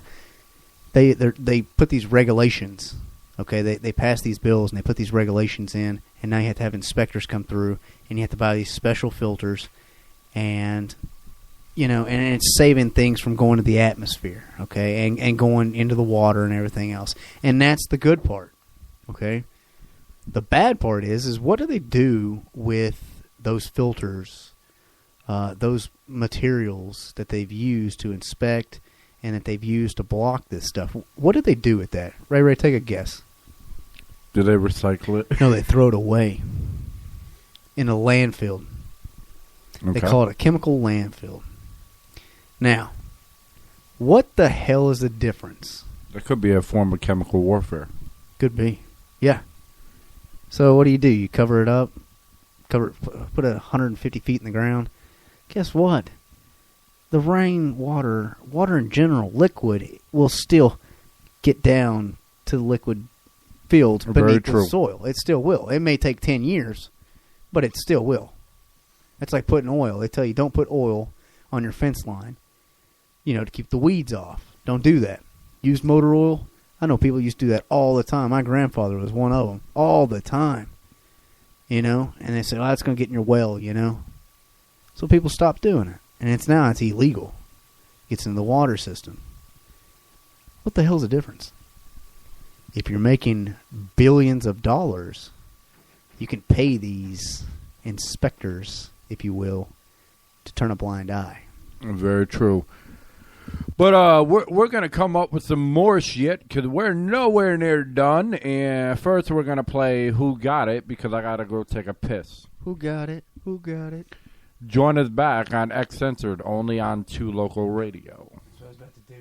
They put these regulations. Okay, they pass these bills and they put these regulations in, and now you have to have inspectors come through, and you have to buy these special filters, and you know, and it's saving things from going to the atmosphere, okay, and going into the water and everything else, and that's the good part, okay. The bad part is what do they do with those filters, those materials that they've used to inspect and that they've used to block this stuff? What do they do with that? Ray, take a guess. Do they recycle it? No, they throw it away in a landfill. Okay. They call it a chemical landfill. Now, what the hell is the difference? There could be a form of chemical warfare. Could be. Yeah. So what do? You cover it up, put it 150 feet in the ground. Guess what? The water in general, liquid, will still get down to liquid fields beneath the soil. It still will. It may take 10 years, but it still will. That's like putting oil. They tell you don't put oil on your fence line, you know, to keep the weeds off. Don't do that. Use motor oil. I know people used to do that all the time. My grandfather was one of them. All the time. You know? And they say, oh, that's going to get in your well, you know? So people stopped doing it. And it's illegal. Gets into the water system. What the hell's the difference? If you're making billions of dollars, you can pay these inspectors, if you will, to turn a blind eye. Very true. But we're going to come up with some more shit because we're nowhere near done. And first we're going to play Who Got It because I got to go take a piss. Who got it? Who got it? Join us back on Censored, only on 2 Local Radio. That's what I was about to do.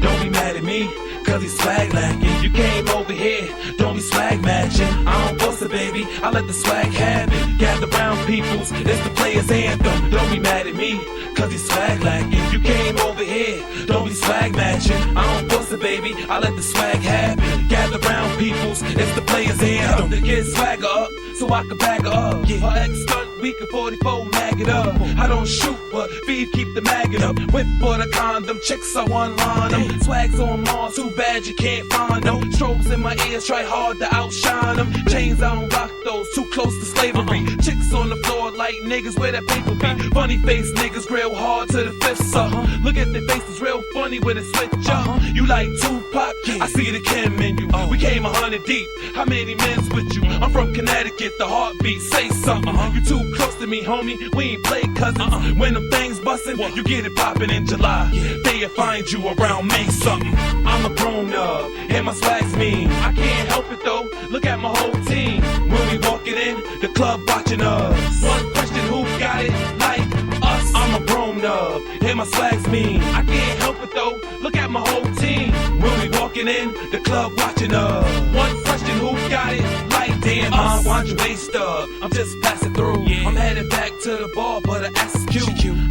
Don't be mad at me, cause he's swag lacking. You came over here, don't be swag matching. I don't boast it, baby, I let the swag have it. Gather round peoples, it's the players' anthem. Don't be mad at me, cause he's swag lacking. You came over here, don't be swag matching. I don't boast it, baby, I let the swag have it. Gather round peoples, it's the players' anthem. To get swagger up, so I can bag her up. Yeah. Her ex stunt, we can 44 mag it up. I don't shoot, but feed keep the maggot up. Whip for the condom, chicks are one line them. Swags on Mars, too bad you can't find them. Strobes in my ears, try hard to outshine them. Chains, I don't rock those, too close to slavery. Chicks on the floor like niggas where that paper be. Funny face niggas grill hard to the fifth, Look at their faces real funny with a switch up. You like Tupac? I see the Kim in you. We came 100 deep. How many men's with you? I'm from Connecticut, the heartbeat, say something. You too too close to me, homie. We ain't play cousins. When them things bustin', you get it poppin' in July. They'll find you around May something. I'm a grown up, and my swag's mean. I can't help it though, look at my whole team. When we walking in, the club watching us. One question, who got it like us? I'm a grown up, and my swag's mean. I can't help it though, look at my whole team. When we walking in, the club watching us. One question, who got it like damn us? Why'd you waste up? I'm just passing through. I'm headed back to the bar, but I ask you.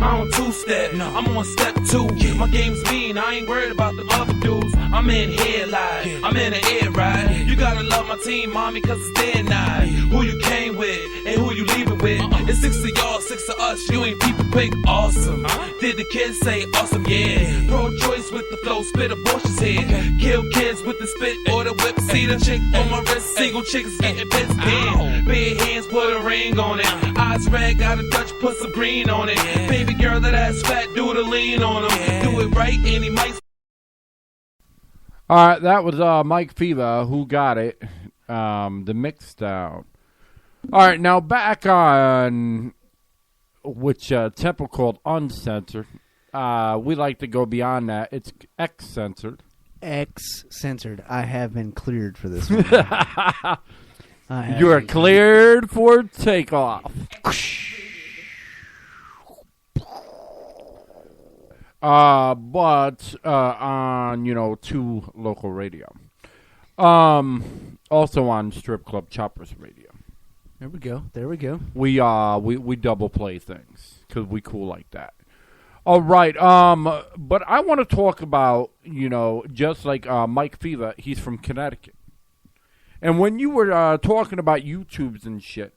I don't two-step, I'm on step 2. My game's mean, I ain't worried about the other dudes. I'm in here live, I'm in the air ride. You gotta love my team, mommy, cause it's their night. Who you came with, and who you leaving with. It's 6 of y'all, 6 of us, you ain't people quick, awesome. Did the kids say awesome, yeah. Pro-choice with the flow, spit abortions here. Kill kids with the spit or the whip. See the chick on my wrist, single chicks getting pissed in. Bare hands, put a ring on it. Eyes red, got a Dutch, put some green on it. Baby girl, that ass fat, do the lean on him. Do it right, and he might. All right, that was Mike Fever, Who Got It, the mixed out. All right, now back on which temple called Uncensored. We like to go beyond that. It's X-Censored. X-Censored. I have been cleared for this one. You are cleared for takeoff. But on, 2 local radio. Also on Strip Club Choppers Radio. There we go. We double play things because we cool like that. All right. But I want to talk about, just like Mike Fever, he's from Connecticut. And when you were talking about YouTubes and shit,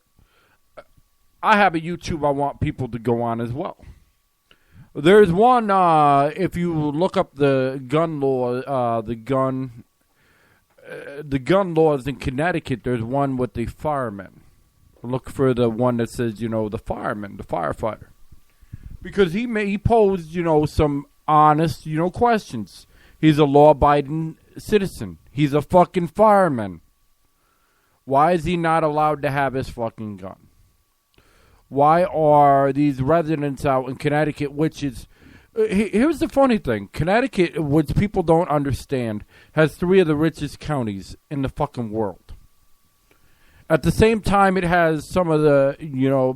I have a YouTube I want people to go on as well. There's one, if you look up the gun law, the gun laws in Connecticut, there's one with the firemen. Look for the one that says, the fireman, the firefighter. Because he posed, some honest, questions. He's a law-abiding citizen. He's a fucking fireman. Why is he not allowed to have his fucking gun? Why are these residents out in Connecticut, which is... here's the funny thing. Connecticut, which people don't understand, has 3 of the richest counties in the fucking world. At the same time, it has some of the,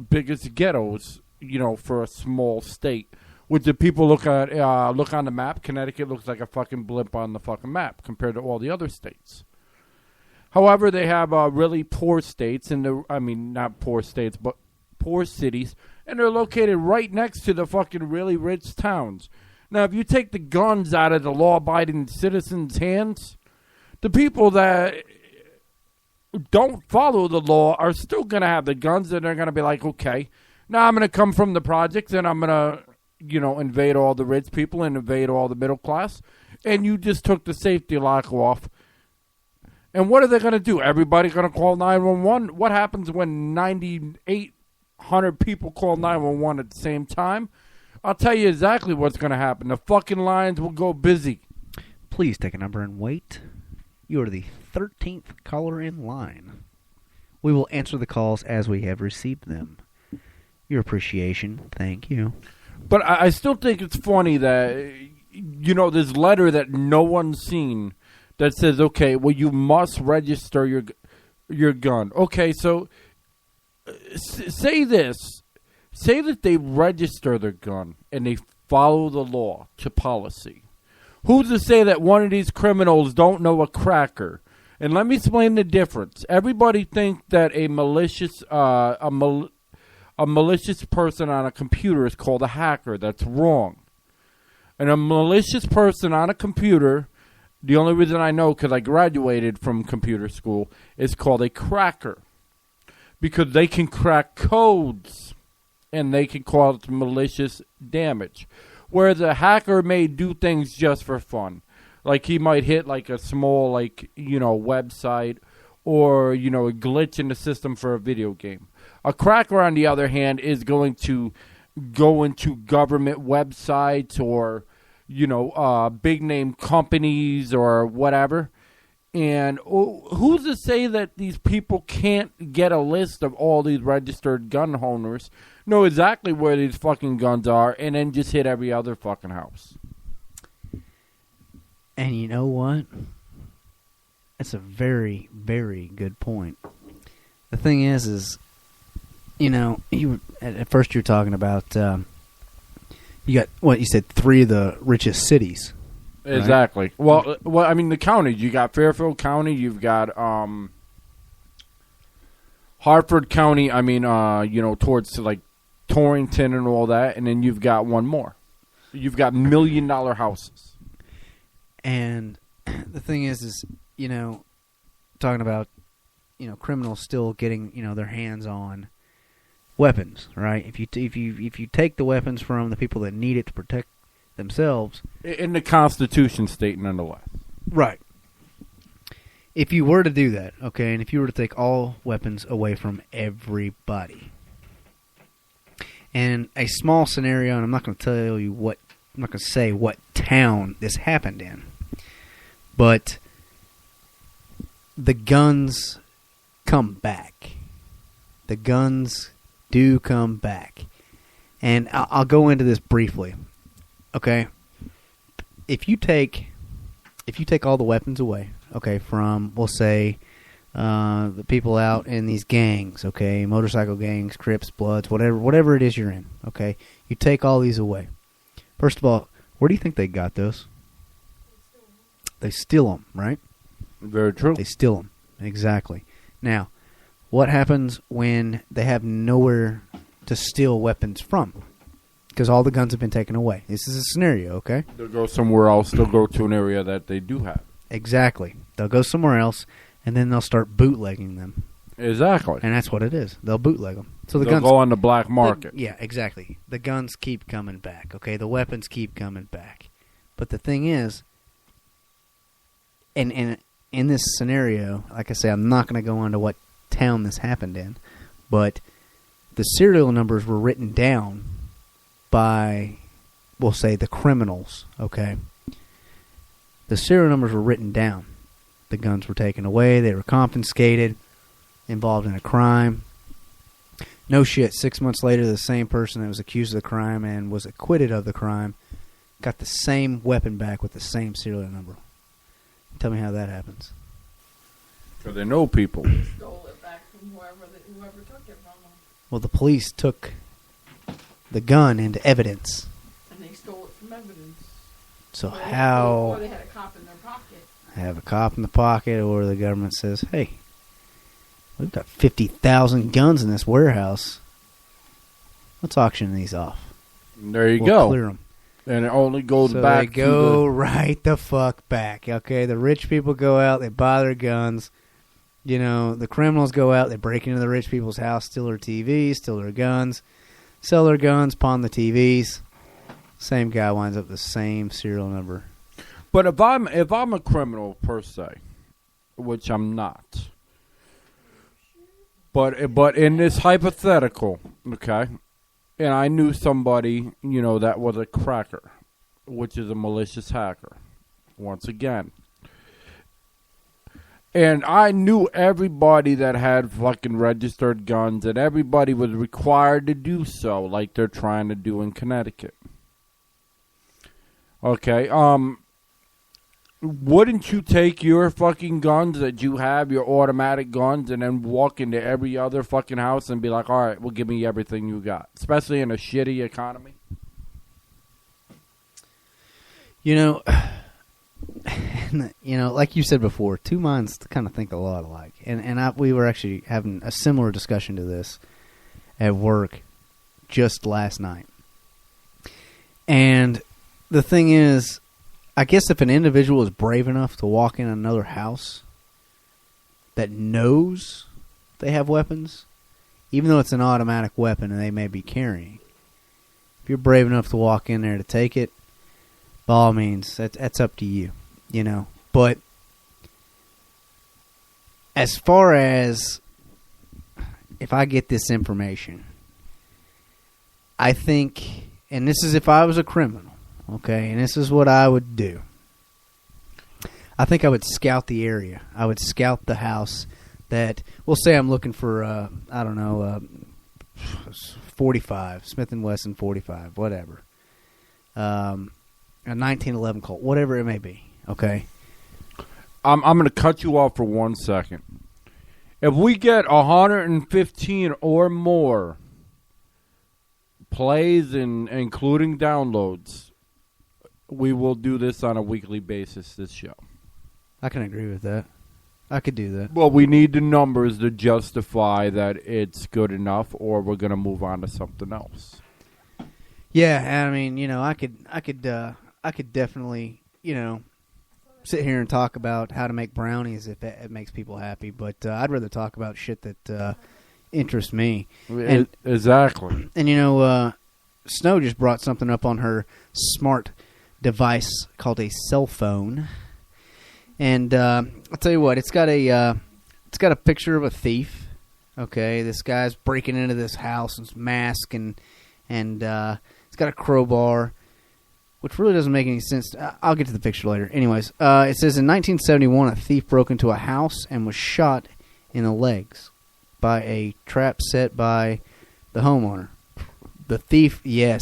biggest ghettos, for a small state. Which if people look on the map, Connecticut looks like a fucking blimp on the fucking map compared to all the other states. However, they have really poor states, not poor states, but poor cities, and they're located right next to the fucking really rich towns. Now, if you take the guns out of the law-abiding citizens' hands, the people that don't follow the law are still going to have the guns, and they're going to be like, okay, now I'm going to come from the projects, and I'm going to, invade all the rich people and invade all the middle class, and you just took the safety lock off. And what are they going to do? Everybody going to call 911? What happens when 9,800 people call 911 at the same time? I'll tell you exactly what's going to happen. The fucking lines will go busy. Please take a number and wait. You are the 13th caller in line. We will answer the calls as we have received them. Your appreciation. Thank you. But I still think it's funny that, this letter that no one's seen that says, okay, well, you must register your gun. Okay, so say this. Say that they register their gun and they follow the law to policy. Who's to say that one of these criminals don't know a cracker? And let me explain the difference. Everybody thinks that a malicious person on a computer is called a hacker. That's wrong. And a malicious person on a computer, the only reason I know because I graduated from computer school, is called a cracker. Because they can crack codes and they can cause malicious damage. Whereas a hacker may do things just for fun. Like he might hit like a small website or, a glitch in the system for a video game. A cracker, on the other hand, is going to go into government websites or, big name companies or whatever, And who's to say that these people can't get a list of all these registered gun owners, know exactly where these fucking guns are, and then just hit every other fucking house? And you know what? That's a very, very good point. The thing is, you know, at first you were talking about, you got, what, you said 3 of the richest cities. Exactly. Right? Well, I mean, the counties. You got Fairfield County. You've got Hartford County. I mean, towards like Torrington and all that. And then you've got one more. You've got $1 million houses. And the thing is, you know, talking about, you know, criminals still getting, you know, their hands on weapons, right? If you take the weapons from the people that need it to protect themselves, in the Constitution state, nonetheless. Right. If you were to do that, okay, and if you were to take all weapons away from everybody, and a small scenario, and I'm not going to tell you what, I'm not going to say what town this happened in, but the guns come back. The guns do come back. And I'll go into this briefly. Okay? If you take all the weapons away, okay, from, we'll say, the people out in these gangs, okay, motorcycle gangs, Crips, Bloods, whatever it is you're in, okay, you take all these away. First of all, where do you think they got those? They steal them, right? Very true. They steal them. Exactly. Now, what happens when they have nowhere to steal weapons from? Because all the guns have been taken away. This is a scenario, okay? They'll go somewhere else. They'll go to an area that they do have. Exactly. They'll go somewhere else, and then they'll start bootlegging them. Exactly. And that's what it is. They'll bootleg them. So they'll go on the black market. Yeah, exactly. The guns keep coming back, okay? The weapons keep coming back. But the thing is, and in this scenario, like I say, I'm not going to go into what town this happened in, but the serial numbers were written down by, we'll say, the criminals, okay? The serial numbers were written down. The guns were taken away. They were confiscated, involved in a crime. No shit, 6 months later, the same person that was accused of the crime and was acquitted of the crime got the same weapon back with the same serial number. Tell me how that happens. Because they know people. Stole it back from whoever took it from them. Well, the police took the gun into evidence. And they stole it from evidence. So Or how... Or they had a cop in their pocket. Have a cop in the pocket, or the government says, hey, we've got 50,000 guns in this warehouse. Let's auction these off. There you We'll go. Clear them. And it only goes So back they go right the fuck back. Okay, the rich people go out, they buy their guns. You know, the criminals go out, they break into the rich people's house, steal their TVs, steal their guns, sell their guns, pawn the TVs. Same guy winds up the same serial number. But if I'm a criminal per se, which I'm not, but in this hypothetical, okay, and I knew somebody, you know, that was a cracker, which is a malicious hacker, once again. And I knew everybody that had fucking registered guns, and everybody was required to do so, like they're trying to do in Connecticut. Okay, wouldn't you take your fucking guns that you have, your automatic guns, and then walk into every other fucking house and be like, all right, well, give me everything you got, especially in a shitty economy? You know, like you said before, two minds kind of think a lot alike. And we were actually having a similar discussion to this at work just last night. And the thing is, I guess if an individual is brave enough to walk in another house that knows they have weapons, even though it's an automatic weapon and they may be carrying, if you're brave enough to walk in there to take it, by all means, that's up to you, you know. But as far as if I get this information, I think, and this is if I was a criminal, okay, and this is what I would do. I think I would scout the area. I would scout the house that, we'll say I'm looking for, I don't know, 45, Smith & Wesson 45, whatever. A 1911 Colt, whatever it may be, okay? I'm going to cut you off for 1 second. If we get 115 or more plays and including downloads, we will do this on a weekly basis, this show. I can agree with that. I could do that. Well, we need the numbers to justify that it's good enough, or we're going to move on to something else. Yeah, I mean, I could definitely, sit here and talk about how to make brownies if it makes people happy, but I'd rather talk about shit that interests me. Exactly. And Snow just brought something up on her smart device called a cell phone, and I'll tell you what, it's got a picture of a thief. Okay, this guy's breaking into this house with his mask and it's got a crowbar, which really doesn't make any sense. I'll get to the picture later. Anyways, it says in 1971, a thief broke into a house and was shot in the legs by a trap set by the homeowner. The thief, yes.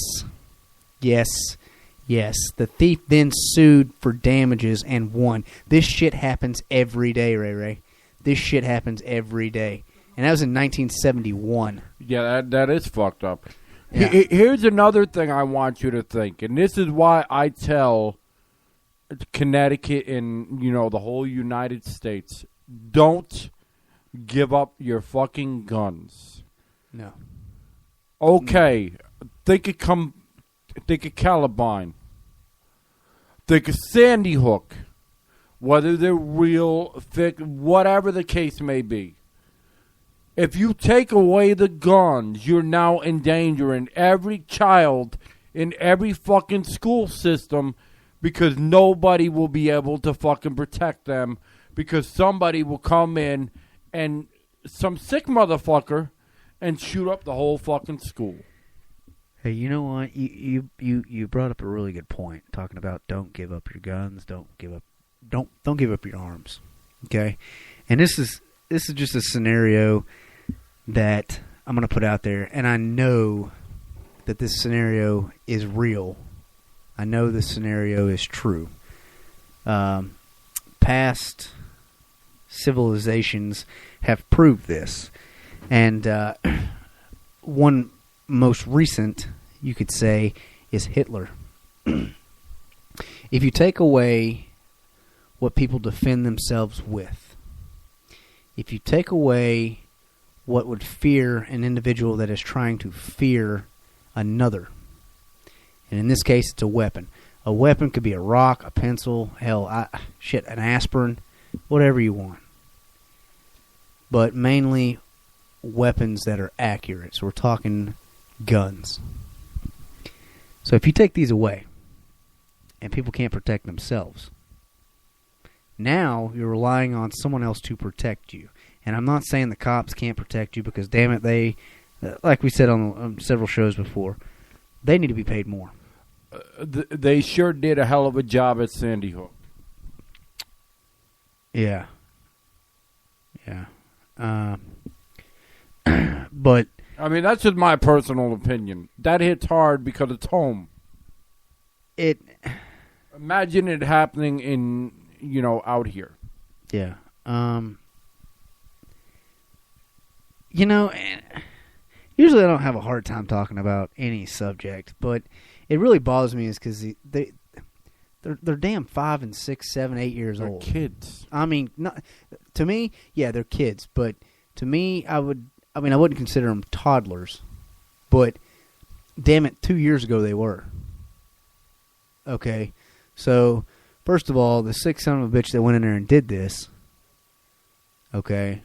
The thief then sued for damages and won. This shit happens every day, Ray. This shit happens every day. And that was in 1971. Yeah, that is fucked up. Yeah. Here's another thing I want you to think, and this is why I tell Connecticut and, the whole United States, don't give up your fucking guns. No. Okay, think of Columbine. Think of Sandy Hook. Whether they're real, fake, whatever the case may be. If you take away the guns, you're now endangering every child in every fucking school system because nobody will be able to fucking protect them because somebody will come in and some sick motherfucker and shoot up the whole fucking school. Hey, you know what? You brought up a really good point, talking about don't give up your guns, don't give up your arms. Okay? And this is just a scenario that I'm going to put out there, and I know that this scenario is real. I know this scenario is true. Past civilizations have proved this, and one most recent, you could say, is Hitler. If you take away what people defend themselves with, if you take away what would fear an individual that is trying to fear another, and in this case it's a weapon. A weapon could be a rock, a pencil, hell, an aspirin, whatever you want. But mainly weapons that are accurate. So we're talking guns. So if you take these away, and people can't protect themselves, now you're relying on someone else to protect you. And I'm not saying the cops can't protect you because, damn it, they, like we said on several shows before, they need to be paid more. They sure did a hell of a job at Sandy Hook. Yeah. But I mean, that's just my personal opinion. That hits hard because it's home. Imagine it happening in, out here. Yeah. Usually I don't have a hard time talking about any subject, but it really bothers me is because they're damn 5 and 6, 7, 8 years They're old. Kids. I mean, to me, yeah, they're kids, but to me, I wouldn't consider them toddlers, but damn it, 2 years ago they were. Okay, so first of all, the sick son of a bitch that went in there and did this, okay,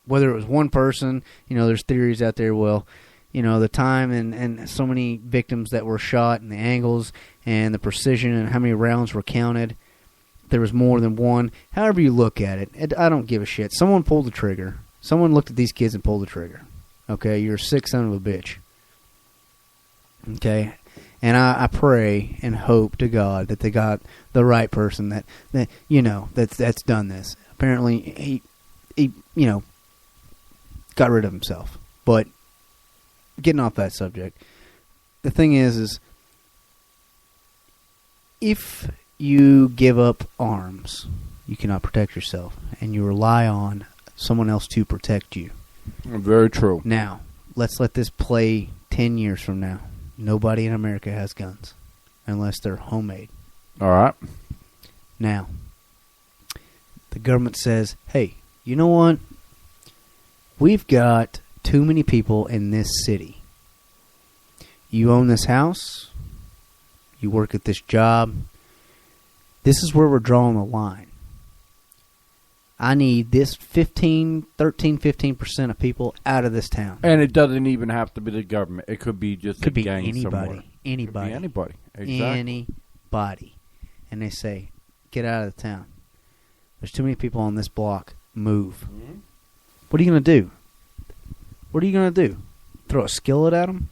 whether it was one person, there's theories out there, the time and so many victims that were shot and the angles and the precision and how many rounds were counted. There was more than one. However you look at it, I don't give a shit. Someone pulled the trigger. Someone looked at these kids and pulled the trigger. Okay, you're a sick son of a bitch. Okay, And I pray and hope to God that they got the right person that that's done this. Apparently, he got rid of himself. But getting off that subject, the thing is if you give up arms, you cannot protect yourself, and you rely on someone else to protect you. Very true. Now, let's let this play 10 years from now. Nobody in America has guns unless they're homemade. All right. Now, the government says, hey, you know what? We've got too many people in this city. You own this house. You work at this job. This is where we're drawing the line. I need this 15% of people out of this town. And it doesn't even have to be the government. It could be just a gang anybody. somewhere. Anybody. Could be anybody. Exactly. Anybody. And they say, get out of the town. There's too many people on this block. Move. Mm-hmm. What are you going to do? What are you going to do? Throw a skillet at them?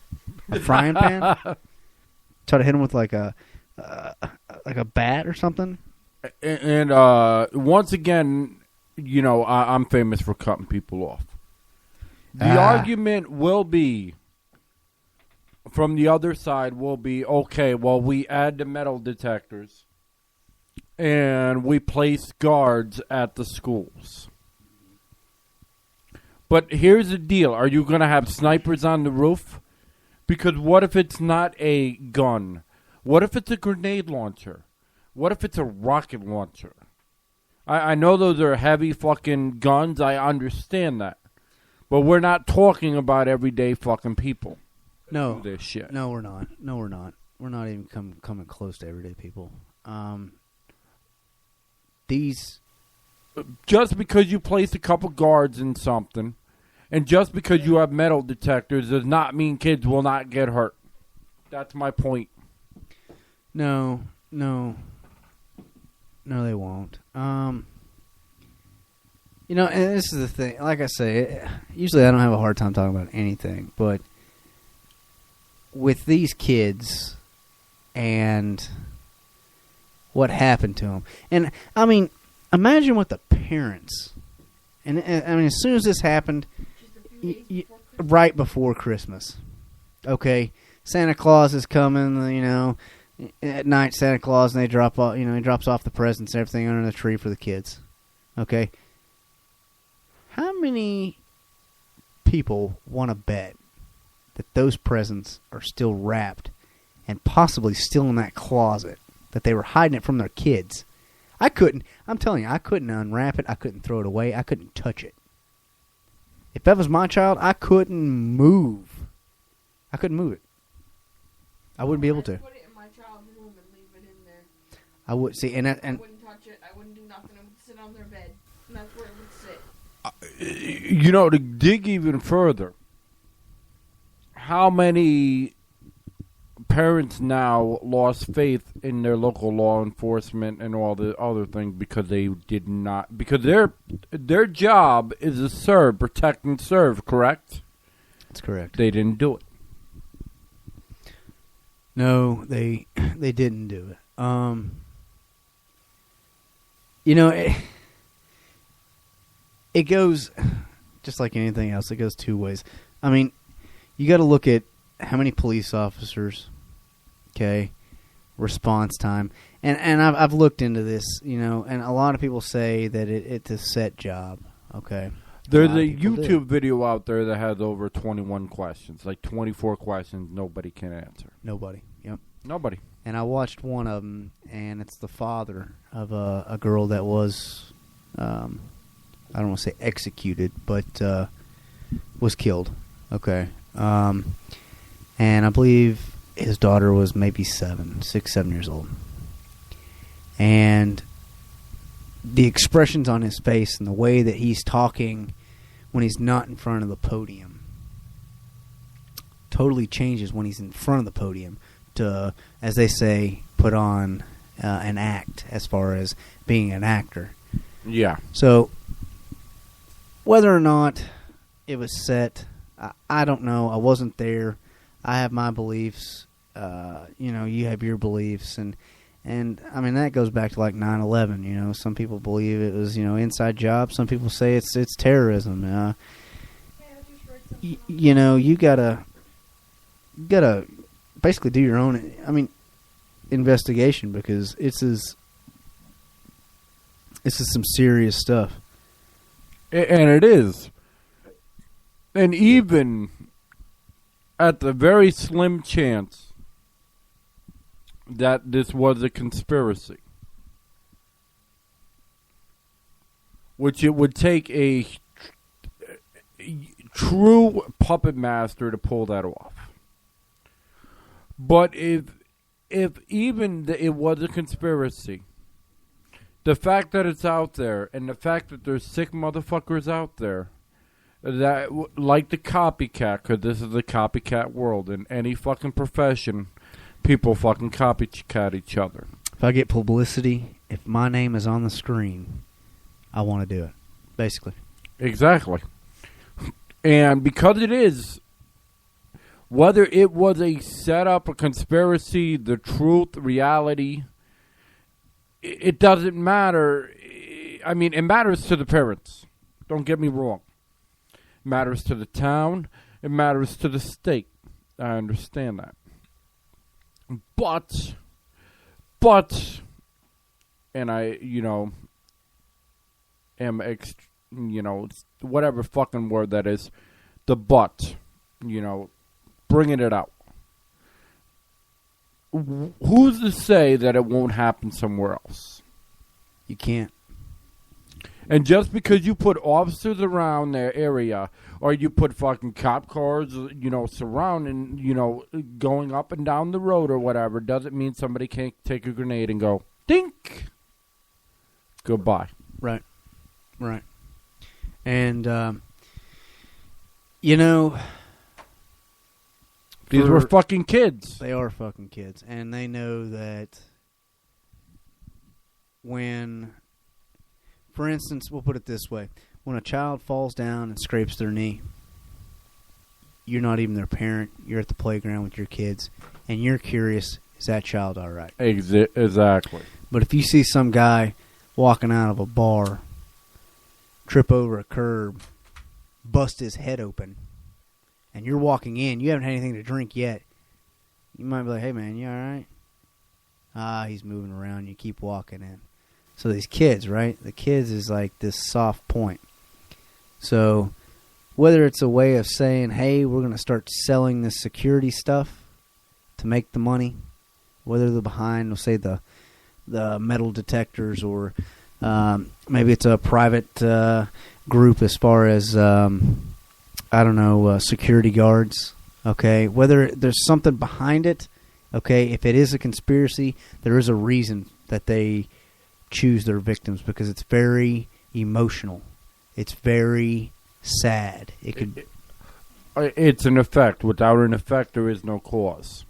A frying pan? Try to hit them with like a bat or something? And once again, I'm famous for cutting people off. The argument will be, from the other side, will be, okay, well, we add the metal detectors and we place guards at the schools. But here's the deal. Are you going to have snipers on the roof? Because what if it's not a gun? What if it's a grenade launcher? What if it's a rocket launcher? I know those are heavy fucking guns. I understand that. But we're not talking about everyday fucking people. No. This shit. No, we're not. No, we're not. We're not even coming close to everyday people. Just because you place a couple guards in something, and just because you have metal detectors, does not mean kids will not get hurt. That's my point. No, they won't. And this is the thing. Like I say, usually I don't have a hard time talking about anything, but with these kids and what happened to them, and I mean, imagine what the parents. And I mean, as soon as this happened, right before Christmas, okay, Santa Claus is coming. At night, Santa Claus, and he drops off the presents and everything under the tree for the kids. Okay, how many people want to bet that those presents are still wrapped and possibly still in that closet, that they were hiding it from their kids? I'm telling you, I couldn't unwrap it. I couldn't throw it away. I couldn't touch it. If that was my child, I couldn't move. I couldn't move it. I wouldn't be able to. Put it in my child's room and leave it in there. I would see, and I wouldn't touch it. I wouldn't do nothing. I would sit on their bed, and that's where it would sit. To dig even further, how many parents now lost faith in their local law enforcement and all the other things because they did not, because their job is to serve, protect, and serve. Correct? That's correct. They didn't do it. No, they didn't do it. It goes just like anything else. It goes two ways. I mean, you got to look at how many police officers, okay, response time, and I've looked into this, and a lot of people say that it's a set job, okay. There's a YouTube video out there that has over 21 questions, like 24 questions nobody can answer. Nobody. Yep. Nobody. And I watched one of them, and it's the father of a girl that was, I don't want to say executed, but was killed. Okay. And I believe his daughter was maybe 7 years old. And the expressions on his face and the way that he's talking when he's not in front of the podium totally changes when he's in front of the podium to, as they say, put on an act as far as being an actor. Yeah. So whether or not it was set, I don't know. I wasn't there. I have my beliefs, you have your beliefs, and I mean that goes back to like 9/11. Some people believe it was inside job. Some people say it's terrorism. You gotta basically do your own. I mean, investigation, because this is some serious stuff. And it is. And even at the very slim chance that this was a conspiracy, which it would take a true puppet master to pull that off. But if even it was a conspiracy, the fact that it's out there, and the fact that there's sick motherfuckers out there that like the copycat, because this is the copycat world. In any fucking profession, people fucking copycat each other. If I get publicity, if my name is on the screen, I want to do it, basically. Exactly. And because it is, whether it was a setup, a conspiracy, the truth, reality, it doesn't matter. I mean, it matters to the parents. Don't get me wrong. It matters to the town. It matters to the state. I understand that. But, and I, am, whatever fucking word that is, the but, bringing it out. Who's to say that it won't happen somewhere else? You can't. And just because you put officers around their area, or you put fucking cop cars, surrounding, going up and down the road or whatever, doesn't mean somebody can't take a grenade and go, dink, goodbye. Right. And, these were fucking kids. They are fucking kids. And they know that when, for instance, we'll put it this way. When a child falls down and scrapes their knee, you're not even their parent. You're at the playground with your kids. And you're curious, is that child all right? Exactly. But if you see some guy walking out of a bar, trip over a curb, bust his head open, and you're walking in, you haven't had anything to drink yet, you might be like, hey man, you alright? He's moving around, you keep walking in. So these kids, right? The kids is like this soft point. So whether it's a way of saying, hey, we're going to start selling this security stuff to make the money, whether they're behind, we'll say the metal detectors, or maybe it's a private group as far as, security guards, okay? Whether there's something behind it, okay? If it is a conspiracy, there is a reason that they choose their victims, because it's very emotional. It's very sad. It's an effect. Without an effect, there is no cause.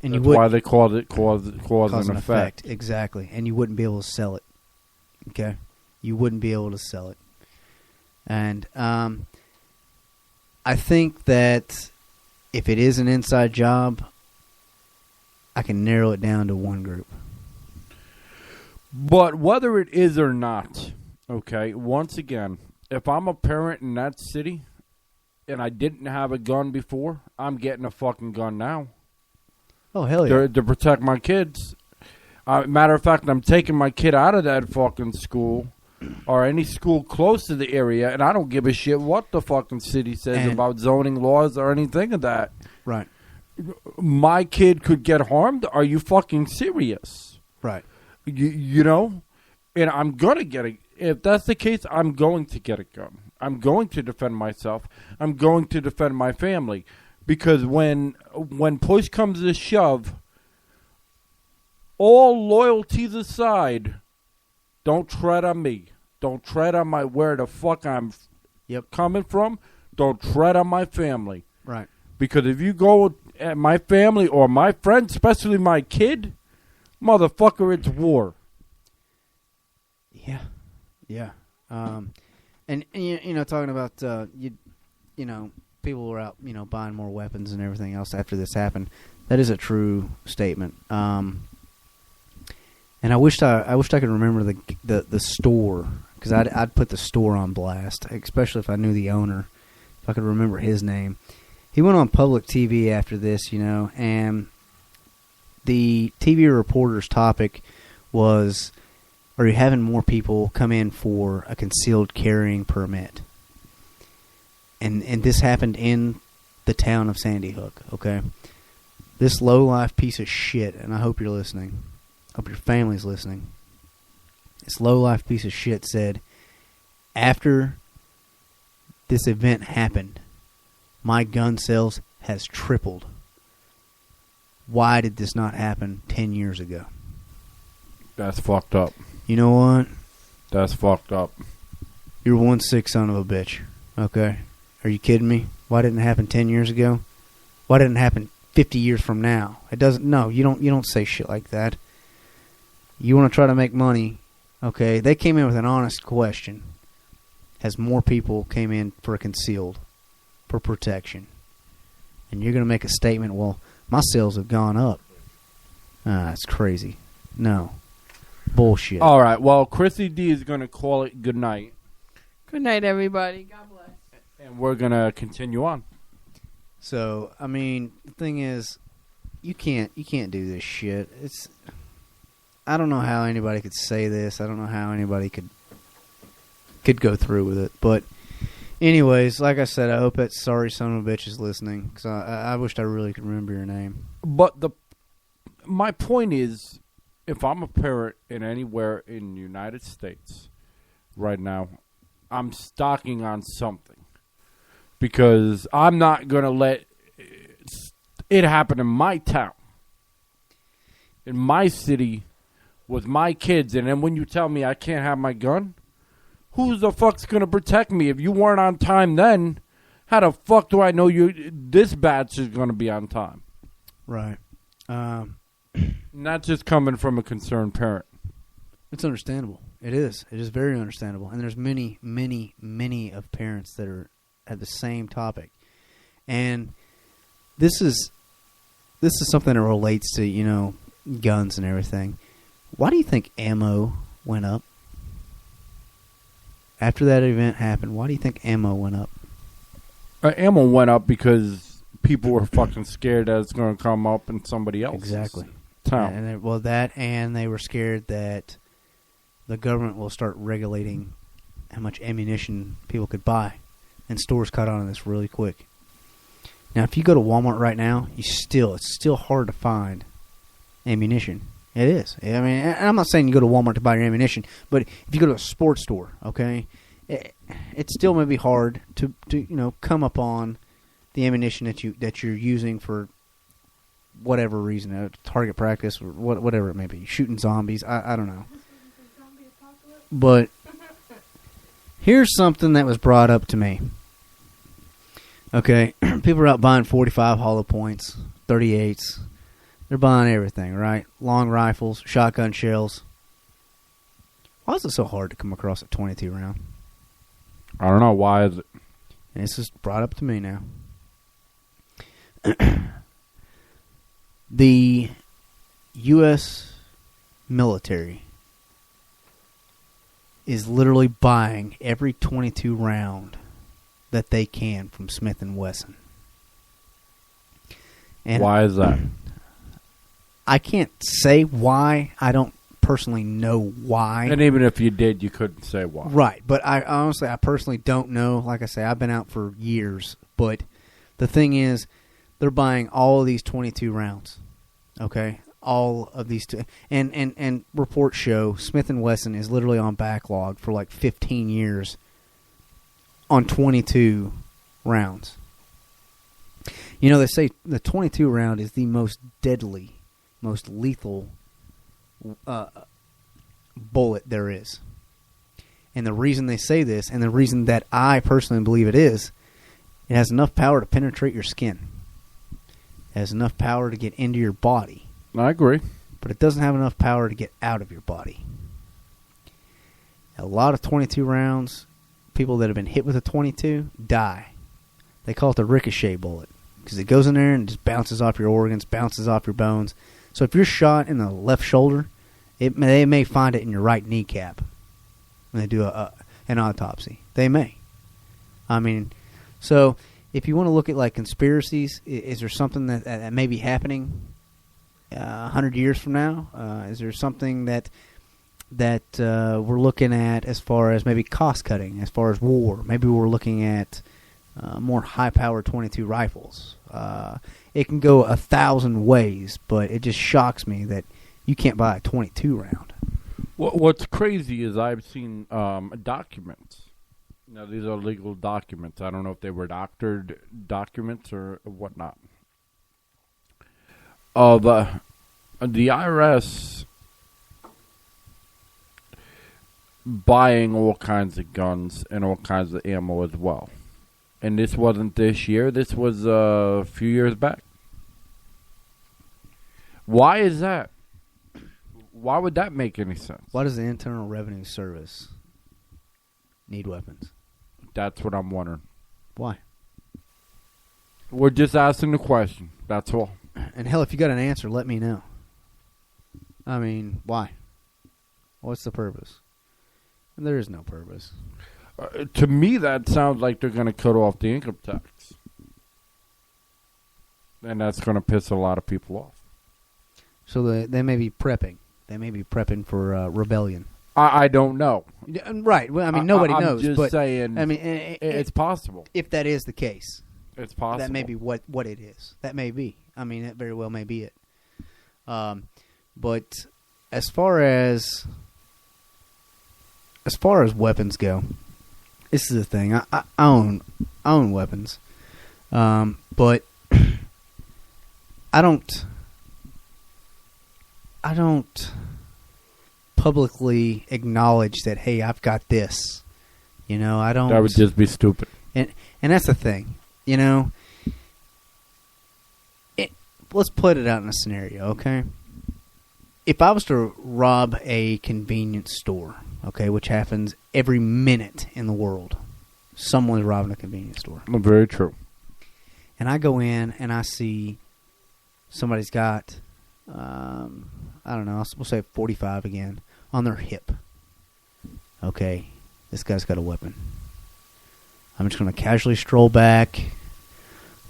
And that's why they call it cause and effect. Exactly. And you wouldn't be able to sell it. Okay? You wouldn't be able to sell it. And I think that if it is an inside job, I can narrow it down to one group. But whether it is or not, okay, once again, if I'm a parent in that city and I didn't have a gun before, I'm getting a fucking gun now. Oh, hell yeah. To protect my kids. Matter of fact, I'm taking my kid out of that fucking school or any school close to the area, and I don't give a shit what the fucking city says about zoning laws or anything of that. Right. My kid could get harmed? Are you fucking serious? Right. You know? And I'm going to get it. If that's the case, I'm going to get a gun. I'm going to defend myself. I'm going to defend my family. Because when push comes to shove, all loyalties aside, don't tread on me. Don't tread on where the fuck I'm coming from. Don't tread on my family. Right. Because if you go at my family or my friends, especially my kid, motherfucker, it's war. Yeah. Yeah. And talking about, people were out, buying more weapons and everything else after this happened. That is a true statement. And I wished I could remember the store, because I'd put the store on blast, especially if I knew the owner, if I could remember his name. He went on public TV after this, and the TV reporter's topic was, are you having more people come in for a concealed carrying permit? And this happened in the town of Sandy Hook, okay? This low-life piece of shit, and I hope you're listening. I hope your family's listening. This low-life piece of shit said, after this event happened, my gun sales has tripled. Why did this not happen 10 years ago? That's fucked up. You know what? That's fucked up. You're one sick son of a bitch. Okay? Are you kidding me? Why didn't it happen 10 years ago? Why didn't it happen 50 years from now? It doesn't. No, you don't say shit like that. You want to try to make money, okay? They came in with an honest question. Has more people came in for a concealed, for protection? And you're going to make a statement, well, my sales have gone up. It's crazy. No. Bullshit. All right, well, Chrissy D is going to call it good night. Good night, everybody. God bless. And we're going to continue on. So, I mean, the thing is, you can't do this shit. I don't know how anybody could say this. I don't know how anybody could go through with it. But anyways, like I said, I hope that sorry son of a bitch is listening, because I wished I really could remember your name. But my point is, if I'm a parent in anywhere in the United States right now, I'm stocking on something. Because I'm not going to let it happen in my town, in my city, with my kids. And then when you tell me I can't have my gun, who the fuck's going to protect me? If you weren't on time then, how the fuck do I know this batch is going to be on time? Right. Not just coming from a concerned parent. It's understandable. It is. It is very understandable. And there's many, many, many of parents that have the same topic. And this is something that relates to, guns and everything. Why do you think ammo went up? After that event happened, why do you think ammo went up? Ammo went up because people were fucking scared that it's going to come up in somebody else's Exactly. town. And they were scared that the government will start regulating how much ammunition people could buy. And stores caught on to this really quick. Now, if you go to Walmart right now, it's still hard to find ammunition. It is. I mean, and I'm not saying you go to Walmart to buy your ammunition, but if you go to a sports store, okay, it still may be hard to come upon the ammunition that you're using for whatever reason, target practice or whatever it may be, shooting zombies. I don't know. But here's something that was brought up to me. Okay, people are out buying 45 hollow points, 38s. They're buying everything, right? Long rifles, shotgun shells. Why is it so hard to come across a 22 round? I don't know. Why is it? And this is brought up to me now. The U.S. military is literally buying every 22 round that they can from Smith & Wesson. And why is that? I can't say why. I don't personally know why. And even if you did, you couldn't say why. Right, but I personally don't know. Like I say, I've been out for years. But the thing is, they're buying all of these 22 rounds. Okay? All of these and reports show Smith & Wesson is literally on backlog for like 15 years on 22 rounds. They say the 22 round is the most deadly, most lethal bullet there is. And the reason they say this, and the reason that I personally believe it has enough power to penetrate your skin. It has enough power to get into your body. I agree. But it doesn't have enough power to get out of your body. A lot of 22 rounds, people that have been hit with a 22 die. They call it the ricochet bullet. because it goes in there and just bounces off your organs, bounces off your bones. So if you're shot in the left shoulder, they may find it in your right kneecap when they do an autopsy. They may. I mean, so if you want to look at like conspiracies, is there something that may be happening 100 years from now? Is there something that we're looking at as far as maybe cost cutting, as far as war? Maybe we're looking at more high-powered .22 rifles. It can go 1,000 ways, but it just shocks me that you can't buy a .22 round. What's crazy is I've seen documents. Now, these are legal documents. I don't know if they were doctored documents or whatnot. Of the IRS buying all kinds of guns and all kinds of ammo as well. And this wasn't this year. This was a few years back. Why is that? Why would that make any sense? Why does the Internal Revenue Service need weapons? That's what I'm wondering. Why? We're just asking the question. That's all. And hell, if you got an answer, let me know. I mean, why? What's the purpose? And there is no purpose. To me, that sounds like they're going to cut off the income tax. And that's going to piss a lot of people off. So they may be prepping. They may be prepping for rebellion. I don't know. Right. Well, I mean, nobody knows. I'm just but saying, I mean, it's possible. If that is the case. It's possible. That may be what it is. That may be. I mean, that very well may be it. But as far as weapons go, this is the thing. I own weapons, but I don't publicly acknowledge that. Hey, I've got this. You know, I don't. That would just be stupid. And that's the thing. You know, let's put it out in a scenario, okay? If I was to rob a convenience store, okay, which happens every minute in the world, someone's robbing a convenience store. Very true. And I go in and I see somebody's got, I don't know, we'll say 45 again, on their hip. Okay, this guy's got a weapon. I'm just going to casually stroll back,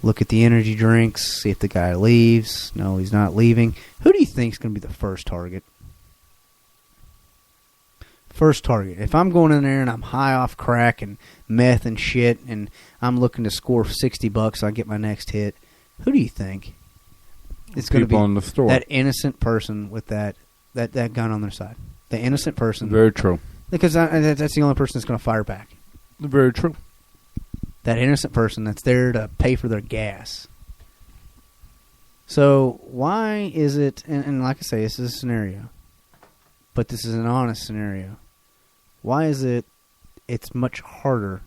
look at the energy drinks, see if the guy leaves. No, he's not leaving. Who do you think is going to be the first target? First target. If I'm going in there and I'm high off crack and meth and shit, and I'm looking to score $60 so I get my next hit, who do you think? It's going to be in the store. That innocent person with that gun on their side. The innocent person. Very true. Because that's the only person that's going to fire back. Very true. That innocent person that's there to pay for their gas. So why is it, and like I say, this is a scenario, but this is an honest scenario. Why is it's much harder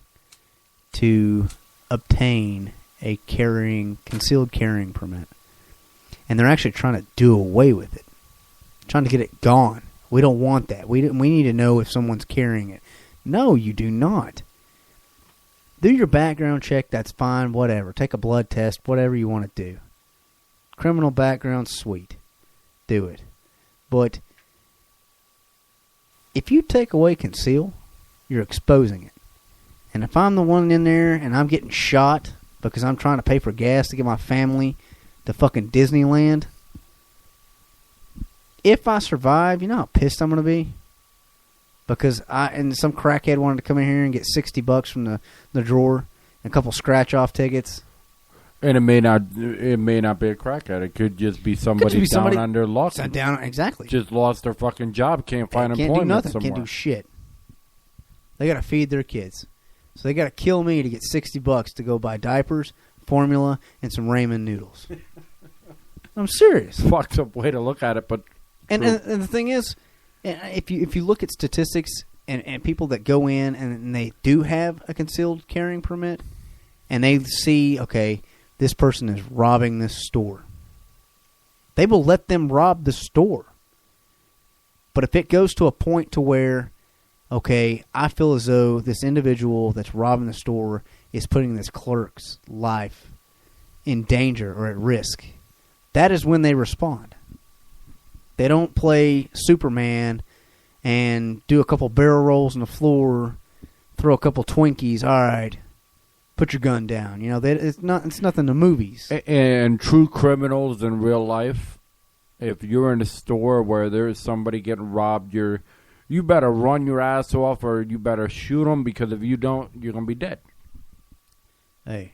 to obtain a concealed carrying permit? And they're actually trying to do away with it. Trying to get it gone. We don't want that. We need to know if someone's carrying it. No, you do not. Do your background check, that's fine, whatever. Take a blood test, whatever you want to do. Criminal background, sweet. Do it. But if you take away conceal, you're exposing it. And if I'm the one in there and I'm getting shot because I'm trying to pay for gas to get my family to fucking Disneyland, if I survive, you know how pissed I'm going to be? Because some crackhead wanted to come in here and get $60 from the drawer and a couple scratch-off tickets. And it may not be a crackhead. It could just be somebody down on their luck. Down, exactly. Just lost their fucking job. Can't find employment do nothing. somewhere. Can't do shit. They got to feed their kids. So they got to kill me to get $60 to go buy diapers, formula, and some ramen noodles. I'm serious. Fucked up way to look at it, but... And the thing is... If you look at statistics and people that go in and they do have a concealed carrying permit and they see, okay, this person is robbing this store, they will let them rob the store. But if it goes to a point to where, okay, I feel as though this individual that's robbing the store is putting this clerk's life in danger or at risk, that is when they respond. They don't play Superman and do a couple barrel rolls on the floor, throw a couple Twinkies. All right, put your gun down. It's nothing to movies. And true criminals in real life, if you're in a store where there's somebody getting robbed, you better run your ass off or you better shoot them, because if you don't, you're going to be dead. Hey,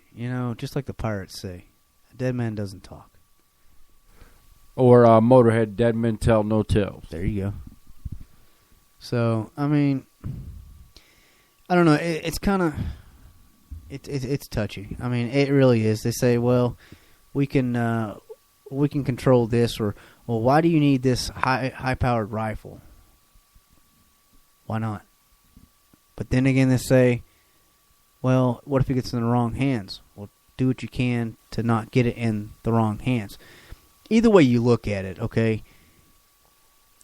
just like the pirates say, a dead man doesn't talk. Or Motorhead, dead men tell no tales. There you go. So, I mean, I don't know. It's kind of, it's touchy. I mean, it really is. They say, well, we can control this, or, well, why do you need this high-powered rifle? Why not? But then again, they say, well, what if it gets in the wrong hands? Well, do what you can to not get it in the wrong hands. Either way you look at it, okay,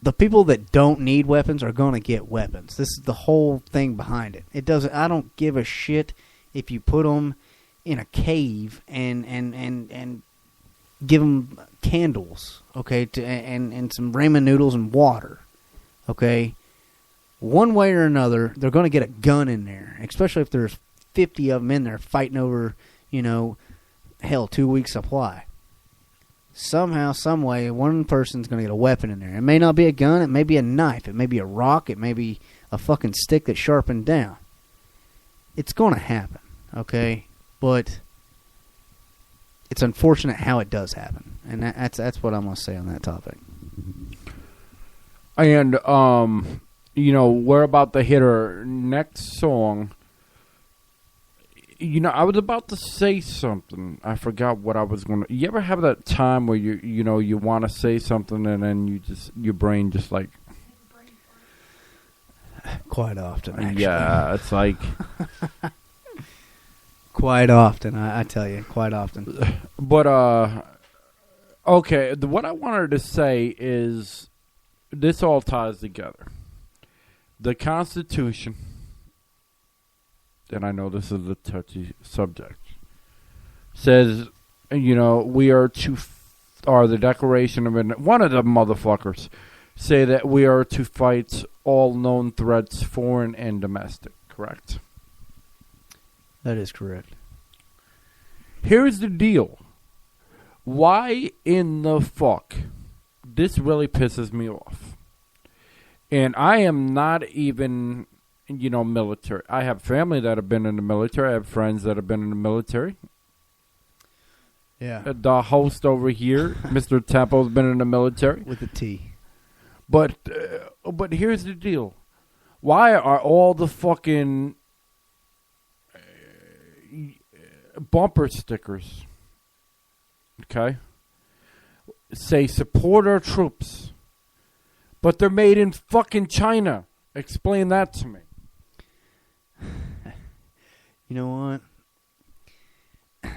the people that don't need weapons are going to get weapons. This is the whole thing behind it. I don't give a shit if you put them in a cave and give them candles, okay, and some ramen noodles and water, okay. One way or another, they're going to get a gun in there, especially if there's 50 of them in there fighting over, 2 weeks supply. Somehow, some way, one person's going to get a weapon in there. It may not be a gun. It may be a knife. It may be a rock. It may be a fucking stick that's sharpened down. It's going to happen, okay? But it's unfortunate how it does happen. And that's what I'm going to say on that topic. And, we're about to hit our next song. I was about to say something. I forgot what I was going to... You ever have that time where you want to say something and then your brain just like... Quite often, actually. Yeah, it's like... Quite often, I tell you. Quite often. But, okay, what I wanted to say is this all ties together. The Constitution... and I know this is a touchy subject, says, we are the Declaration of one of the motherfuckers say that we are to fight all known threats, foreign and domestic, correct? That is correct. Here's the deal. Why in the fuck? This really pisses me off. And I am not even... military. I have family that have been in the military. I have friends that have been in the military. Yeah. The host over here, Mr. Tempo's been in the military. With a T. But here's the deal. Why are all the fucking bumper stickers, okay, say support our troops, but they're made in fucking China? Explain that to me. You know what?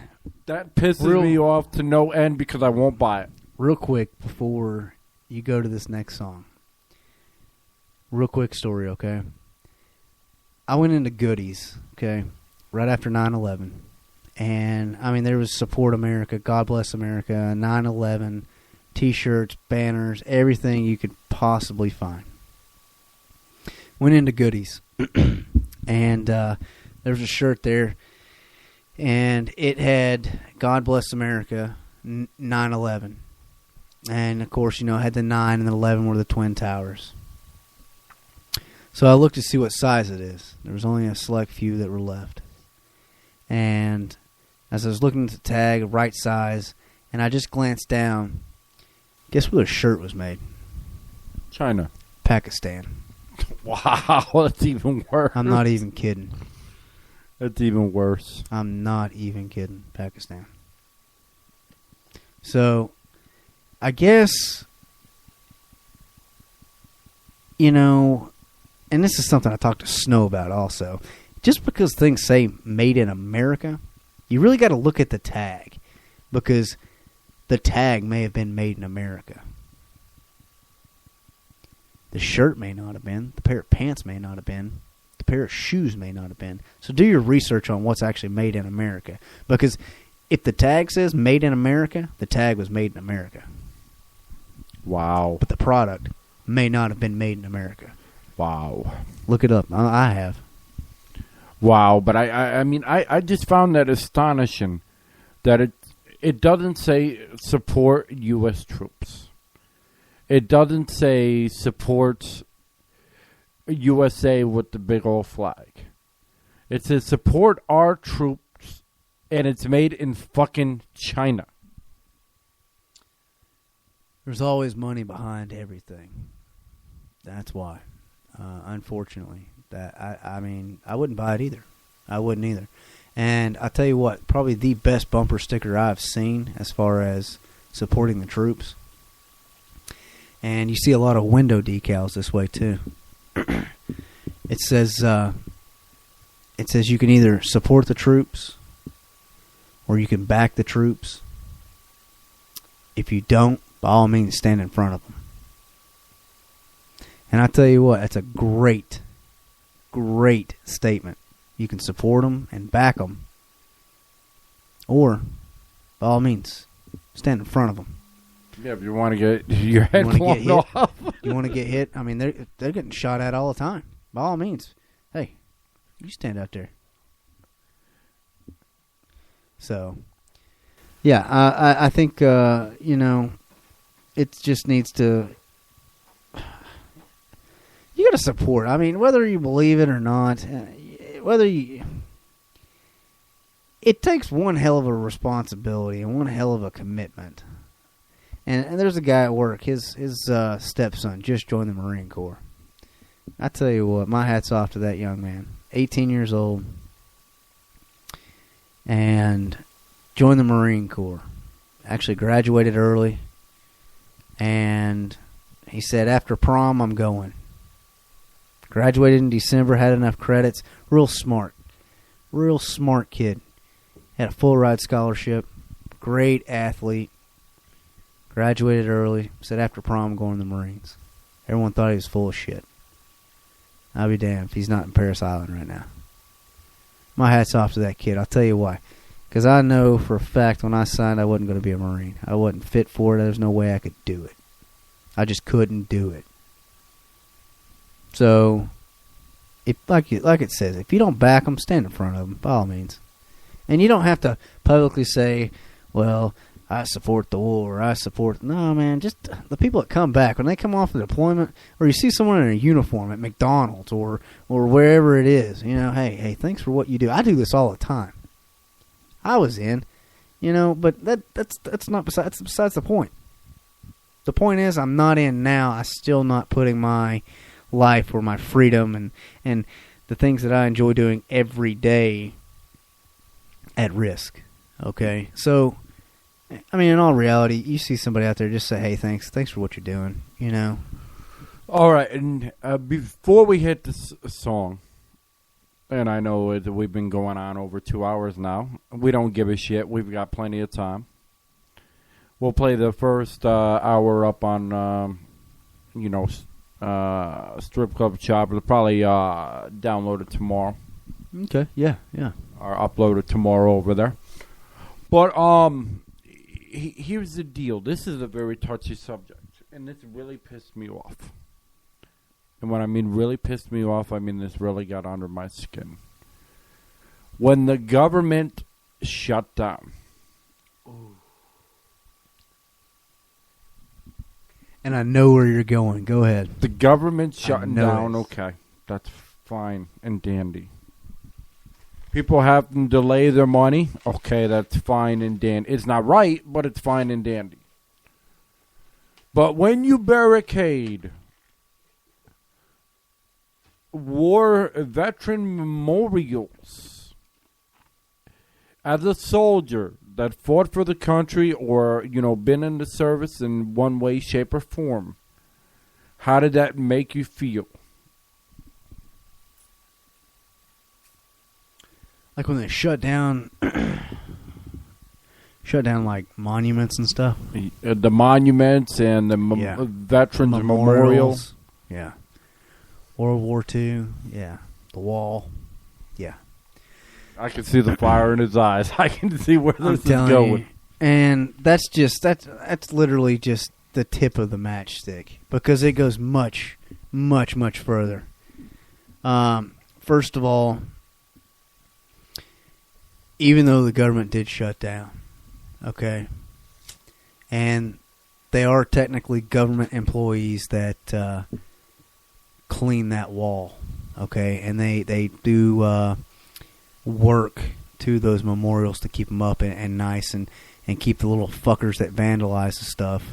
That pisses me off to no end because I won't buy it. Real quick, before you go to this next song. Real quick story, okay? I went into Goodies, okay, right after 9/11. And, I mean, there was Support America, God Bless America, 9/11, T-shirts, banners, everything you could possibly find. Went into Goodies. And there was a shirt there. And it had God Bless America, 9/11. And, of course, it had the 9 and the 11 were the Twin Towers. So I looked to see what size it is. There was only a select few that were left. And as I was looking at the tag, right size, and I just glanced down, guess where the shirt was made? China. Pakistan. Wow, that's even worse. I'm not even kidding. That's even worse. I'm not even kidding. Pakistan. So, I guess, and this is something I talked to Snow about also. Just because things say made in America, you really got to look at the tag. Because the tag may have been made in America. The shirt may not have been. The pair of pants may not have been. The pair of shoes may not have been. So do your research on what's actually made in America. Because if the tag says "Made in America," the tag was made in America. Wow. But the product may not have been made in America. Wow. Look it up. I have. Wow, but I mean, I just found that astonishing that it doesn't say support U.S. troops. It doesn't say support USA with the big old flag. It says support our troops, and it's made in fucking China. There's always money behind everything. That's why. Unfortunately. I mean, I wouldn't buy it either. I wouldn't either. And I tell you what, probably the best bumper sticker I've seen as far as supporting the troops. And you see a lot of window decals this way too. It says you can either support the troops or you can back the troops. If you don't, by all means, stand in front of them. And I tell you what, that's a great statement. You can support them and back them, or by all means, stand in front of them. Yeah, if you want to get your head blown off. You want to get hit? I mean, they're getting shot at all the time. By all means, hey, you stand out there. So, yeah, I think it just needs to. You got to support. I mean, whether you believe it or not, it takes one hell of a responsibility and one hell of a commitment. And there's a guy at work. His stepson just joined the Marine Corps. I tell you what, my hat's off to that young man. 18 years old, and joined the Marine Corps. Actually graduated early, and he said, after prom, I'm going. Graduated in December, had enough credits. Real smart kid. Had a full ride scholarship. Great athlete. Graduated early. Said after prom, I'm going to the Marines. Everyone thought he was full of shit. I'll be damned if he's not in Paris Island right now. My hat's off to that kid. I'll tell you why. Because I know for a fact when I signed, I wasn't going to be a Marine. I wasn't fit for it. There's no way I could do it. I just couldn't do it. So, if like it says, if you don't back them, stand in front of them, by all means. And you don't have to publicly say, well, I support the war, I support... No, man, just the people that come back, when they come off the deployment, or you see someone in a uniform at McDonald's or wherever it is, hey, thanks for what you do. I do this all the time. I was in, but that's not besides the point. The point is, I'm not in now. I'm still not putting my life or my freedom and the things that I enjoy doing every day at risk. Okay? So, I mean, in all reality, you see somebody out there, just say, hey, thanks for what you're doing, All right, and before we hit this song, and I know that we've been going on over 2 hours now. We don't give a shit. We've got plenty of time. We'll play the first hour up on, Strip Club Shop. We'll probably download it tomorrow. Okay, yeah. Or upload it tomorrow over there. But here's the deal. This is a very touchy subject, and this really pissed me off. And when I mean really pissed me off, I mean this really got under my skin. When the government shut down. Ooh. And I know where you're going. Go ahead. The government shutting down, okay. That's fine and dandy. People have to delay their money. Okay, that's fine and dandy. It's not right, but it's fine and dandy. But when you barricade war veteran memorials as a soldier that fought for the country or, been in the service in one way, shape, or form, how did that make you feel? Like when they shut down like monuments and stuff. The monuments and the veterans memorials. Yeah. World War II. Yeah. The wall. Yeah. I can see the fire in his eyes. I can see where I'm this is telling going. you. And that's literally just the tip of the matchstick because it goes much, much, much further. First of all, even though the government did shut down, okay, and they are technically government employees that clean that wall, okay, and they do work to those memorials to keep them up and nice and keep the little fuckers that vandalize the stuff.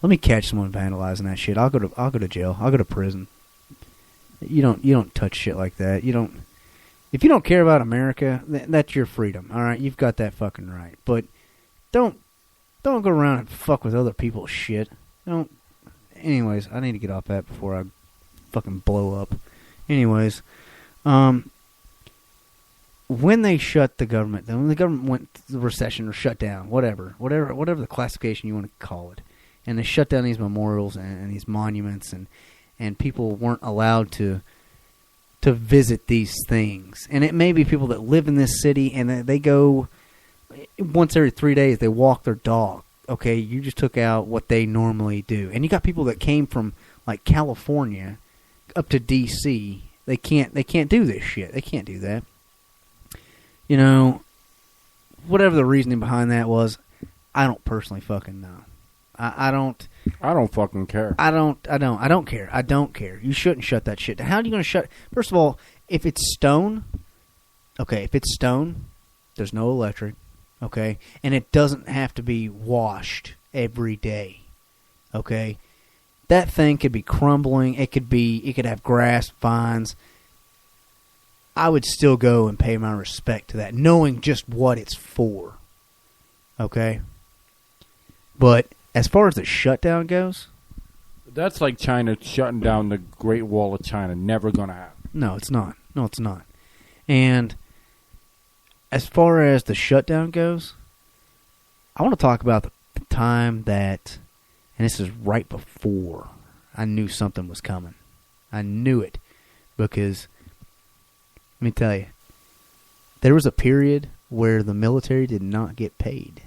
Let me catch someone vandalizing that shit. I'll go to jail. I'll go to prison. You don't touch shit like that. If you don't care about America, that's your freedom. All right, you've got that fucking right. But don't go around and fuck with other people's shit. Don't. Anyways, I need to get off that before I fucking blow up. Anyways, when they shut the government, when the government went to the recession or shut down, whatever the classification you want to call it, and they shut down these memorials and these monuments, and people weren't allowed to visit these things. And it may be people that live in this city, and they go once every 3 days, they walk their dog. Okay, you just took out what they normally do. And you got people that came from, like, California up to D.C., They can't do this shit. They can't do that. You know, whatever the reasoning behind that was, I don't personally fucking know. I don't fucking care. I don't care. I don't care. You shouldn't shut that shit down. How are you going to shut? First of all, if it's stone, there's no electric, okay? And it doesn't have to be washed every day, okay? That thing could be crumbling. It could have grass, vines. I would still go and pay my respect to that, knowing just what it's for, okay? But as far as the shutdown goes, that's like China shutting down the Great Wall of China. Never gonna happen. No, it's not. No, it's not. And as far as the shutdown goes, I want to talk about the time that, and this is right before I knew something was coming. I knew it because, let me tell you, there was a period where the military did not get paid.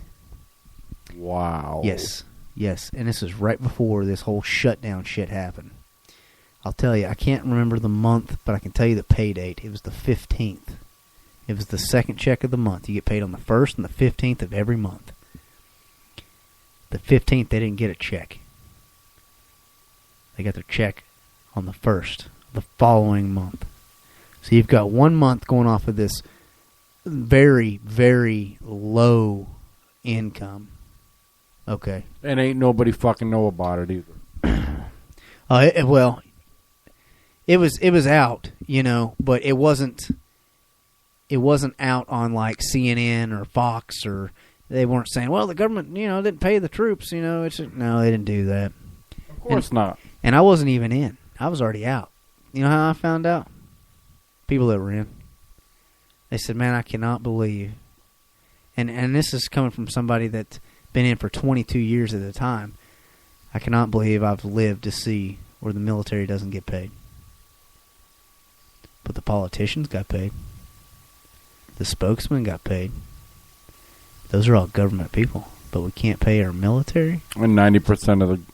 Wow. Yes, and this is right before this whole shutdown shit happened. I'll tell you, I can't remember the month, but I can tell you the pay date. It was the 15th. It was the second check of the month. You get paid on the 1st and the 15th of every month. The 15th, they didn't get a check. They got their check on the 1st, the following month. So you've got 1 month going off of this very, very low income. Okay. And ain't nobody fucking know about it either. It was out, you know, but it wasn't out on like CNN or Fox, or they weren't saying, well, the government, you know, didn't pay the troops, you know. No, they didn't do that. Of course not. And I wasn't even in. I was already out. You know how I found out? People that were in. They said, man, I cannot believe. And this is coming from somebody that's been in for 22 years at a time. I cannot believe I've lived to see where the military doesn't get paid. But the politicians got paid. The spokesman got paid. Those are all government people. But we can't pay our military? And 90% of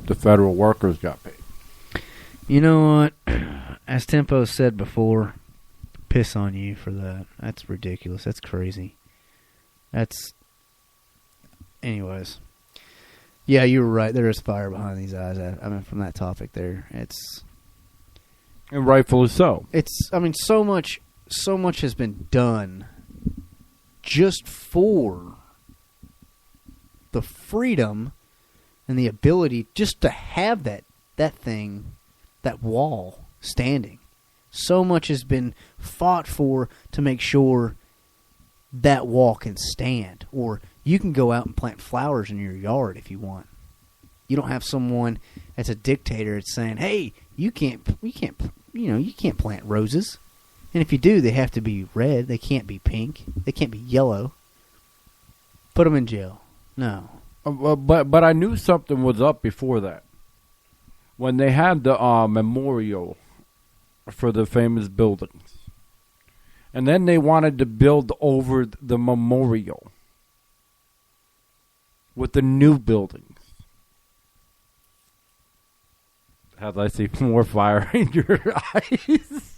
the federal workers got paid. You know what? As Tempo said before, piss on you for that. That's ridiculous. That's crazy. Anyways. Yeah, you were right. There is fire behind these eyes. I mean, from that topic there. And rightfully so. So much has been done just for the freedom and the ability just to have that thing, that wall standing. So much has been fought for to make sure that wall can stand. Or you can go out and plant flowers in your yard if you want. You don't have someone that's a dictator that's saying, hey, you can't plant roses. And if you do, they have to be red. They can't be pink. They can't be yellow. Put them in jail. No. But I knew something was up before that. When they had the memorial for the famous buildings. And then they wanted to build over the memorial with the new buildings. As I see more fire in your eyes.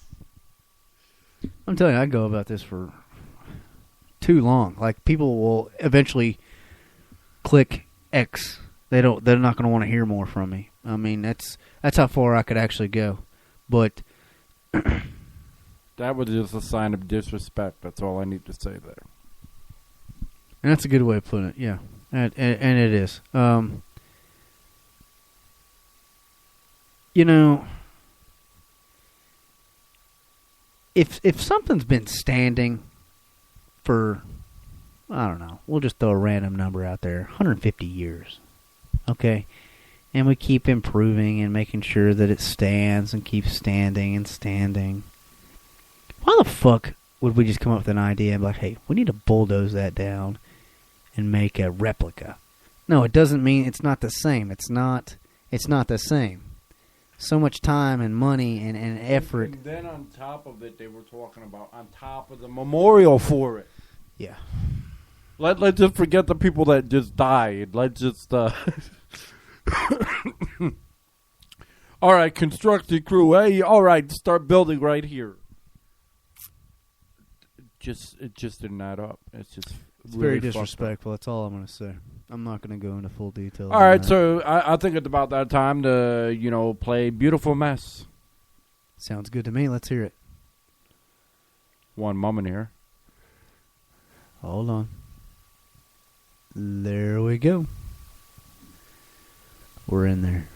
I'm telling you, I go about this for too long. Like, people will eventually click X. They're not going to want to hear more from me. I mean, that's how far I could actually go. But that was just a sign of disrespect. That's all I need to say there. And that's a good way of putting it. Yeah, and it is. You know, if something's been standing for, I don't know, we'll just throw a random number out there, 150 years, okay? And we keep improving and making sure that it stands and keeps standing and standing. Why the fuck would we just come up with an idea and be like, hey, we need to bulldoze that down and make a replica? No, it doesn't mean it's not the same. It's not the same. So much time and money and effort. And then on top of it, they were talking about on top of the memorial for it. Yeah. Let's just forget the people that just died. Let's just all right, construction crew. Hey, all right, start building right here. It just didn't add up. It's really very disrespectful. That's all I'm going to say. I'm not going to go into full detail. All right, so I think it's about that time to play "Beautiful Mess." Sounds good to me. Let's hear it. One moment here. Hold on. There we go. We're in there.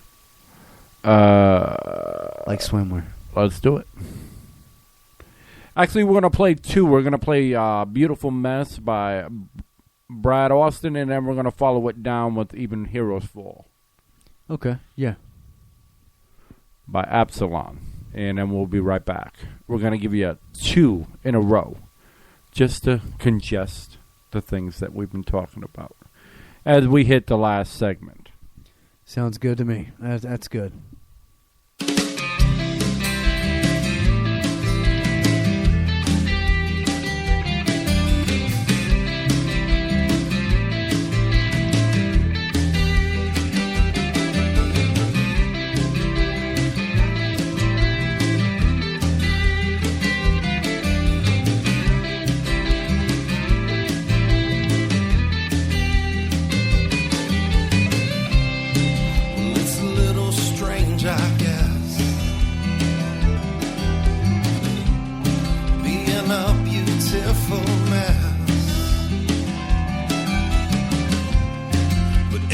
Like swimwear. Let's do it. Actually, we're going to play two. We're going to play Beautiful Mess by Brad Austin, and then we're going to follow it down with Even Heroes Fall. Okay, yeah. By Absalon. And then we'll be right back. We're going to give you two in a row just to congest the things that we've been talking about as we hit the last segment. Sounds good to me. That's good.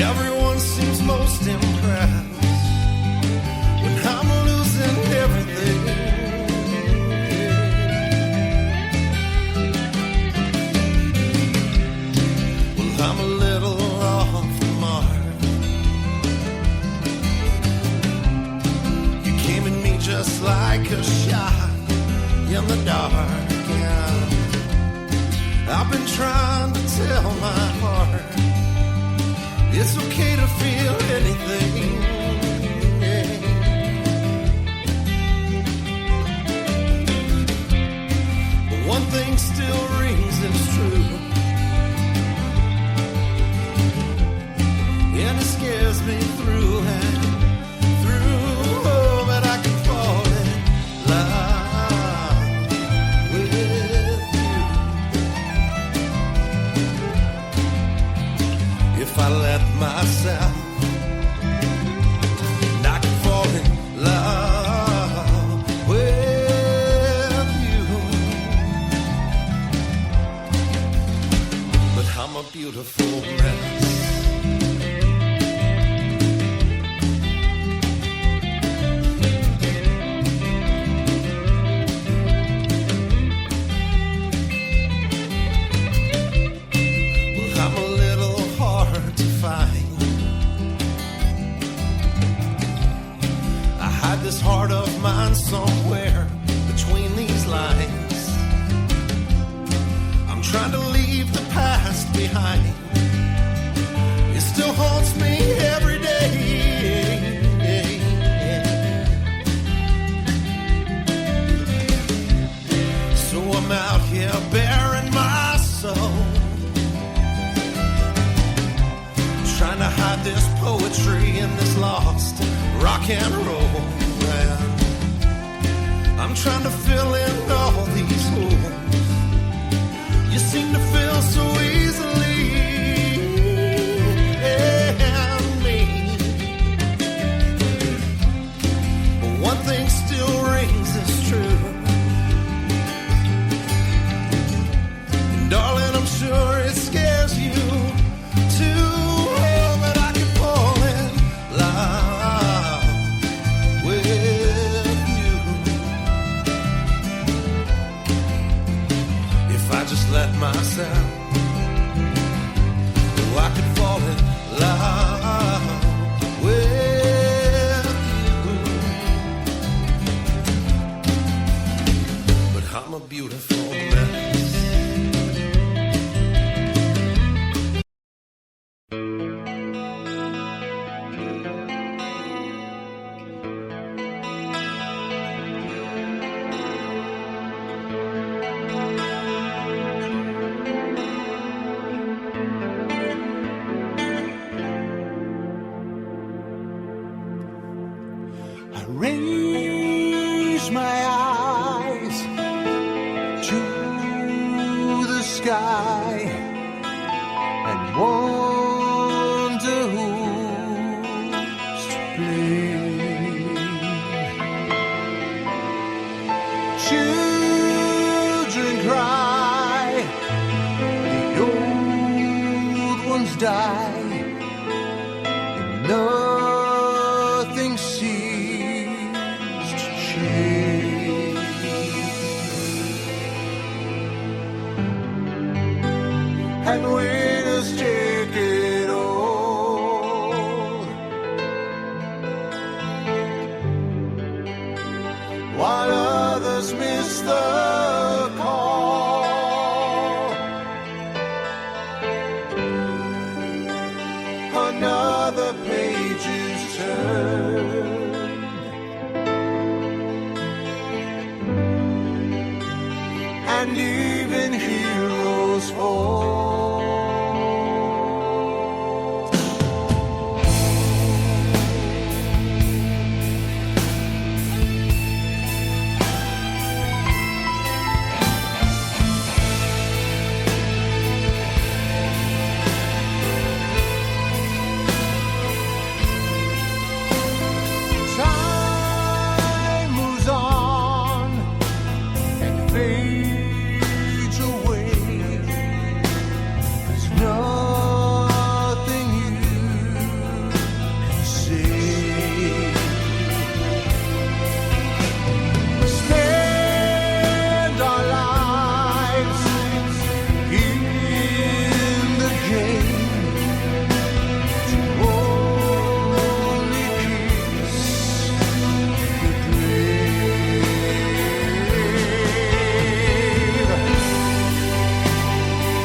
Everyone seems most impressed when I'm losing everything. Well, I'm a little off the mark. You came at me just like a shot in the dark. Yeah. I've been trying to tell my heart it's okay to feel anything. But one thing still rings and it's true, and it scares me through and through. Oh, but I can fall in love with you if I let myself. yeah, bearing my soul. Trying to hide this poetry in this lost rock and roll land. I'm trying to fill in all these holes you seem to fill so easily. And me. But one thing still rings as true. And darling, I'm sure it scares you too. That I can fall in love with you if I just let myself. Oh, I could fall in love with you, but I'm a beautiful mess. Raise my eyes to the sky and wonder who's to blame. Children cry, the old ones die, and nothing seems to change. And winners take it all, while others miss the call. Another page is turned, and even heroes fall. Time moves on and fades away. There's nothing you can say. Spend our lives in the game to only kiss the grave,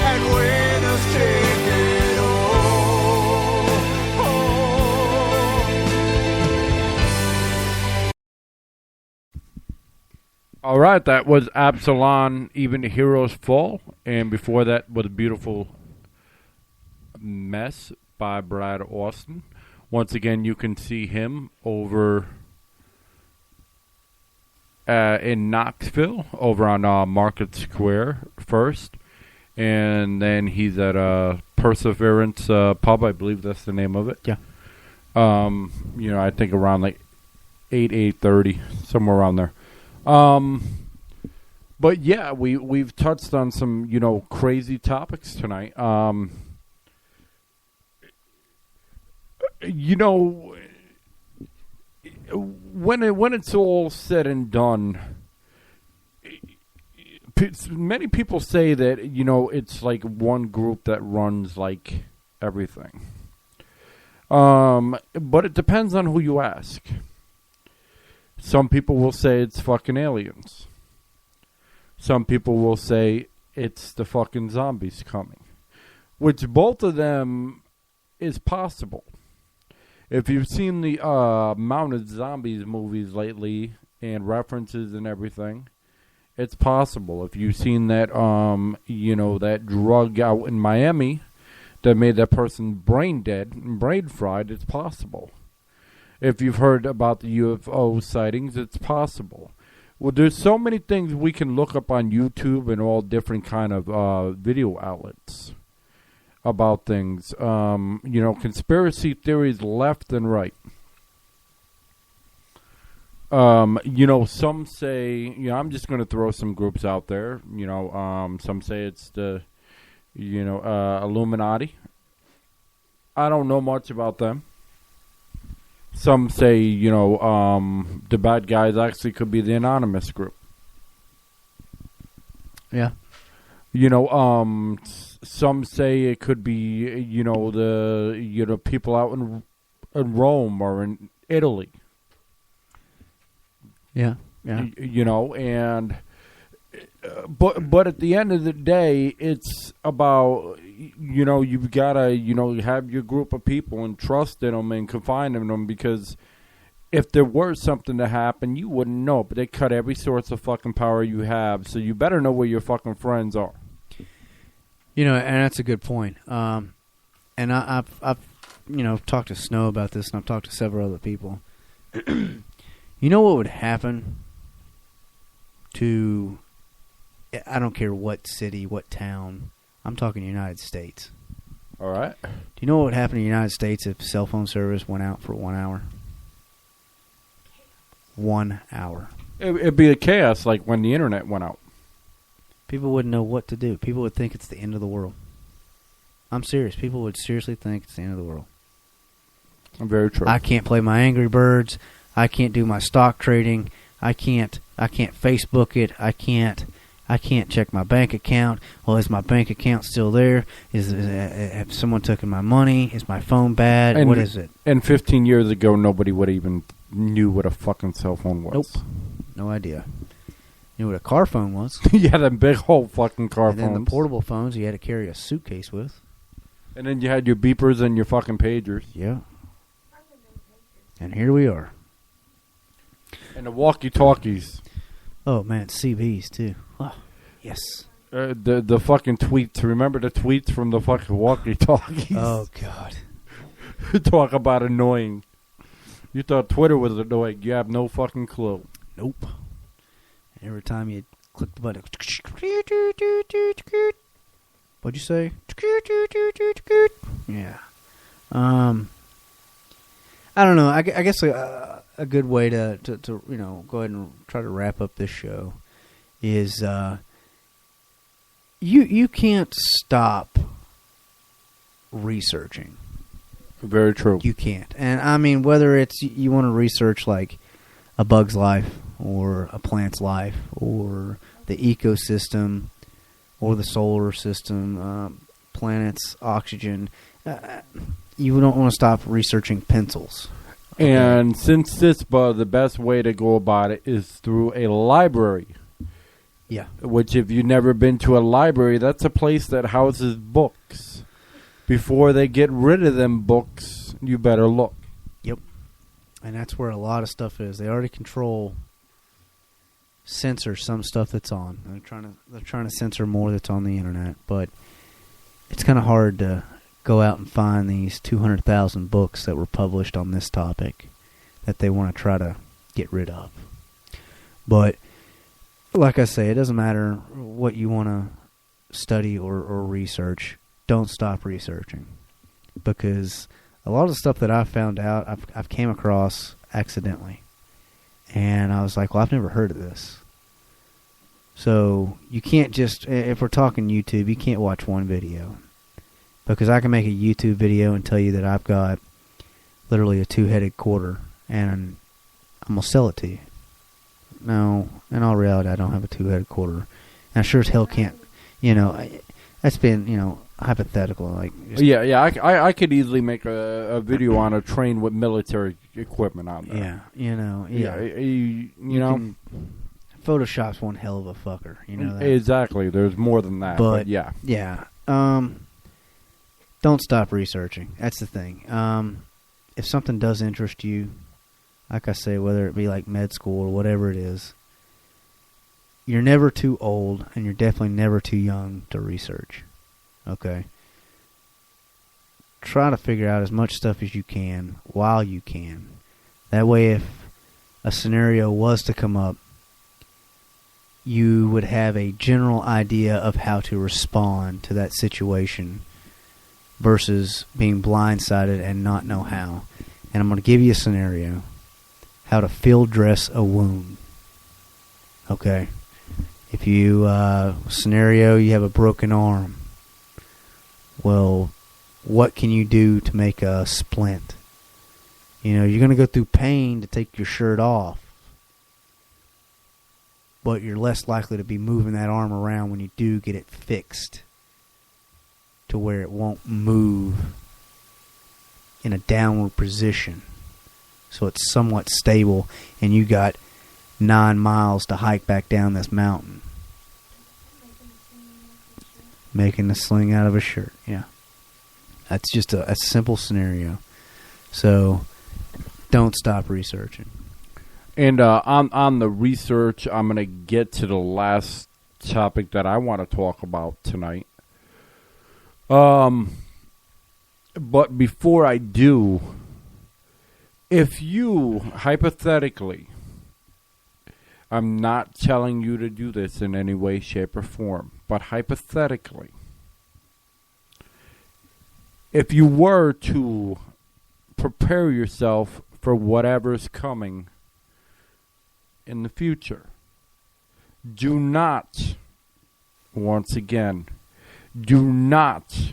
and winners take it all. All right, that was Absalon, Even the Heroes Fall. And before that was a beautiful Mess by Brad Austin. Once again, you can see him over in Knoxville, over on Market Square first. And then he's at Perseverance Pub, I believe that's the name of it. Yeah. I think around like 8:30, somewhere around there. But yeah, we've touched on some, crazy topics tonight. When it's all said and done, many people say that, it's like one group that runs like everything. But it depends on who you ask. Some people will say it's fucking aliens. Some people will say it's the fucking zombies coming. Which both of them is possible. If you've seen the Mounted Zombies movies lately and references and everything, It's possible. If you've seen that, that drug out in Miami that made that person brain dead and brain fried, it's possible. If you've heard about the UFO sightings, it's possible. Well, there's so many things we can look up on YouTube and all different kind of video outlets about things. Conspiracy theories left and right. Some say, I'm just going to throw some groups out there. Some say it's the, Illuminati. I don't know much about them. Some say, the bad guys actually could be the anonymous group. Yeah. Some say it could be, the people out in Rome or in Italy. Yeah, yeah. But at the end of the day, it's about, you've got to, have your group of people and trust in them and confide in them, because if there were something to happen, you wouldn't know. But they cut every source of fucking power you have, so you better know where your fucking friends are. And that's a good point. And I've talked to Snow about this, and I've talked to several other people. You know what would happen to, I don't care what city, what town, I'm talking United States. All right. Do you know what would happen in the United States if cell phone service went out for 1 hour? 1 hour. It'd be a chaos like when the internet went out. People wouldn't know what to do. People would think it's the end of the world. I'm serious. People would seriously think it's the end of the world. Very true. I can't play my Angry Birds. I can't do my stock trading. I can't Facebook it. I can't check my bank account. Well, is my bank account still there? Have someone taken my money? Is my phone bad? And, what is it? And 15 years ago, nobody would even knew what a fucking cell phone was. Nope. No idea. Knew what a car phone was. Yeah, them big whole fucking car and phones. then the portable phones you had to carry a suitcase with. And then you had your beepers and your fucking pagers. Yeah. And here we are. And the walkie-talkies. Oh, man, CBs, too. Oh, yes. The fucking tweets. Remember the tweets from the fucking walkie-talkies? Oh, God. Talk about annoying. You thought Twitter was annoying. You have no fucking clue. Nope. Every time you click the button. What'd you say? Yeah. I don't know. I guess a good way to go ahead and try to wrap up this show is you can't stop researching. Very true. You can't. And I mean, whether it's you want to research like a bug's life or a plant's life or the ecosystem or the solar system, planets, oxygen, you don't want to stop researching pencils. And since the best way to go about it is through a library. Yeah. Which, if you've never been to a library, that's a place that houses books. Before they get rid of them books, you better look. Yep. And that's where a lot of stuff is. They already censor some stuff that's on. They're trying to censor more that's on the internet, but it's kind of hard to go out and find these 200,000 books that were published on this topic that they want to try to get rid of. But like I say, it doesn't matter what you want to study or research. Don't stop researching, because a lot of the stuff that I've found out, I've came across accidentally, and I was like, well, I've never heard of this. So you can't just, if we're talking YouTube, you can't watch one video, because I can make a YouTube video and tell you that I've got literally a 2-headed quarter, and I'm gonna sell it to you. No, in all reality, I don't have a 2-headed quarter, and I sure as hell can't. That's been hypothetical. Like, I could easily make a video on a train with military equipment on there. Photoshop's one hell of a fucker. You know that? Exactly. There's more than that. But yeah. Yeah. Don't stop researching. That's the thing. If something does interest you, like I say, whether it be like med school or whatever it is, you're never too old, and you're definitely never too young to research. Okay? Try to figure out as much stuff as you can while you can. That way, if a scenario was to come up, you would have a general idea of how to respond to that situation versus being blindsided and not know how. And I'm going to give you a scenario. How to field dress a wound. Okay? If you, scenario, you have a broken arm. Well, what can you do to make a splint? You know, you're going to go through pain to take your shirt off. But you're less likely to be moving that arm around when you do get it fixed to where it won't move in a downward position. So it's somewhat stable, and you got 9 miles to hike back down this mountain. Making a sling out of a shirt, yeah. That's just a simple scenario. So don't stop researching. And on the research, I'm going to get to the last topic that I want to talk about tonight. But before I do, if you, hypothetically, I'm not telling you to do this in any way, shape, or form, but hypothetically, if you were to prepare yourself for whatever's coming in the future, do not, once again, do not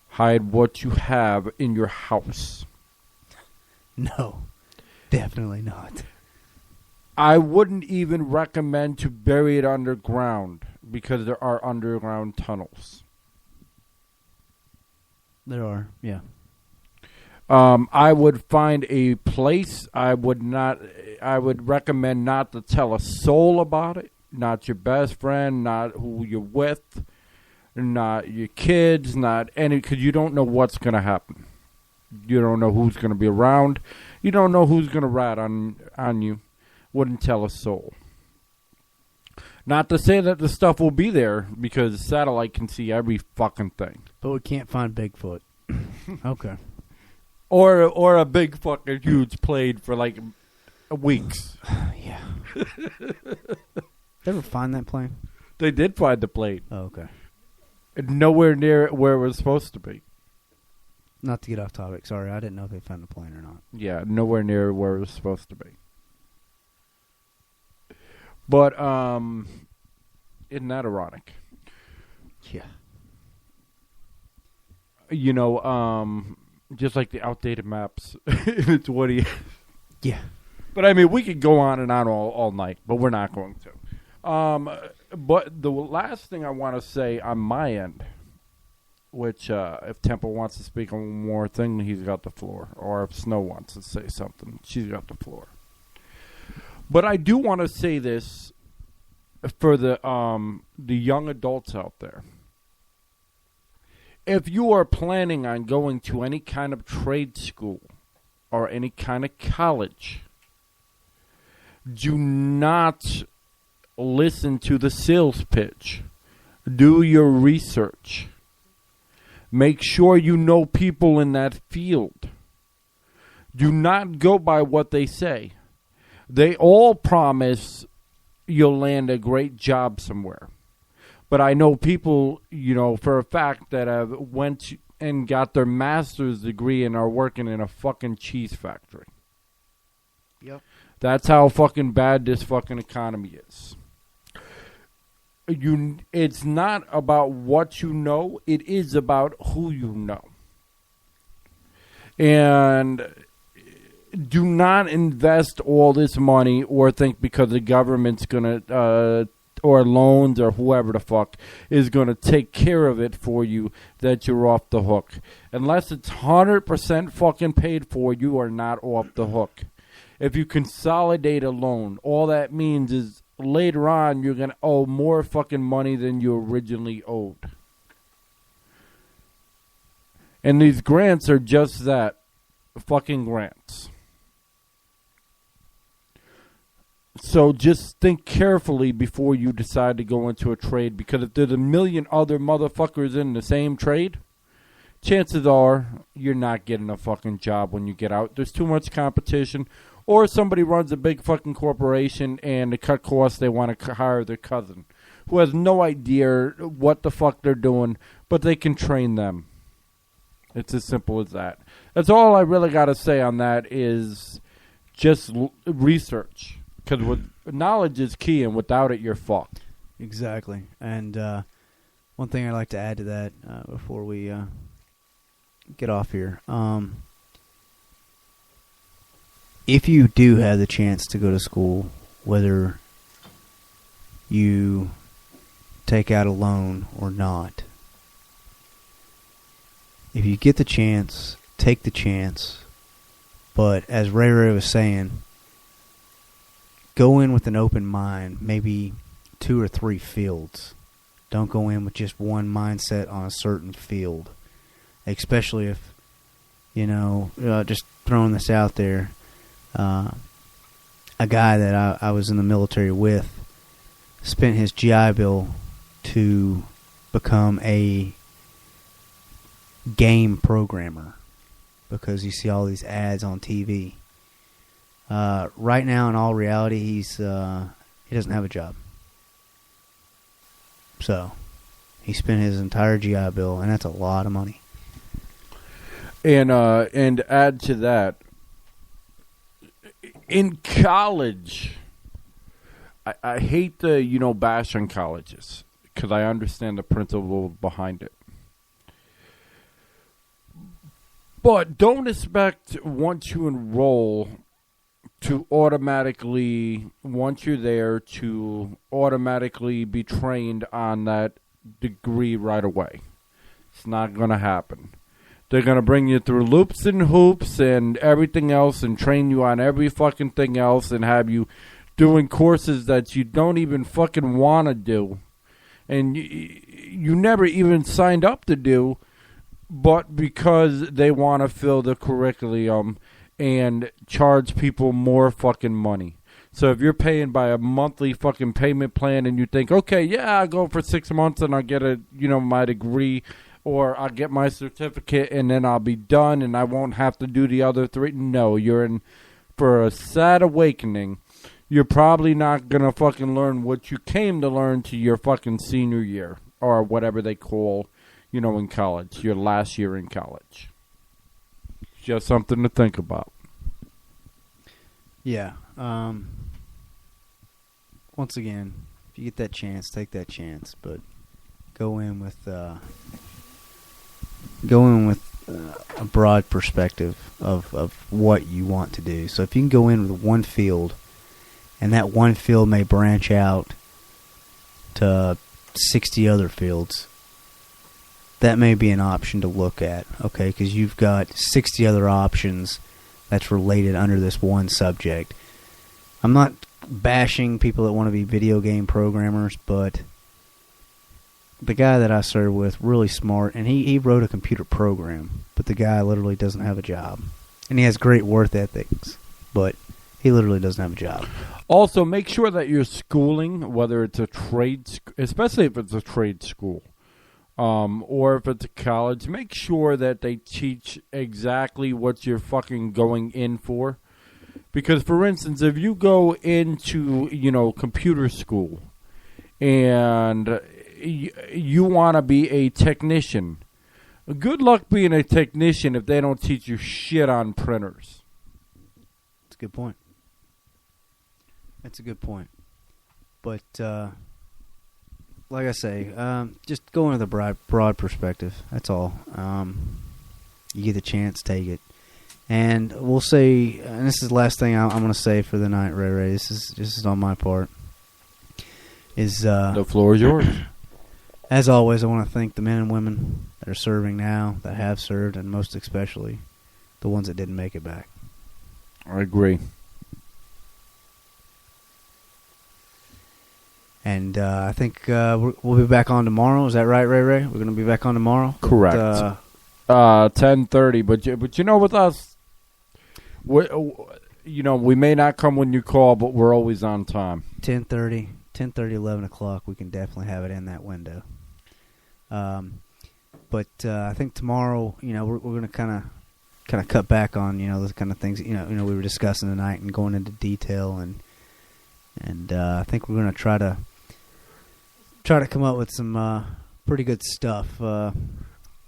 hide what you have in your house. No, definitely not. I wouldn't even recommend to bury it underground because there are underground tunnels. There are, yeah. I would find a place. I would recommend not to tell a soul about it. Not your best friend, not who you're with, not your kids, not any, because you don't know what's going to happen. You don't know who's going to be around. You don't know who's going to rat on you. Wouldn't tell a soul. Not to say that the stuff will be there, because satellite can see every fucking thing. But we can't find Bigfoot. Okay. Or a big fucking huge plane for like weeks. Yeah. Ever find that plane? They did find the plane. Oh, okay. Nowhere near where it was supposed to be. Not to get off topic. Sorry, I didn't know if they found the plane or not. Yeah, nowhere near where it was supposed to be. But, isn't that ironic? Yeah. You know, just like the outdated maps in 20. Yeah. But, I mean, we could go on and on all night, but we're not going to. But the last thing I want to say on my end, which if Temple wants to speak on one more thing, he's got the floor. Or if Snow wants to say something, she's got the floor. But I do want to say this for the young adults out there. If you are planning on going to any kind of trade school or any kind of college, do not listen to the sales pitch. Do your research. Make sure you know people in that field. Do not go by what they say. They all promise you'll land a great job somewhere. But I know people, you know, for a fact that have went and got their master's degree and are working in a fucking cheese factory. Yep. That's how fucking bad this fucking economy is. It's not about what you know. It is about who you know. And do not invest all this money or think because the government's going to, or loans or whoever the fuck, is going to take care of it for you that you're off the hook. Unless it's 100% fucking paid for, you are not off the hook. If you consolidate a loan, all that means is later on you're going to owe more fucking money than you originally owed. And these grants are just that, fucking grants. So just think carefully before you decide to go into a trade, because if there's a million other motherfuckers in the same trade, chances are you're not getting a fucking job when you get out. There's too much competition. Or somebody runs a big fucking corporation and to cut costs they want to hire their cousin who has no idea what the fuck they're doing, but they can train them. It's as simple as that. That's all I really got to say on that is just research. Because knowledge is key, and without it, you're fucked. Exactly. And one thing I'd like to add to that before we get off here. If you do have the chance to go to school, whether you take out a loan or not, if you get the chance, take the chance. But as Ray Ray was saying, go in with an open mind, maybe 2 or 3 fields. Don't go in with just one mindset on a certain field. Especially if, just throwing this out there, a guy that I was in the military with spent his GI Bill to become a game programmer because you see all these ads on TV. Right now, in all reality, he doesn't have a job. So he spent his entire GI Bill, and that's a lot of money. And add to that, in college, I hate the bash on colleges because I understand the principle behind it. But don't expect once you enroll to automatically, once you're there, to automatically be trained on that degree right away. It's not going to happen. They're going to bring you through loops and hoops and everything else and train you on every fucking thing else and have you doing courses that you don't even fucking want to do. And you never even signed up to do, but because they want to fill the curriculum and charge people more fucking money. So if you're paying by a monthly fucking payment plan and you think, okay, yeah, I'll go for 6 months and I'll get my degree, or I'll get my certificate and then I'll be done and I won't have to do the other 3. No, you're in for a sad awakening. You're probably not going to fucking learn what you came to learn to your fucking senior year or whatever they call, in college, your last year in college. Just something to think about. Yeah. Once again, if you get that chance, take that chance, but go in with a broad perspective of what you want to do. So if you can go in with one field, and that one field may branch out to 60 other fields, that may be an option to look at, okay? Because you've got 60 other options that's related under this one subject. I'm not bashing people that want to be video game programmers, but the guy that I served with, really smart, and he wrote a computer program, but the guy literally doesn't have a job. And he has great work ethics, but he literally doesn't have a job. Also, make sure that your schooling, whether it's a trade, especially if it's a trade school, or if it's a college, make sure that they teach exactly what you're fucking going in for. Because, for instance, if you go into, computer school and you want to be a technician, good luck being a technician if they don't teach you shit on printers. That's a good point. That's a good point. But, like I say, just go into the broad perspective. That's all. You get the chance, take it. And we'll say, and this is the last thing I'm going to say for the night, Ray Ray. This is on my part. The floor is yours. As always, I want to thank the men and women that are serving now, that have served, and most especially the ones that didn't make it back. I agree. And I think we'll be back on tomorrow. Is that right, Ray Ray? We're going to be back on tomorrow? Correct. 10:30. But with us, we may not come when you call, but we're always on time. 10:30, 11 o'clock, we can definitely have it in that window. But I think tomorrow, we're going to kind of cut back on, those kind of things, we were discussing tonight and going into detail, and I think we're going to try to come up with some pretty good stuff.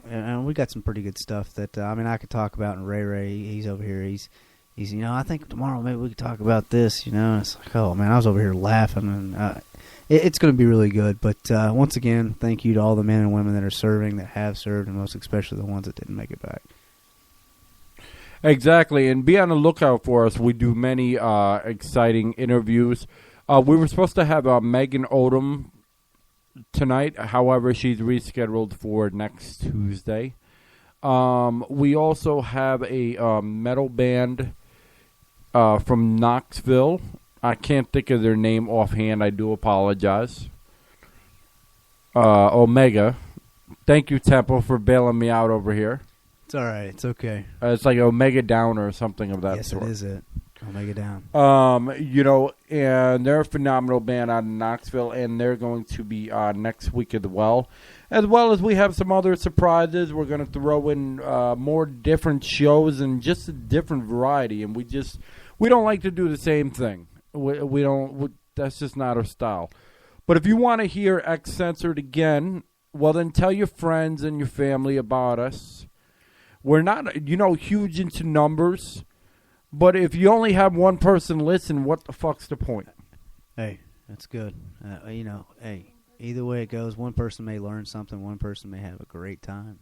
And we got some pretty good stuff that I could talk about. And Ray, he's over here. He's I think tomorrow maybe we could talk about this. It's like, oh man, I was over here laughing, and it's going to be really good. But once again, thank you to all the men and women that are serving, that have served, and most especially the ones that didn't make it back. Exactly, and be on the lookout for us. We do many exciting interviews. We were supposed to have Megan Odom tonight. However, she's rescheduled for next Tuesday. We also have a metal band from Knoxville. I can't think of their name offhand. I do apologize. Omega. Thank you, Temple, for bailing me out over here. It's all right. It's okay. It's like Omega Down or something of that sort. Yes, it is it. Omega Down. And they're a phenomenal band out in Knoxville, and they're going to be next week as well as we have some other surprises. We're going to throw in more different shows and just a different variety, and we don't like to do the same thing. We don't. That's just not our style. But if you want to hear Censored again, well, then tell your friends and your family about us. We're not, huge into numbers. But if you only have one person listen, what the fuck's the point? Hey, that's good. Hey, either way it goes, one person may learn something, one person may have a great time.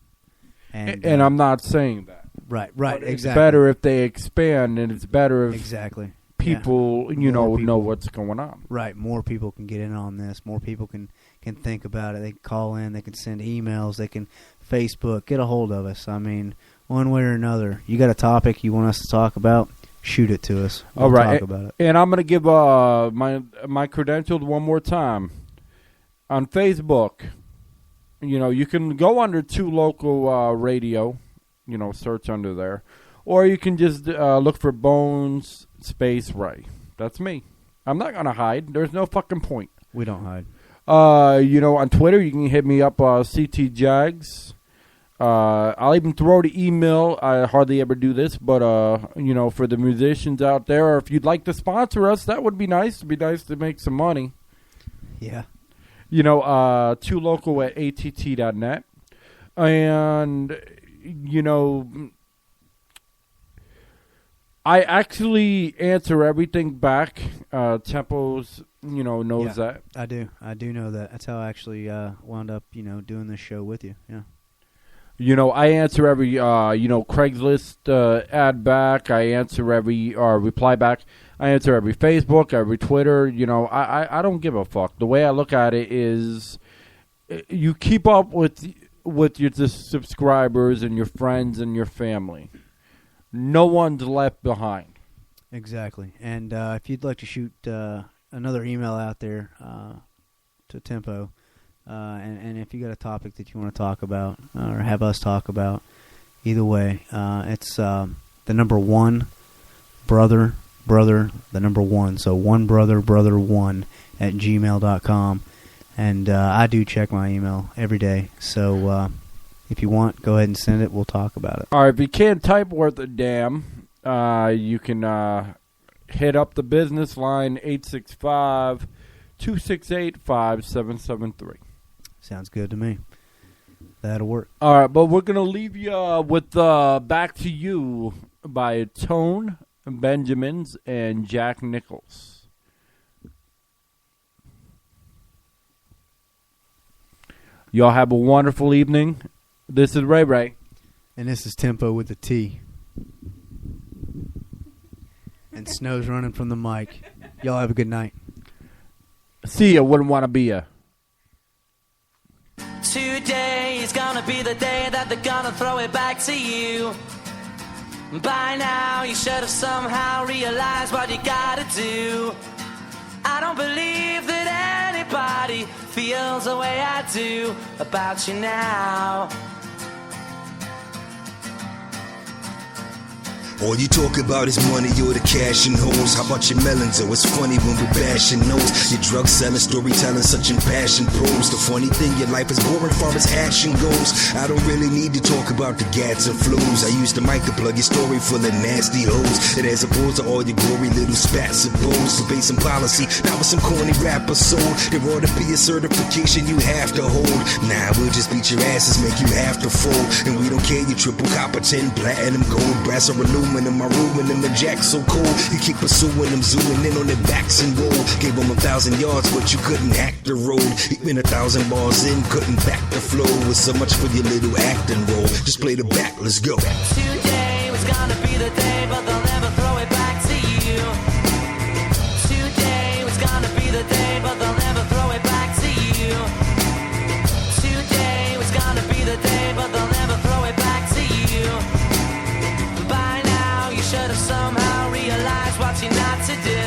And I'm not saying that. Right, but exactly. It's better if they expand, and it's better if people, know what's going on. Right, more people can get in on this. More people can think about it. They can call in. They can send emails. They can Facebook. Get a hold of us. One way or another. You got a topic you want us to talk about? Shoot it to us. We'll all right, talk about it. And I'm going to give my credentials one more time. On Facebook, you can go under 2 Local Radio, search under there. Or you can just look for Bones Space Ray. That's me. I'm not going to hide. There's no fucking point. We don't hide. On Twitter, you can hit me up, CT Jags. I'll even throw the email. I hardly ever do this, but, for the musicians out there, or if you'd like to sponsor us, that would be nice. It'd be nice to make some money. Yeah. 2local at att.net. And, I actually answer everything back. Tempos, knows that. I do know that. That's how I actually wound up, doing this show with you. Yeah. I answer every, Craigslist ad back. I answer every reply back. I answer every Facebook, every Twitter. I don't give a fuck. The way I look at it is you keep up with your subscribers and your friends and your family. No one's left behind. Exactly. And if you'd like to shoot another email out there to Tempo, and if you got a topic that you want to talk about or have us talk about, either way, it's the number 1 brother the number 1. So one brother 1 at gmail.com. And I do check my email every day. So if you want, go ahead and send it. We'll talk about it. All right. If you can't type worth a damn, you can hit up the business line 865-268-5773. Sounds good to me. That'll work. All right, but we're going to leave you with Back to You by Tone Benjamins and Jack Nichols. Y'all have a wonderful evening. This is Ray Ray. And this is Tempo with the T. And snow's running from the mic. Y'all have a good night. See ya, wouldn't want to be ya. Today is gonna be the day that they're gonna throw it back to you. By now you should have somehow realized what you gotta do. I don't believe that anybody feels the way I do about you now. All you talk about is money or the cash and hoes. How about your melons? Oh, it's funny when we're bashing those. Your drug selling, storytelling, such impassioned prose. The funny thing, your life is boring far as action goes. I don't really need to talk about the gats and flows. I use the mic to plug your story full of nasty hoes. And as opposed to all your glory, little spats of bows. To base some policy, not with some corny rapper sold. There ought to be a certification you have to hold. Nah, we'll just beat your asses, make you have to fold. And we don't care, you triple copper, 10 platinum, gold, brass or aluminum. My room and them the jacks so cold. You keep pursuing them, zooming in on their backs and roll. Gave them 1,000 yards, but you couldn't hack the road. Even 1,000 bars in, couldn't back the flow. With so much for your little acting role. Just play the back, let's go. Today was gonna be the day, but they'll never throw it back to you. Today was gonna be the day, but they'll never throw it back to you. Today was gonna be the day, but they'll never throw it back to you. By now, you should have somehow realized what you're not to do.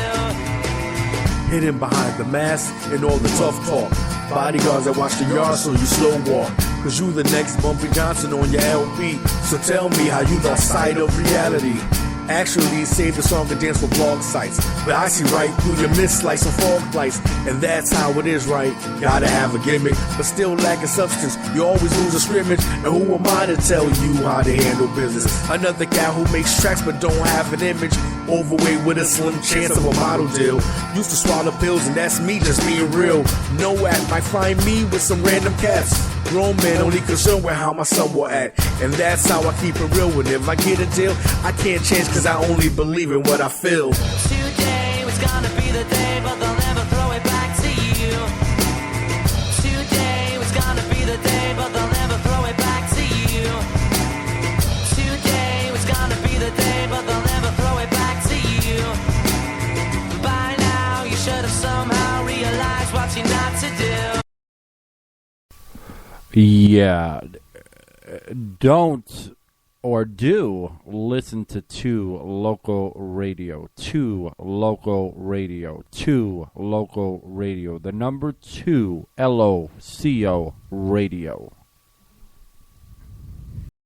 Hidden behind the mask and all the tough talk. Bodyguards that watch the yard so you slow walk. Cause you the next Bumpy Johnson on your LP. So tell me how you lost sight of reality. Actually, save the song and dance for blog sites. But I see right through your mist like some fog lights. And that's how it is, right? Gotta have a gimmick, but still lacking substance. You always lose a scrimmage. And who am I to tell you how to handle business? Another guy who makes tracks but don't have an image. Overweight with a slim chance of a model deal. Used to swallow pills and that's me just being real. No act might find me with some random cats. Grown man only concerned with how my son will act. And that's how I keep it real. And if I get a deal, I can't change cause I only believe in what I feel. Today was gonna be the day, but they'll never throw it back to you. Today was gonna be the day, but they'll never throw it back to you. Today was gonna be the day, but they'll never throw it back to you. By now, you should have somehow realized what you're not to do. Yeah. Don't or do listen to 2 Loco Radio. 2 Loco Radio. 2 Loco Radio. The number 2 LOCO Radio.